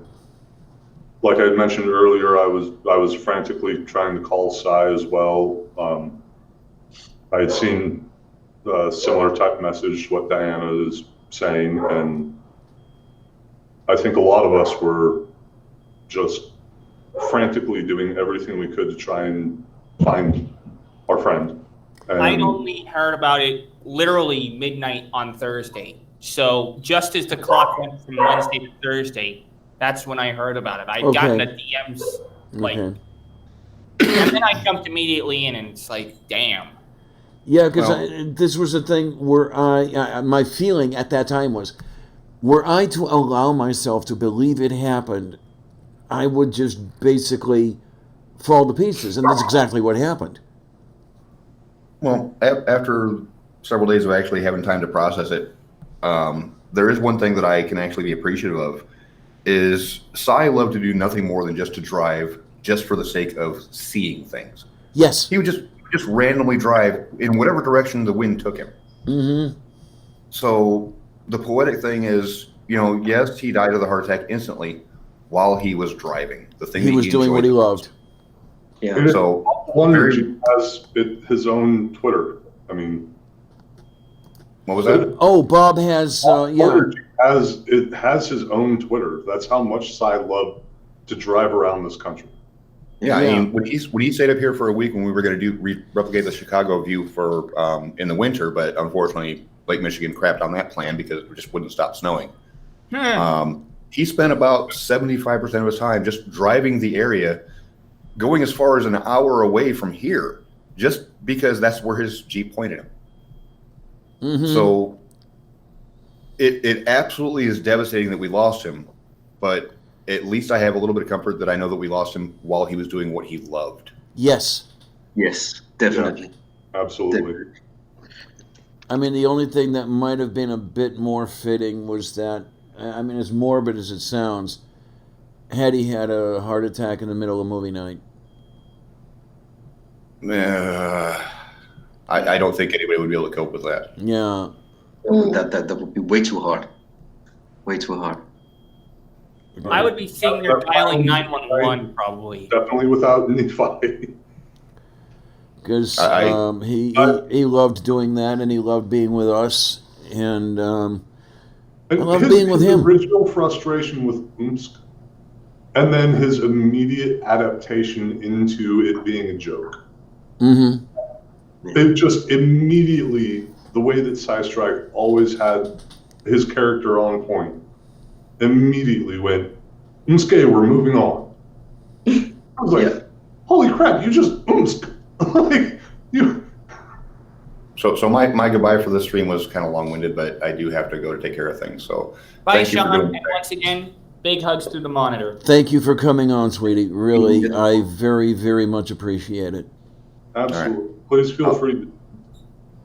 Like I had mentioned earlier, I was frantically trying to call Cy as well. I had seen a similar type message to what Diana is saying, and I think a lot of us were just frantically doing everything we could to try and find our friend. I only heard about it literally midnight on Thursday. So just as the clock went from Wednesday to Thursday, that's when I heard about it. I'd gotten the DMs and then I jumped immediately in, and it's like, damn. Yeah, because this was the thing where my feeling at that time was, were I to allow myself to believe it happened, I would just basically fall to pieces, and that's exactly what happened. Well, after several days of actually having time to process it, there is one thing that I can actually be appreciative of, is Cy loved to do nothing more than just to drive just for the sake of seeing things. Yes. He would just randomly drive in whatever direction the wind took him. Mm-hmm. So the poetic thing is, yes, he died of the heart attack instantly while he was driving. The thing He was doing what he loved. Yeah. So He has his own Twitter. I mean, what was that? Oh, Bob has it has his own Twitter. That's how much Cy loved to drive around this country. Yeah, I mean, when he stayed up here for a week when we were going to replicate the Chicago view for in the winter, but unfortunately Lake Michigan crapped on that plan because it just wouldn't stop snowing. He spent about 75% of his time just driving the area, going as far as an hour away from here, just because that's where his Jeep pointed him. Mm-hmm. So it absolutely is devastating that we lost him, but at least I have a little bit of comfort that I know that we lost him while he was doing what he loved. Yes. Yes, definitely. Yeah, absolutely. I mean, the only thing that might have been a bit more fitting was that, I mean, as morbid as it sounds, had he had a heart attack in the middle of movie night. I don't think anybody would be able to cope with that. Yeah. That would be way too hard. Way too hard. I would be sitting there dialing 911 probably. Definitely without any fight. Because he loved doing that, and he loved being with us, and I loved being with him. His original frustration with Omsk, and then his immediate adaptation into it being a joke. Mm-hmm. It just immediately, the way that SciStrike always had his character on point, immediately went, Umske, we're moving on. I was like, holy crap, you just Umsk. Like, you. So my goodbye for this stream was kind of long-winded, but I do have to go to take care of things. So Bye, thank you for Sean. doing And once again, big hugs through the monitor. Thank you for coming on, sweetie. Really, I very, very much appreciate it. Absolutely. Right. Please feel free to,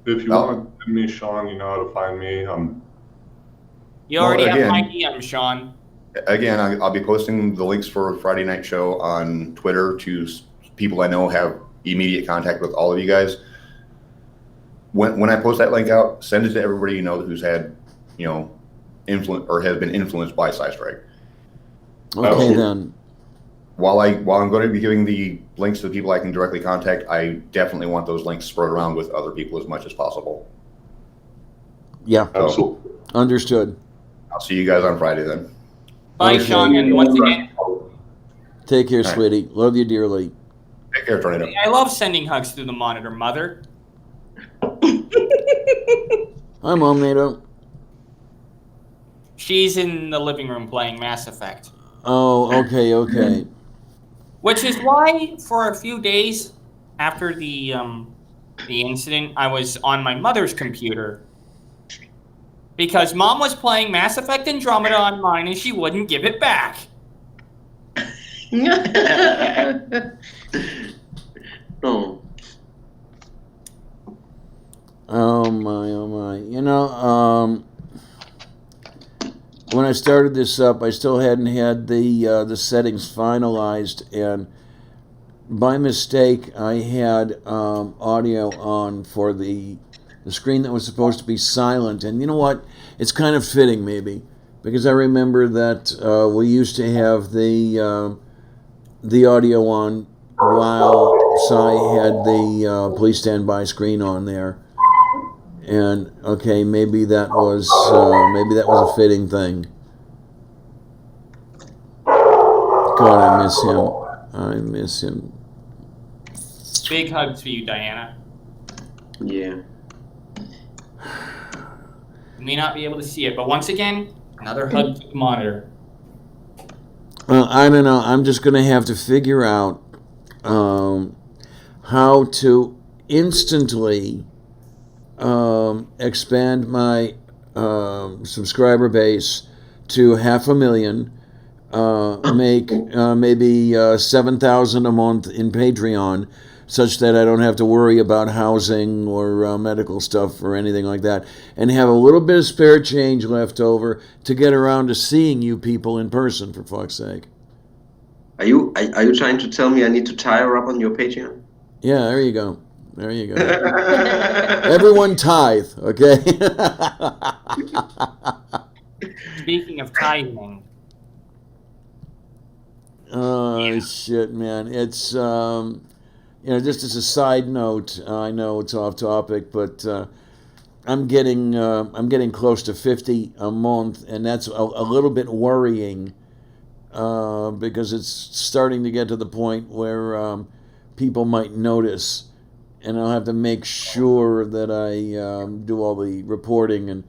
if you want to send me, Sean, you know how to find me. You already have my DM, Sean. Again, I'll be posting the links for Friday Night Show on Twitter to people I know have immediate contact with all of you guys. When I post that link out, send it to everybody you know who's had, influence or has been influenced by SciStrike. Okay, then. While I'm going to be giving the links to the people I can directly contact, I definitely want those links spread around with other people as much as possible. Yeah, absolutely. Understood. I'll see you guys on Friday then. Bye, Sean, and once again, take care, sweetie. Love you dearly. Take care, Tornado. I love sending hugs through the monitor, Mother. Hi, Mom, NATO. She's in the living room playing Mass Effect. Oh, okay. Which is why, for a few days after the incident, I was on my mother's computer. Because Mom was playing Mass Effect Andromeda on mine, and she wouldn't give it back. Oh. Oh my. When I started this up, I still hadn't had the settings finalized, and by mistake, I had audio on for the screen that was supposed to be silent. And you know what? It's kind of fitting, maybe, because I remember that we used to have the audio on while Cy had the please stand by screen on there. And okay, maybe that was a fitting thing. God, I miss him. Big hugs for you, Diana. Yeah. You may not be able to see it, but once again, another hug to the monitor. I don't know. I'm just gonna have to figure out how to instantly expand my subscriber base to 500,000, make maybe 7,000 a month in Patreon, such that I don't have to worry about housing or medical stuff or anything like that, and have a little bit of spare change left over to get around to seeing you people in person, for fuck's sake. Are you trying to tell me I need to tie her up on your Patreon? Yeah, there you go. There you go. Everyone tithe, okay? Speaking of tithing. Oh shit, man! It's just as a side note, I know it's off topic, but I'm getting close to 50 a month, and that's a little bit worrying because it's starting to get to the point where people might notice, and I'll have to make sure that I do all the reporting and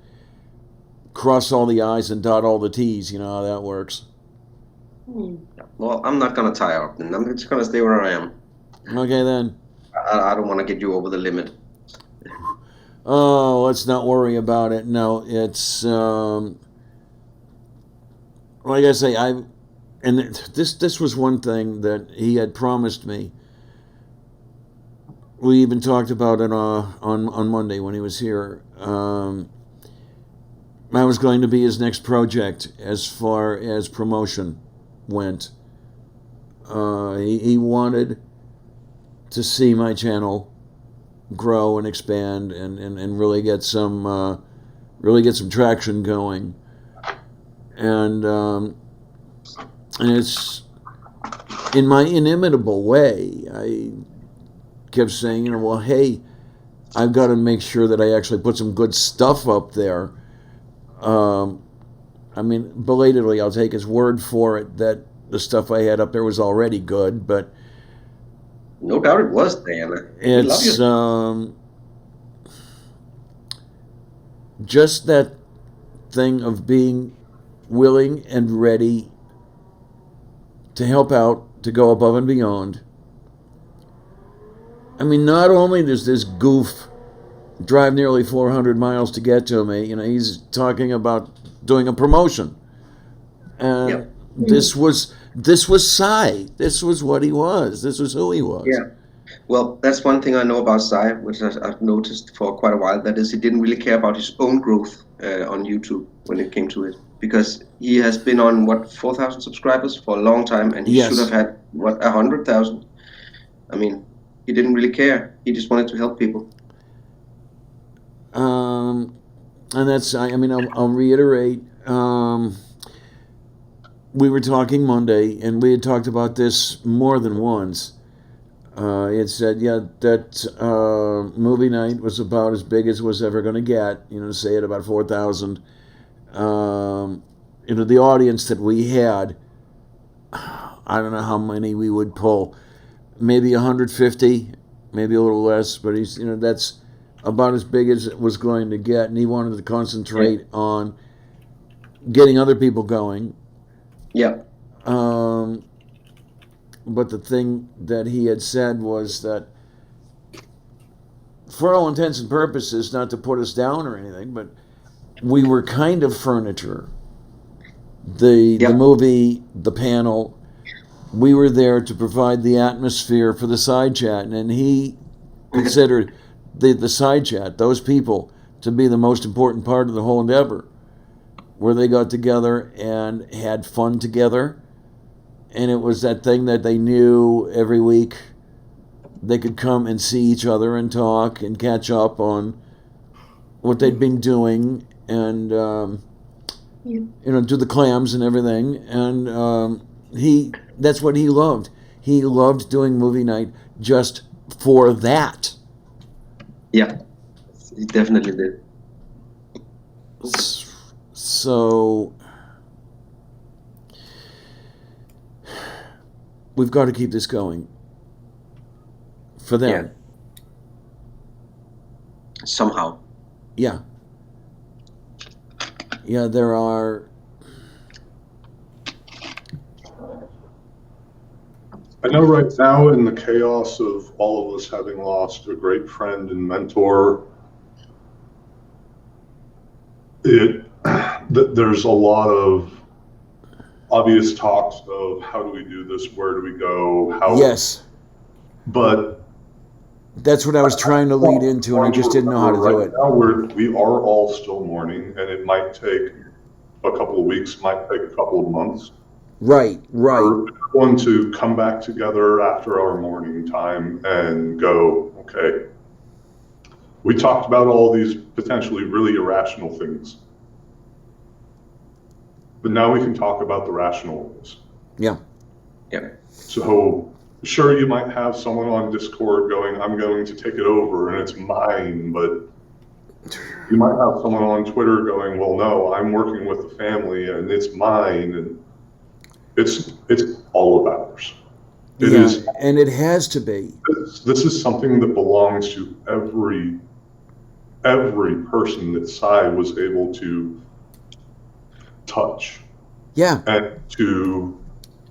cross all the I's and dot all the T's. You know how that works. Well, I'm not gonna tie up, and I'm just gonna stay where I am. Okay then. I don't want to get you over the limit. Oh, let's not worry about it. No, it's like I say, this was one thing that he had promised me. We even talked about it on Monday when he was here. I was going to be his next project as far as promotion went. He wanted to see my channel grow and expand and really get some traction going, and it's in my inimitable way. I kept saying, well, hey, I've got to make sure that I actually put some good stuff up there. I mean, belatedly, I'll take his word for it that the stuff I had up there was already good, but no doubt it was, Dan. It's just that thing of being willing and ready to help out, to go above and beyond. I mean, not only does this goof drive nearly 400 miles to get to me, he's talking about doing a promotion. And Yep. this was Sci. This was what he was. This was who he was. Yeah. Well, that's one thing I know about Sai, which I've noticed for quite a while. That is, he didn't really care about his own growth on YouTube when it came to it, because he has been on 4,000 subscribers for a long time, and he Yes. should have had 100,000. I mean, he didn't really care. He just wanted to help people. And that's, I'll reiterate, we were talking Monday, and we had talked about this more than once. It said, that movie night was about as big as it was ever going to get, say at about 4,000. The audience that we had, I don't know how many we would pull, maybe 150, maybe a little less, but that's about as big as it was going to get, and he wanted to concentrate on getting other people going. Yeah. But the thing that he had said was that, for all intents and purposes, not to put us down or anything, but we were kind of furniture. The movie, the panel, we were there to provide the atmosphere for the side chat, and he considered the side chat, those people, to be the most important part of the whole endeavor, where they got together and had fun together. And it was that thing that they knew every week they could come and see each other and talk and catch up on what they'd been doing, and do the clams and everything. And that's what he loved. He loved doing movie night just for that. Yeah, he definitely did. So we've got to keep this going for them. Yeah. Somehow. Yeah. Yeah, there are. I know right now, in the chaos of all of us having lost a great friend and mentor, there's a lot of obvious talks of how do we do this, where do we go, how. Yes. But that's what I was trying to lead into, and I just didn't know how to do it. Now we are all still mourning, and it might take a couple of weeks, might take a couple of months. Right. We're going to come back together after our mourning time and go, okay, we talked about all these potentially really irrational things, but now we can talk about the rational ones. Yeah. So sure, you might have someone on Discord going, I'm going to take it over and it's mine, but you might have someone on Twitter going, well, no, I'm working with the family and it's mine, and it's all of ours. It is, and it has to be. This is something that belongs to every person that Sci was able to touch. Yeah. And to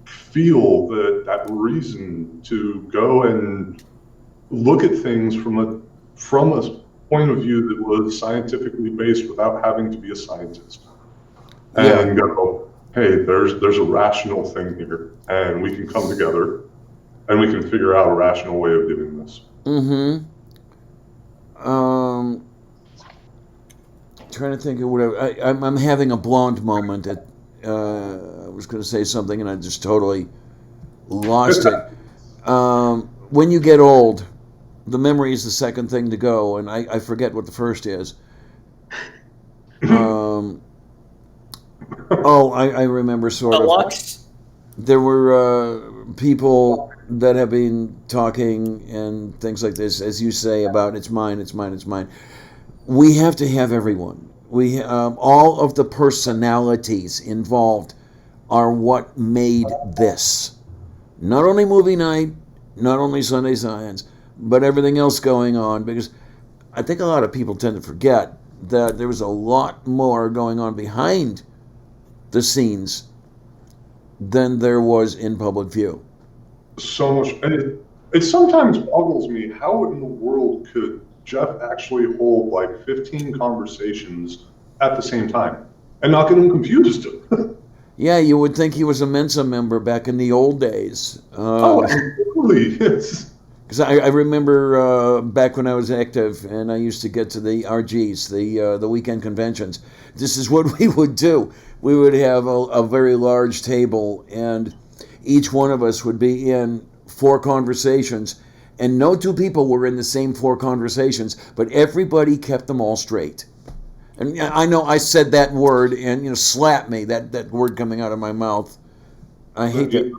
feel that reason to go and look at things from a point of view that was scientifically based without having to be a scientist. And go, hey, there's a rational thing here, and we can come together and we can figure out a rational way of doing this. Trying to think of whatever. I'm having a blonde moment. I was going to say something and I just totally lost it. When you get old, the memory is the second thing to go, and I forget what the first is. I remember sort of. There were people that have been talking and things like this, as you say, about it's mine, it's mine, it's mine. We have to have everyone. We all of the personalities involved are what made this. Not only movie night, not only Sunday Science, but everything else going on, because I think a lot of people tend to forget that there was a lot more going on behind the scenes than there was in public view. So much, and it sometimes boggles me, how in the world could Jeff actually hold like 15 conversations at the same time and not get them confused? Yeah, you would think he was a Mensa member back in the old days. Absolutely, yes. Because I remember back when I was active and I used to get to the RGs, the weekend conventions, this is what we would do. We would have a very large table, and each one of us would be in 4 conversations, and no 2 people were in the same 4 conversations, but everybody kept them all straight. And I know I said that word, and slap me, that word coming out of my mouth. I hate that.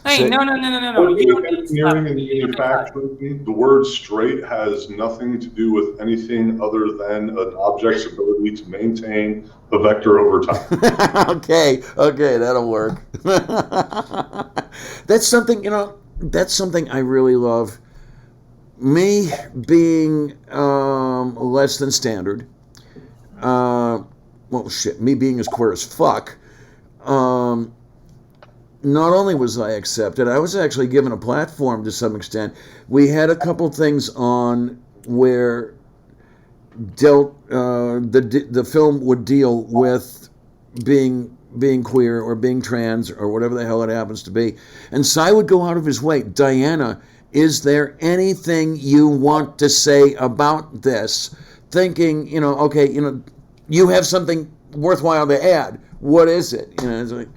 Hey, no. Engineering and manufacturing, the word straight has nothing to do with anything other than an object's ability to maintain a vector over time. Okay, that'll work. That's something, that's something I really love. Me being less than standard, me being as queer as fuck, not only was I accepted, I was actually given a platform to some extent. We had a couple things on where the film would deal with being queer or being trans or whatever the hell it happens to be. And Cy would go out of his way, Diana, is there anything you want to say about this? Thinking, you have something worthwhile to add. What is it? It's like,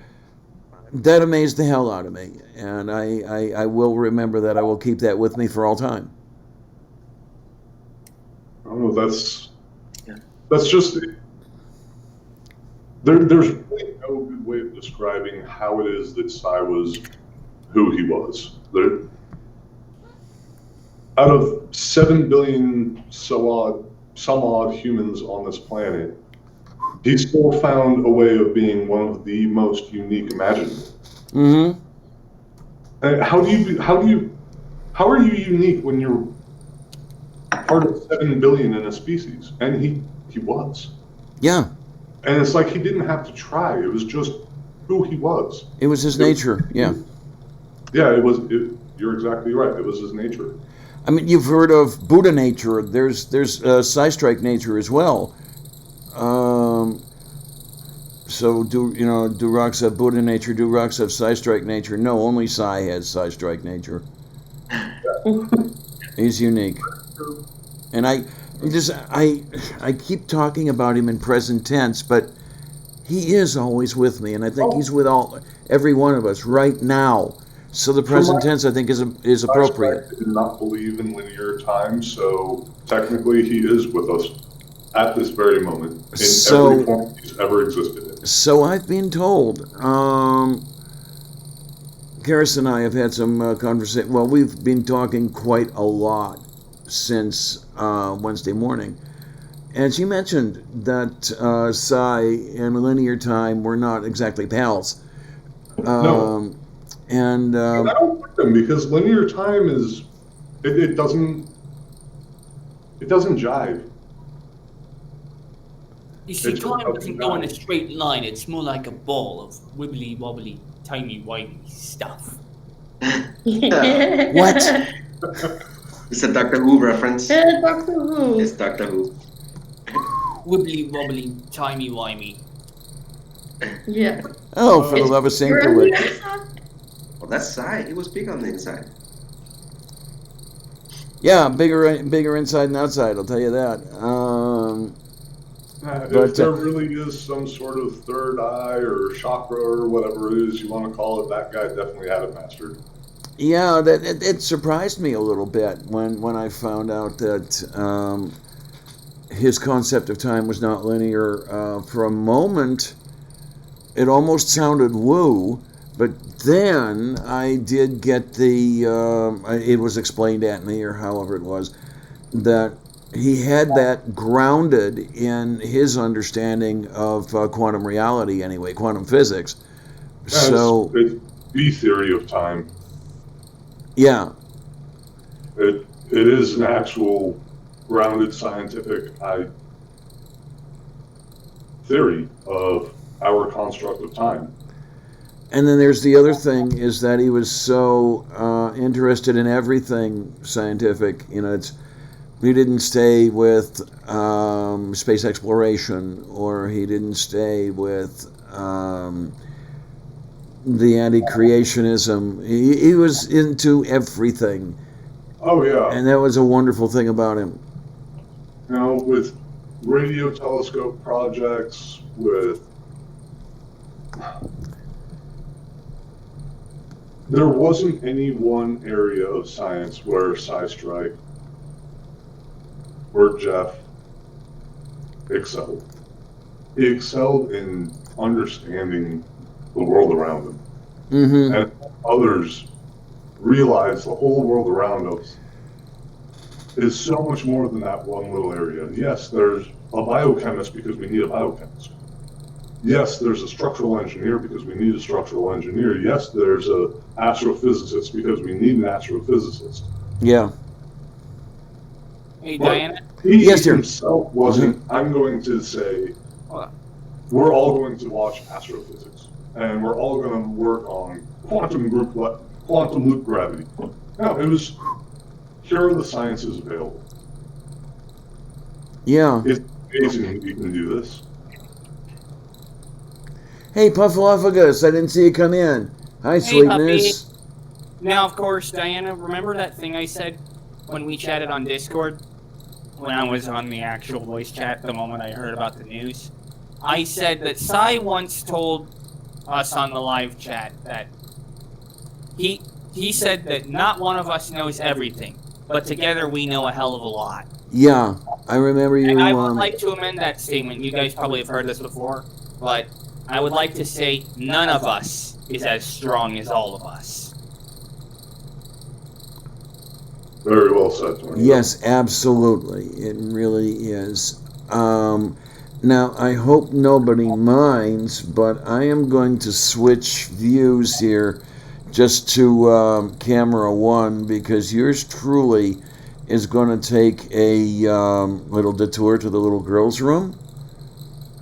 that amazed the hell out of me, and I will remember that. I will keep that with me for all time. Oh, that's just there's really no good way of describing how it is that Cy was who he was. Out of 7 billion some odd humans on this planet, he still found a way of being one of the most unique imaginable. Mm-hmm. And how are you unique when you're part of 7 billion in a species? And he was. Yeah. And it's like he didn't have to try. It was just who he was. It was his nature. Yeah. Yeah, you're exactly right. It was his nature. I mean, you've heard of Buddha nature. There's SciStrike nature as well. So do rocks have Buddha nature? Do rocks have SciStrike nature? No, only Sci has SciStrike nature. He's unique. And I keep talking about him in present tense, but he is always with me, and I think he's with every one of us right now. So the present tense, I think, is appropriate. I do not believe in linear time, so technically he is with us at this very moment in every form he's ever existed in. So I've been told. Karis and I have had some conversation. Well, we've been talking quite a lot since Wednesday morning. And she mentioned that Psi and linear time were not exactly pals. No. And I don't like them because linear time is it doesn't jive. You see, time doesn't go in a straight line. It's more like a ball of wibbly wobbly, timey wimey stuff. What? It's a Doctor Who reference. Doctor Who. It's Doctor Who. Wibbly wobbly, timey wimey. Yeah. Oh, for the love of Saint Gillick. Well, that's Psy. He was big on the inside. Yeah, bigger inside and outside. I'll tell you that. If there really is some sort of third eye or chakra or whatever it is you want to call it, that guy definitely had it mastered. Yeah, it surprised me a little bit when I found out that his concept of time was not linear. For a moment, it almost sounded woo, but then I did get it was explained at me, or however it was, that he had that grounded in his understanding of quantum reality anyway, quantum physics. So it's the theory of time. Yeah. It is an actual grounded scientific theory of our construct of time. And then there's the other thing is that he was so interested in everything scientific. He didn't stay with space exploration, or he didn't stay with the anti-creationism. He was into everything. Oh, yeah. And that was a wonderful thing about him. With radio telescope projects, there wasn't any one area of science where SciStrike or Jeff excelled. He excelled in understanding the world around him. Mm-hmm. And others realize the whole world around us is so much more than that one little area. Yes, there's a biochemist because we need a biochemist. Yes, there's a structural engineer because we need a structural engineer. Yes, there's a astrophysicist because we need an astrophysicist. Yeah. Hey, Diana. He himself wasn't, I'm going to say, we're all going to watch astrophysics, and we're all going to work on quantum loop gravity. No, it was, here are the sciences available. Yeah. It's amazing that you can do this. Hey, Puffalophagus, I didn't see you come in. Hi, sweetness. Puppy. Now, of course, Diana, remember that thing I said when we chatted on Discord? When I was on the actual voice chat the moment I heard about the news? I said that Sai once told us on the live chat that he said that not one of us knows everything, but together we know a hell of a lot. Yeah, I remember you. And I would like to amend that statement. You guys probably have heard this before, but I would like to say none of us is as strong as all of us. Very well said, Tony. Yes, absolutely. It really is. Now, I hope nobody minds, but I am going to switch views here just to camera one, because yours truly is going to take a little detour to the little girl's room.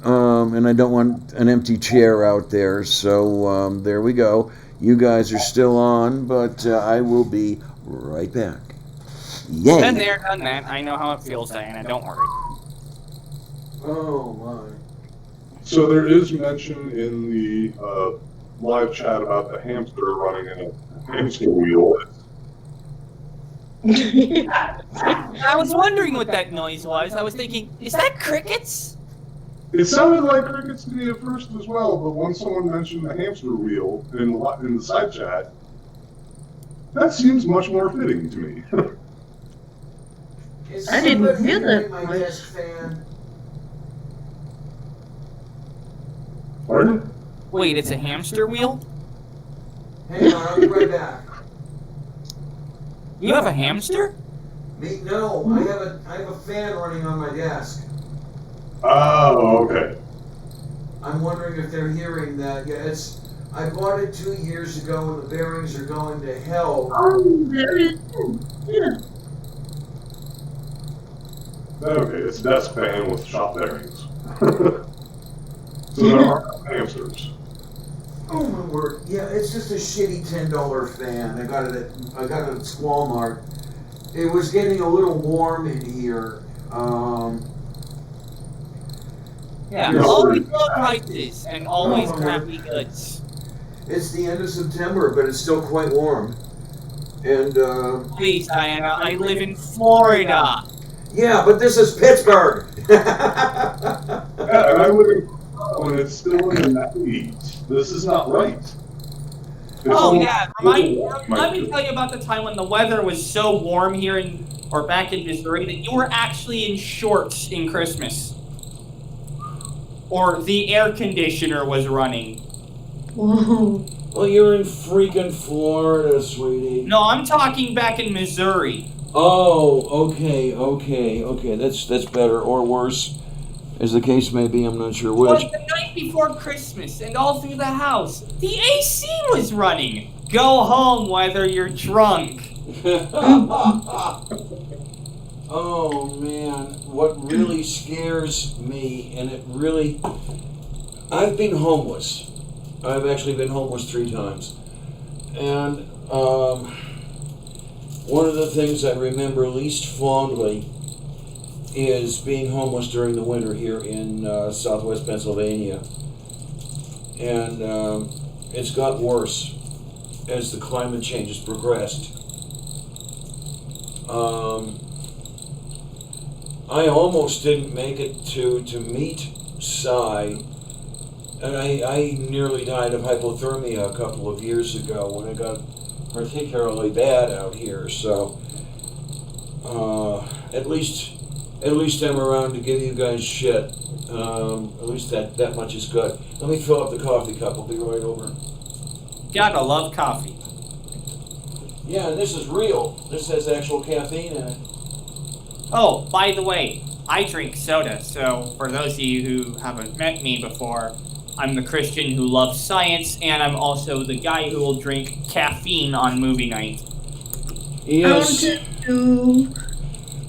And I don't want an empty chair out there, so there we go. You guys are still on, but I will be right back. Yay! Been there, done that. I know how it feels, Diana. Don't worry. Oh my. So there is mention in the live chat about the hamster running in a hamster wheel. I was wondering what that noise was. I was thinking, is that crickets? It sounded like crickets to me at first as well, but once someone mentioned the hamster wheel in the side chat, that seems much more fitting to me. I didn't hear that My noise. desk fan. Pardon? Wait, it's a hamster wheel? Hang on, I'll be right back. You have a hamster? No, I have a fan running on my desk. Oh, okay. I'm wondering if they're hearing that. Yeah, I bought it 2 years ago and the bearings are going to hell. Oh, there it is. Yeah. Okay, it's a desk fan with shop bearings. So there are hamsters. Oh my word! Yeah, it's just a shitty $10 fan. I got it at Squall Mart. It was getting a little warm in here. Yeah, Yes, always sir. low prices and always crappy goods. It's the end of September, but it's still quite warm. And Please, Diana, I live in Florida. yeah, but this is Pittsburgh. Yeah, and I live in when it's still in the 90s. This is not right. It's Oh almost yeah, let me tell you about the time when the weather was so warm here back in Missouri that you were actually in shorts in Christmas. Or the air conditioner was running. Whoa. Well, you're in freaking Florida, sweetie. No, I'm talking back in Missouri. Oh, okay. That's better or worse, as the case may be. I'm not sure It which. was the night before Christmas, and all through the house, the AC was running. Go home whether you're drunk. Oh man, what really scares me, and I've been homeless. I've actually been homeless 3 times, and one of the things I remember least fondly is being homeless during the winter here in southwest Pennsylvania, and it's got worse as the climate change has progressed. I almost didn't make it to meet Sci, and I nearly died of hypothermia a couple of years ago when it got particularly bad out here. So at least I'm around to give you guys shit. At least that much is good. Let me fill up the coffee cup. I'll be right over. Gotta love coffee. Yeah, and this is real. This has actual caffeine in it. Oh, by the way, I drink soda, so for those of you who haven't met me before, I'm the Christian who loves science, and I'm also the guy who will drink caffeine on movie night. Yes.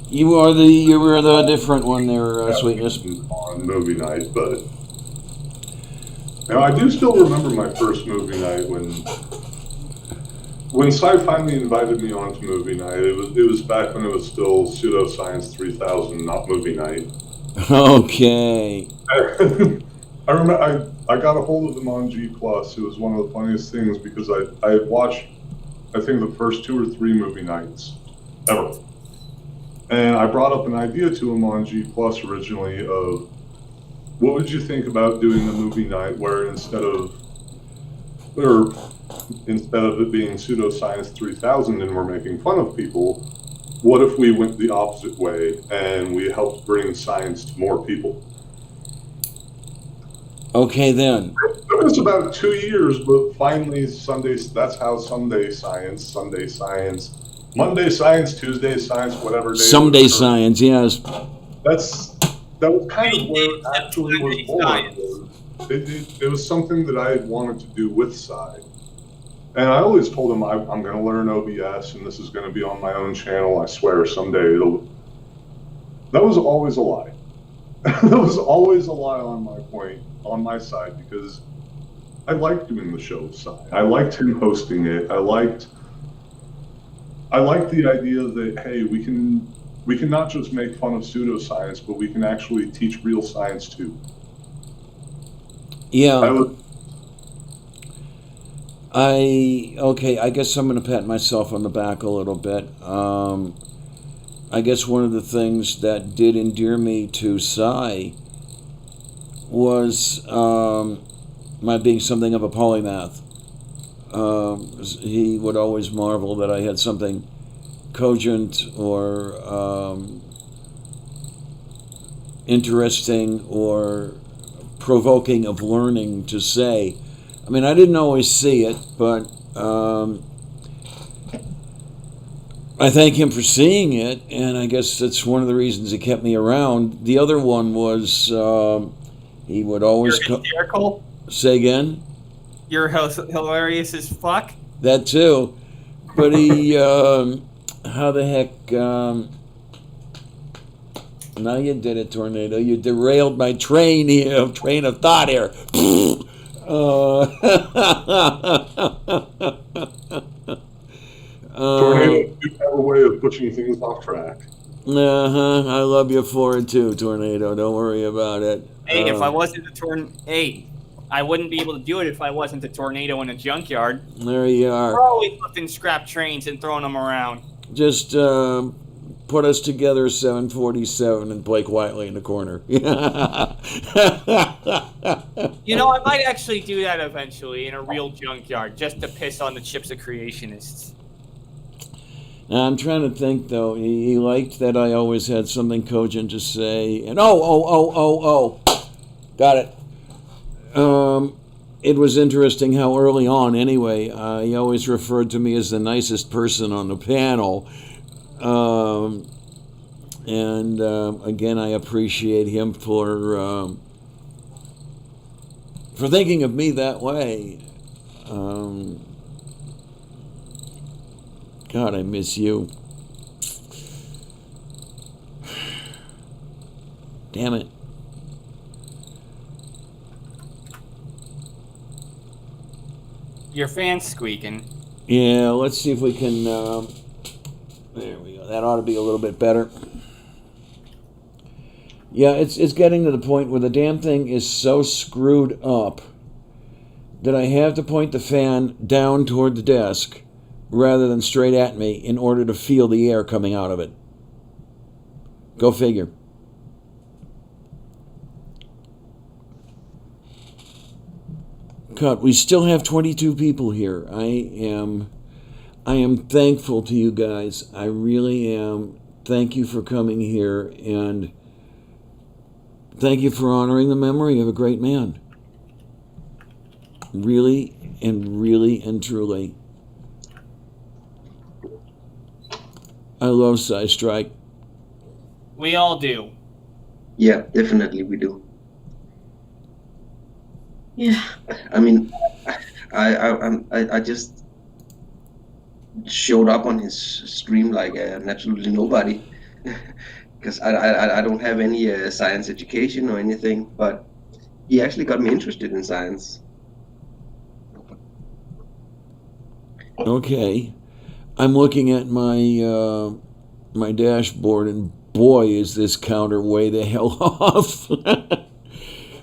You were the different one there, Sweetness. On movie night, but now I do still remember my first movie night when Sci finally invited me on to movie night. It was back when it was still Pseudoscience 3000, not movie night. Okay. I remember I got a hold of him on G+. It was one of the funniest things because I had watched, I think, the first 2 or 3 movie nights ever. And I brought up an idea to him on G+ originally of, what would you think about doing a movie night where instead of it being Pseudoscience 3000 and we're making fun of people, what if we went the opposite way and we helped bring science to more people? Okay then. It took us about 2 years, but finally that's how Monday Science, Tuesday Science, whatever day. Someday Science, yes. That was kind of where it actually was born. It was something that I had wanted to do with Sci. And I always told him I'm going to learn OBS and this is going to be on my own channel. I swear someday it'll. That was always a lie. That was always a lie on my side because I liked doing the show with Sci. I liked him hosting it. I liked the idea that, hey, we can not just make fun of pseudoscience, but we can actually teach real science too. Yeah. I guess I'm going to pat myself on the back a little bit. I guess one of the things that did endear me to Sci was my being something of a polymath. He would always marvel that I had something cogent or interesting or provoking of learning to say. I mean, I didn't always see it, but I thank him for seeing it, and I guess that's one of the reasons he kept me around. The other one was he would always You're hysterical? Say again? You're hilarious as fuck? That too. But he, how the heck, now you did it, Tornado. You derailed my train of thought here. Tornado, you have a way of pushing things off track. I love you for it too, Tornado. Don't worry about it. Hey, if I wasn't I wouldn't be able to do it if I wasn't a tornado in a junkyard. There you are. We're always lifting scrap trains and throwing them around. Just put us together 747 and play quietly in the corner. You know, I might actually do that eventually in a real junkyard, just to piss on the Chips of Creationists. Now, I'm trying to think, though. He liked that I always had something cogent to say. And got it. It was interesting how early on, anyway, he always referred to me as the nicest person on the panel. Again, I appreciate him for thinking of me that way. God, I miss you. Damn it. Your fan's squeaking. Yeah, let's see if we can... there we go. That ought to be a little bit better. Yeah, it's getting to the point where the damn thing is so screwed up that I have to point the fan down toward the desk rather than straight at me in order to feel the air coming out of it. Go figure. God, we still have 22 people here. I am thankful to you guys. I really am. Thank you for coming here, and thank you for honoring the memory of a great man. Really and truly. I love SciStrike. We all do. Yeah, definitely we do. Yeah. I mean, I just showed up on his stream like absolutely nobody, because I don't have any science education or anything, but he actually got me interested in science. Okay. I'm looking at my my dashboard, and boy, is this counter way the hell off.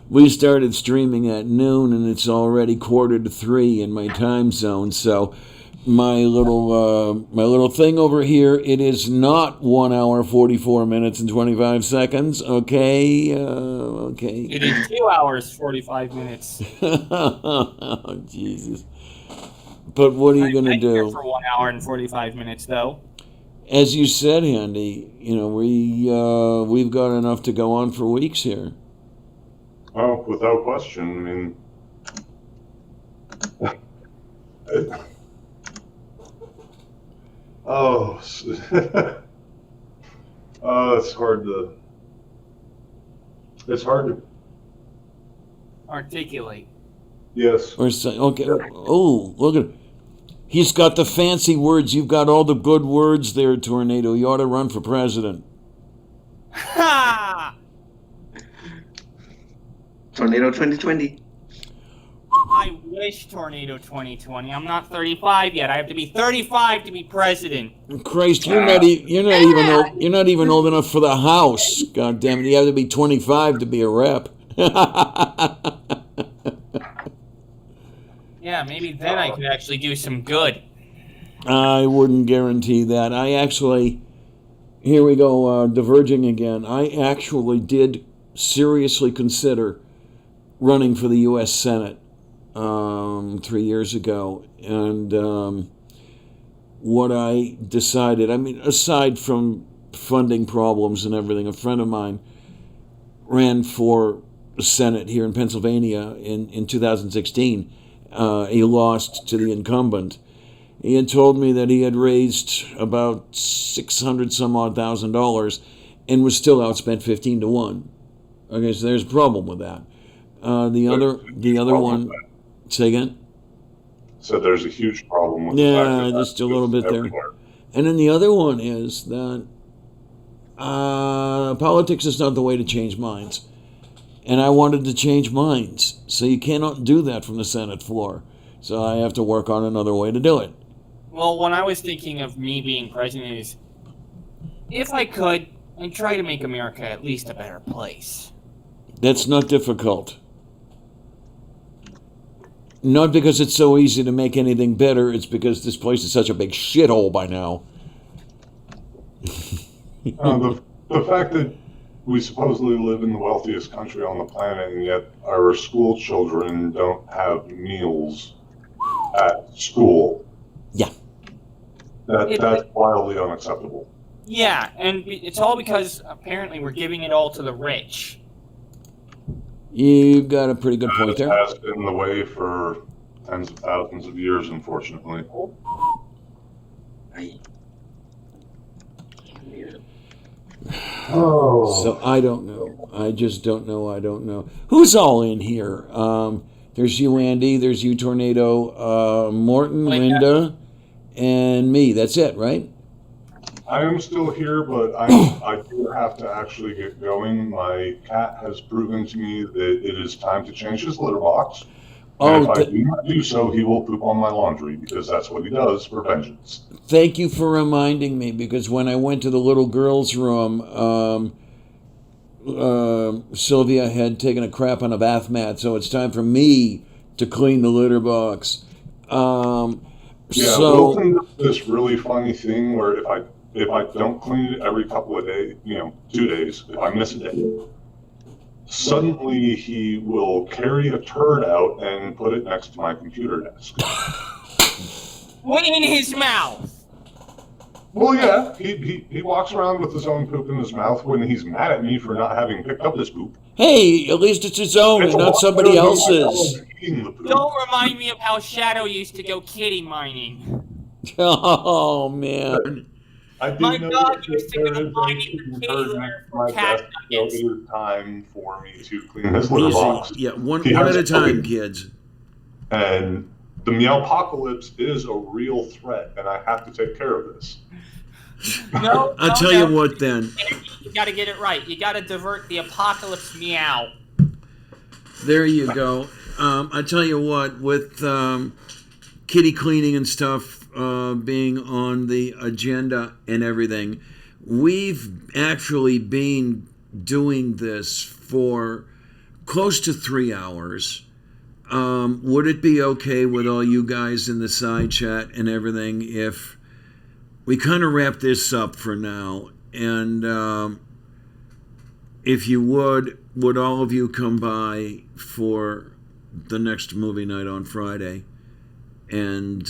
We started streaming at noon, and it's already 2:45 in my time zone. So my little thing over here, it is not 1 hour 44 minutes and 25 seconds. Okay, okay. It is 2 hours 45 minutes. Oh, Jesus. But what are you going to do? For 1 hour and 45 minutes, though. As you said, Andy, you know, we've got enough to go on for weeks here. Oh, without question. I mean, it's hard to. It's hard to articulate. Yes. Or say, okay. Oh, look at. He's got the fancy words. You've got all the good words there, Tornado. You ought to run for president. Ha! Tornado 2020. I wish Tornado 2020. I'm not 35 yet. I have to be 35 to be president. Christ, you're not even old enough for the House. God damn it! You have to be 25 to be a rep. Yeah, maybe then I could actually do some good. I wouldn't guarantee that. I actually, here we go, diverging again. I actually did seriously consider running for the U.S. Senate 3 years ago. And what I decided, I mean, aside from funding problems and everything, a friend of mine ran for Senate here in Pennsylvania in 2016. He lost to the incumbent. He had told me that he had raised about $600,000 and was still outspent 15-1. Okay, so there's a problem with that. The other one, say again. So there's a huge problem with Yeah, just a little bit there. And then the other one is that politics is not the way to change minds. And I wanted to change minds. So you cannot do that from the Senate floor. So I have to work on another way to do it. Well, when I was thinking of me being president is, if I could, I'd try to make America at least a better place. That's not difficult. Not because it's so easy to make anything better, it's because this place is such a big shithole by now. The fact that we supposedly live in the wealthiest country on the planet, and yet our school children don't have meals at school. Yeah. That's wildly unacceptable. Yeah, and it's all because apparently we're giving it all to the rich. You got a pretty good point there. That has been the way for tens of thousands of years, unfortunately. So I don't know. I just don't know. I don't know. Who's all in here? There's you, Andy. There's you, Tornado. Morton, Linda, and me. That's it, right? I am still here, but I do have to actually get going. My cat has proven to me that it is time to change his litter box. And if I do not do so, he will poop on my laundry, because that's what he does for vengeance. Thank you for reminding me, because when I went to the little girl's room, Sylvia had taken a crap on a bath mat, so it's time for me to clean the litter box. Wilton does this really funny thing where if I don't clean it every couple of days, 2 days, if I miss a day, suddenly he will carry a turd out and put it next to my computer desk. In his mouth. Well, yeah, he walks around with his own poop in his mouth when he's mad at me for not having picked up his poop. Hey, at least it's his own and not somebody else's. Don't remind me of how Shadow used to go kitty mining. Oh, man. My dog used to go mining the kitty litter for cat nuggets. It is time for me to clean his litter box. Yeah, one at a time, kids. And the Meowpocalypse is a real threat, and I have to take care of this. I'll tell you what, then. You got to get it right. You got to divert the apocalypse meow. There you go. I tell you what, with kitty cleaning and stuff being on the agenda and everything, we've actually been doing this for close to 3 hours. Would it be okay with all you guys in the side chat and everything if we kind of wrap this up for now? And if you would all of you come by for the next movie night on Friday and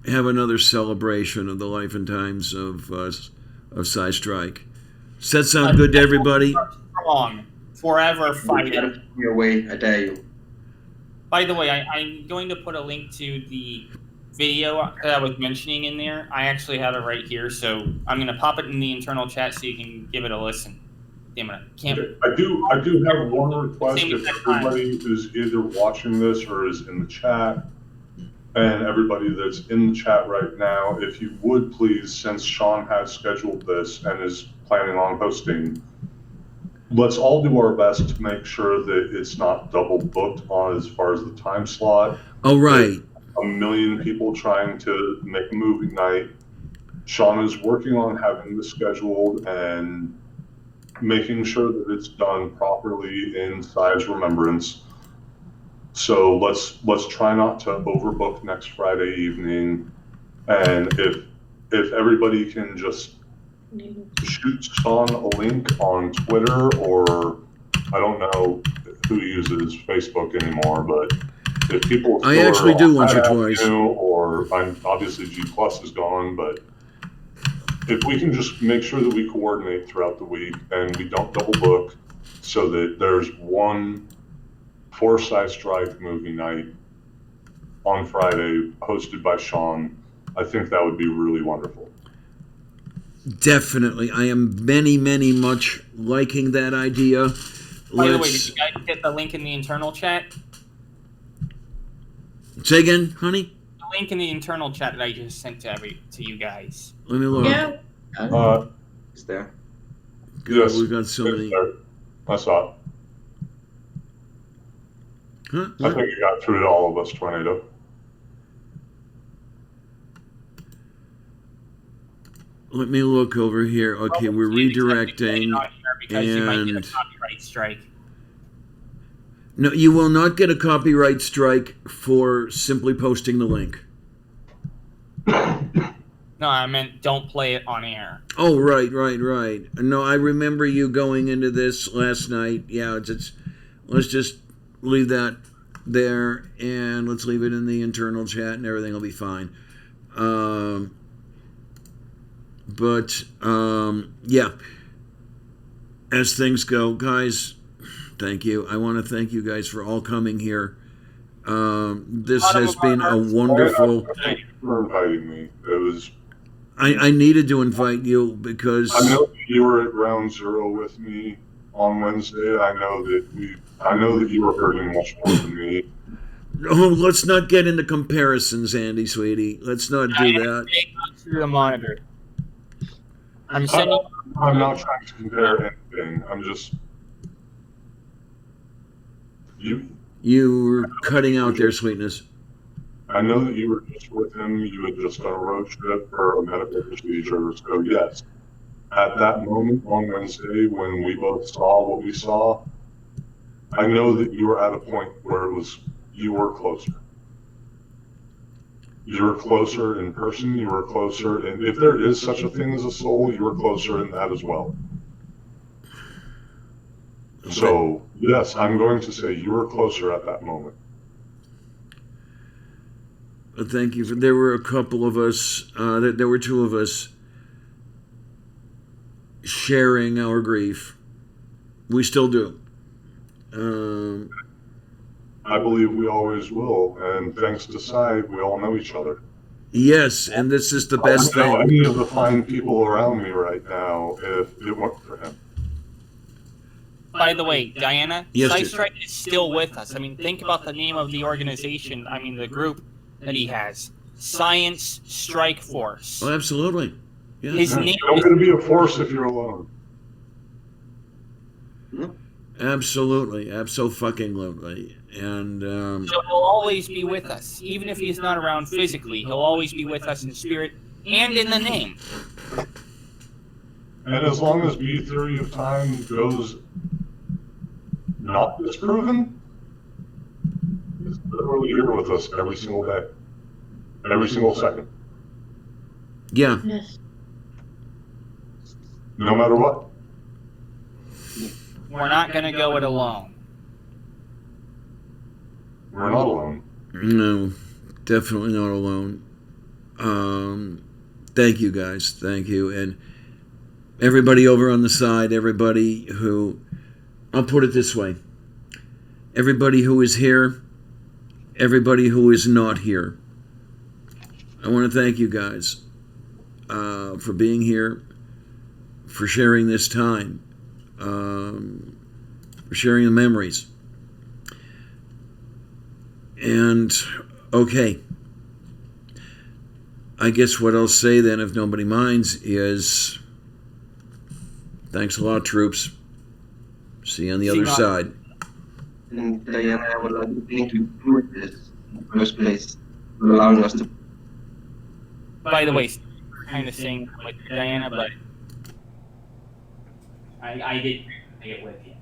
have another celebration of the life and times of SciStrike? Does that sound good to everybody? Strong, forever fighting. Your way, I dare you. By the way, I'm going to put a link to the video that I was mentioning in there. I actually have it right here, so I'm going to pop it in the internal chat so you can give it a listen. Damn it, I do have one request. If everybody is either watching this or is in the chat, and everybody that's in the chat right now, if you would please, since Sean has scheduled this and is planning on hosting, let's all do our best to make sure that it's not double booked on as far as the time slot. Oh, right. A million people trying to make a movie night. Sean is working on having this scheduled and making sure that it's done properly in Si's remembrance. So let's try not to overbook next Friday evening, and if everybody can just shoot Sean a link on Twitter, or I don't know who uses Facebook anymore, but if people I still actually are do on once or that twice. avenue, or I'm obviously G Plus is gone, but if we can just make sure that we coordinate throughout the week and we don't double book, so that there's one for SciStrike movie night on Friday hosted by Sean, I think that would be really wonderful. Definitely. I am many much liking that idea. By the way, did you guys get the link in the internal chat? Say again, honey? The link in the internal chat that I just sent to you guys. Let me look. Yeah. It's there. God, Yes, we've got so many. I saw it. Huh? I think it got through to all of us, Tornado. Let me look over here. Okay, we're redirecting. Because you might get a And copyright strike. no, you will not get a copyright strike for simply posting the link. No, I meant don't play it on air. Oh, right. No, I remember you going into this last night. Yeah, let's just leave that there, and let's leave it in the internal chat, and everything will be fine. Yeah, as things go, guys, thank you. I want to thank you guys for all coming here. This has been a wonderful. Thank you for inviting me. It was. I needed to invite you because I know you were at Ground Zero with me on Wednesday. I know that you were hurting much more than me. Oh, let's not get into comparisons, Andy, sweetie. Let's not do that. Through the monitor. I'm sending. I'm not trying to compare anything. I'm just. You were cutting out there, sweetness. I know that you were just with him. You had just done a road trip for a medical procedure. So yes, at that moment on Wednesday when we both saw what we saw, I know that you were at a point where you were closer. You were closer in person. You were closer, and if there is such a thing as a soul, you were closer in that as well. So yes, I'm going to say you were closer at that moment. Thank you. There were a couple of us. There were two of us sharing our grief. We still do. I believe we always will, and thanks to Sci, we all know each other. Yes, and this is the best I don't know thing. any of the fine people around me right now if it weren't for him. By the way, Diana, Yes, SciStrike is still with us. I mean, think about the name of the organization. I mean, the group that he has, Science Strike Force. Oh, absolutely. Yeah. His name You're not going to be a force if you're alone. Absolutely, absolutely, and So he'll always be with us, even if he's not around physically. He'll always be with us in spirit and in the name. And as long as B theory of time goes not disproven, he's literally here with us every single day, every single second, yeah. Yes. no matter what. We're not going to go it alone. We're not alone. No, definitely not alone. Thank you, guys. Thank you, and everybody over on the side. Everybody who, I'll put it this way: everybody who is here, everybody who is not here. I want to thank you guys for being here, for sharing this time. For sharing the memories. And, okay. I guess what I'll say then, if nobody minds, is thanks a lot, troops. See you on the other side. And Diana, I would like to thank you for this in the first place, for allowing us to. By the way, kind of saying with Diana, but I did get with you.